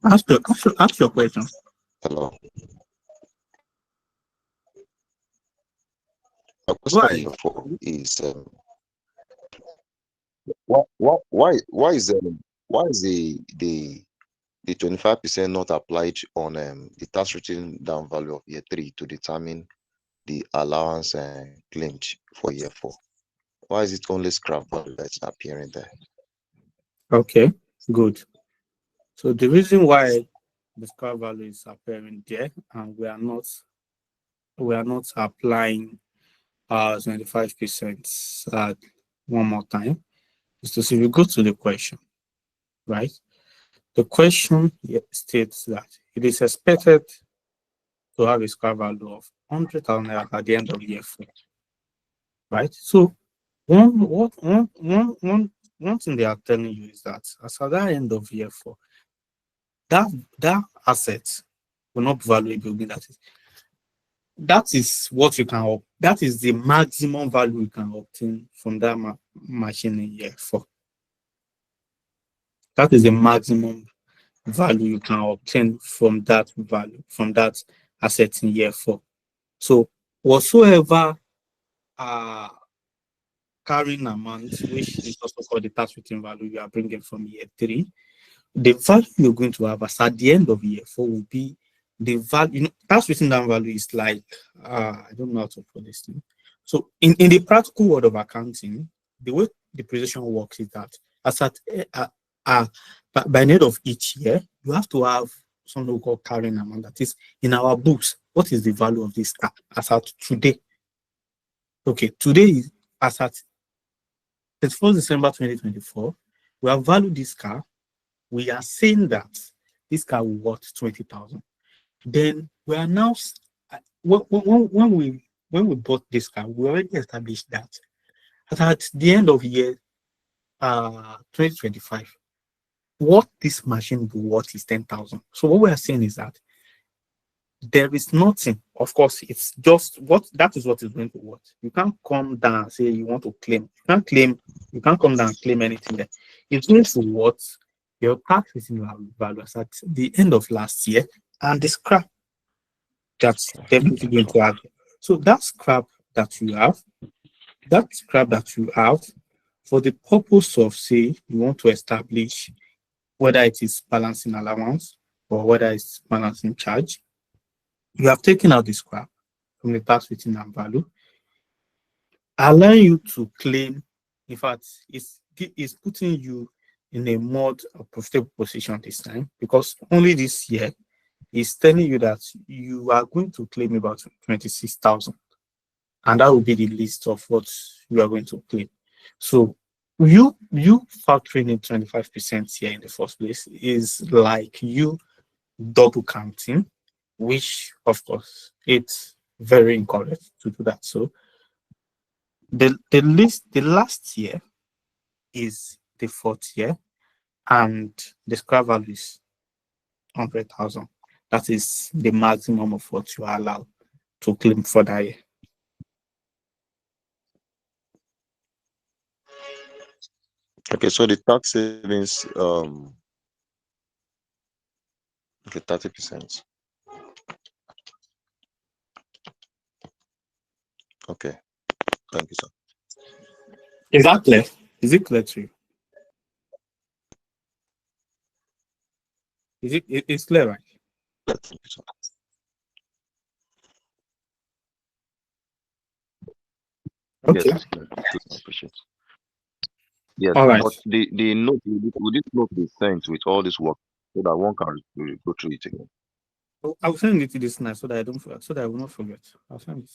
Ask your question. Hello. My question on year 4 is why is the 25% not applied on the tax written down value of year 3 to determine the allowance claimed for year 4? Why is it only scrap value that's appearing there? Okay, good. So the reason why the scrap value is appearing there and we are not applying 25% one more time is to see, we go to the question, right? The question states that it is expected to have a scrap value of 100,000 naira at the end of year 4, right? So one thing they are telling you is that as at the end of year 4, that asset will not be valuable. That is, that is what you can, that is the maximum value you can obtain from that machine in year 4. That is the maximum value you can obtain from that value, from that asset in year 4. So whatsoever carrying amount, which is also called the tax return value you are bringing from year 3, the value you're going to have as at the end of year 4 will be the value. Tax return value is like, I don't know how to put this thing. So in the practical world of accounting, the way depreciation works is that as at by the end of each year, you have to have something we call carrying amount. That is, in our books, what is the value of this car as at today? Okay, today is as at 31st December 2024. We have valued this car. We are saying that this car will worth 20,000. Then we are now, when we bought this car, we already established that at the end of year 2025, what this machine will be worth is 10,000. So what we are saying is that there is nothing. Of course, it's just what that is what is going to work. You can't come down and say you want to claim. You can't claim. You can't come down and claim anything there. It's going to what your tax return value as at the end of last year, and the scrap that's definitely going to have. So that scrap that you have, for the purpose of, say, you want to establish whether it is balancing allowance or whether it's balancing charge, you have taken out the scrap from the tax return and value, allowing you to claim. In fact, it's putting you in a more profitable position this time, because only this year is telling you that you are going to claim about 26,000, and that will be the list of what you are going to claim. So you factoring in 25% here in the first place is like you double counting, which of course it's very incorrect to do that. So the last year is the 4th year, and the scrap value is 100,000. That is the maximum of what you are allowed to claim for that year. Okay, so the tax savings, okay, 30%. Okay, thank you, sir. Is that clear? Is it clear to you? It's clear, right? Thank you, sir. Okay. Yes, it's clear. I appreciate it. Yes, All right. but the note, will this note be sent with all this work so that one can go through it again? I'll send it to this night so that I don't forget, so that I will not forget. I'll send it.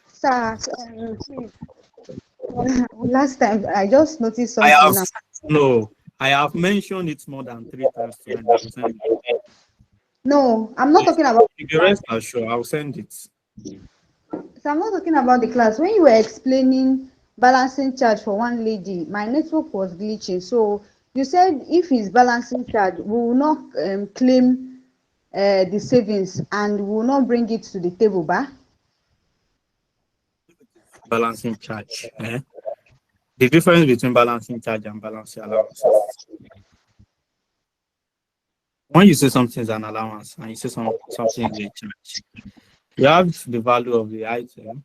Sir, last time I just noticed I something. I have mentioned it more than 3 times to them. I'll send it. No, I'm not talking about If the rest are sure, I'll send it. So I'm not talking about the class. When you were explaining balancing charge for one lady, my network was glitching. So you said if it's balancing charge, we will not claim the savings and we will not bring it to the table, ba? Balancing charge. The difference between balancing charge and balancing allowances. When you say something is an allowance and you say something is a charge, you have the value of the item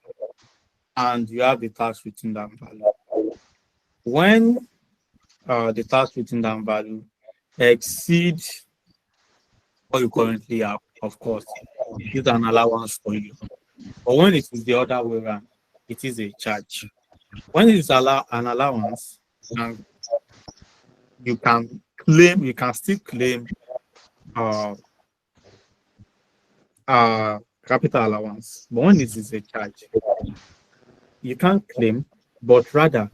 and you have the tax return down value. When the tax return down value exceeds what you currently have, of course, it is an allowance for you. But when it is the other way around, it is a charge. When it is an allowance, and you can still claim capital allowance. But when it is a charge, you can't claim, but rather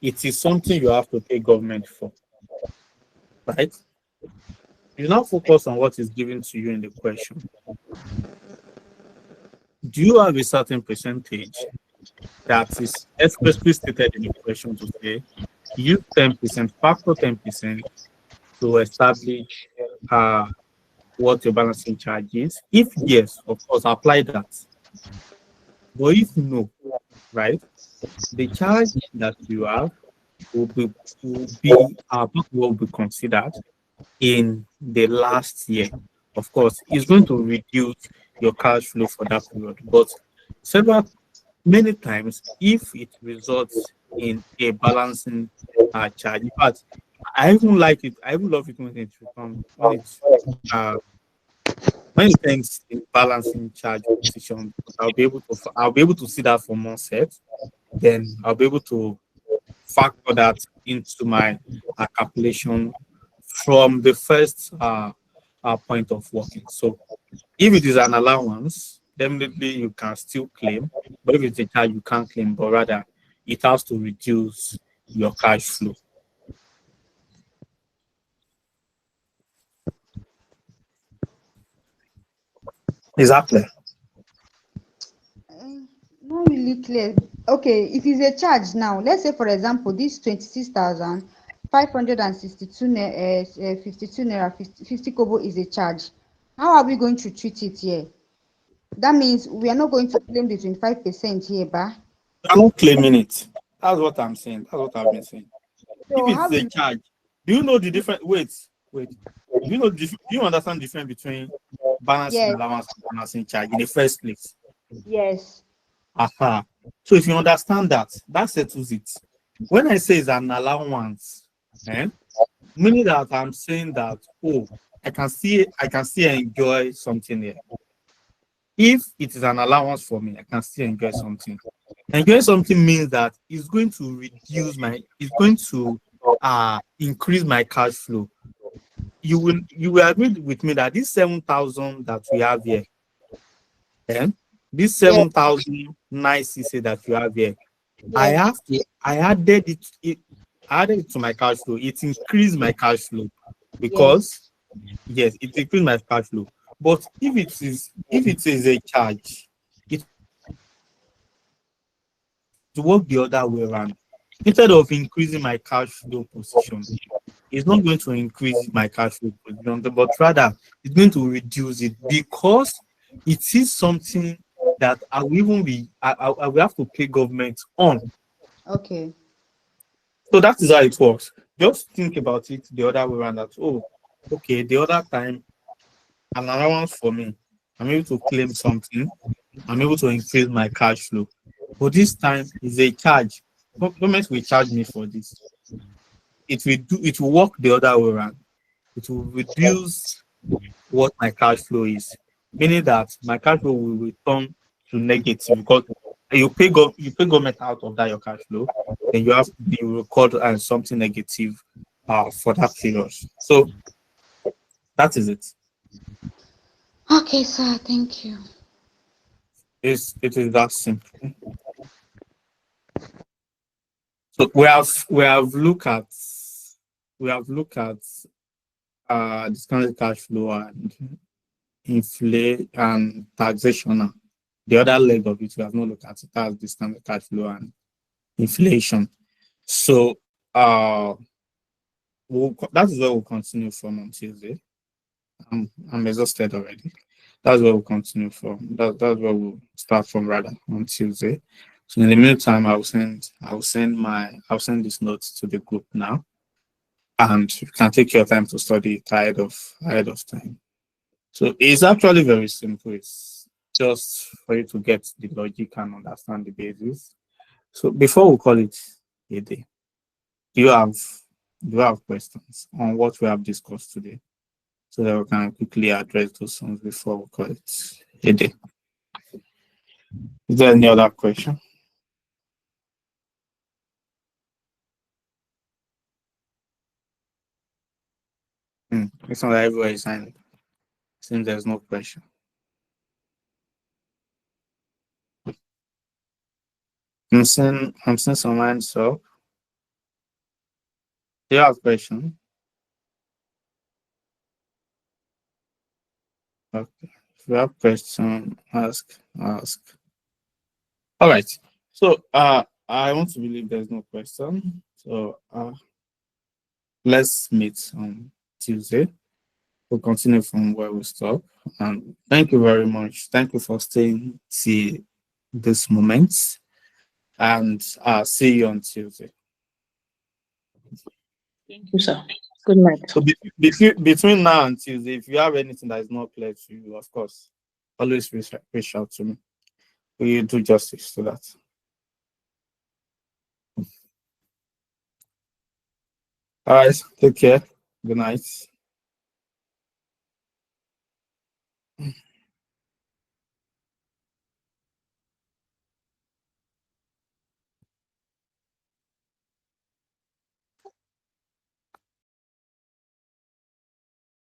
it is something you have to pay government for. Right? You now focus on what is given to you in the question. Do you have a certain percentage that is expressly stated in the question to say use 10%, factor 10% to establish what your balancing charge is? If yes, of course, apply that. But if no, right, the charge that you have will be considered in the last year. Of course, it's going to reduce your cash flow for that period. But several many times, if it results in a balancing charge, in fact, I even like it. I even love it when it becomes uh when it comes in balancing charge position. I'll be able to see that for more sets. Then I'll be able to factor that into my calculation from the first point of working. So if it is an allowance, definitely you can still claim. But if it's a charge, you can't claim, but rather it has to reduce your cash flow. Exactly. Not really clear. Okay, if it's a charge now, let's say for example, this 26,562 52 naira 50 kobo is a charge. How are we going to treat it here? That means we are not going to claim the 25% here, ba? I'm not claiming it. That's what I'm saying. That's what I've been saying. If So how it's a will charge, do you know the difference? Wait. Do you know? Do you understand the difference between balancing yes, allowance and balancing charge in the first place? yes, Aha. So if you understand that, that settles it. When I say it's an allowance, eh, meaning that I'm saying that, oh, I can still enjoy something here. If it is an allowance for me, I can still enjoy something. Enjoy something means that it's going to increase my cash flow. You will agree with me that this 7,000 that we have here, eh, this yes, 7,960 that you have here, yes, I added it to my cash flow. It increased my cash flow yes, because yes, it increased my cash flow. But if it is a charge, it will work the other way around. Instead of increasing my cash flow position, it's not going to increase my cash flow position, but rather it's going to reduce it because it is something that I will even be I will have to pay government on. okay, So that is how it works. Just think about it the other way around that, oh, okay, the other time, an allowance for me, I'm able to claim something, I'm able to increase my cash flow. But this time is a charge. Government will charge me for this. It will work the other way around. It will reduce what my cash flow is, meaning that my cash flow will return to negative because you pay government out of that your cash flow, then you record something negative for that period. So that is it. okay, sir. Thank you. It is that simple. So we have looked at discounted cash flow and inflate and taxation. Now. The other leg of it we have not looked at it as discounted cash flow and inflation. So that is where we'll continue from on Tuesday. I'm exhausted already. That's where we'll continue from. That's where we'll start from rather on Tuesday. So in the meantime, I'll send this notes to the group now, and you can take your time to study it ahead of time. So it's actually very simple. It's just for you to get the logic and understand the basis. So before we call it a day, do you have questions on what we have discussed today? So that we can quickly address those ones before we call it a day. Is there any other question? It's not that everywhere is silent. Since there's no question. I'm seeing some hands up. Do you have a question? Okay. If you have question, ask. All right. So I want to believe there's no question. So let's meet on Tuesday. we'll continue from where we stop. And thank you very much. Thank you for staying till this moment. And see you on Tuesday. Thank you, sir. Good night. So between now and Tuesday, if you have anything that is not clear to you, of course, always reach out to me. We do justice to that. All right, take care. Good night.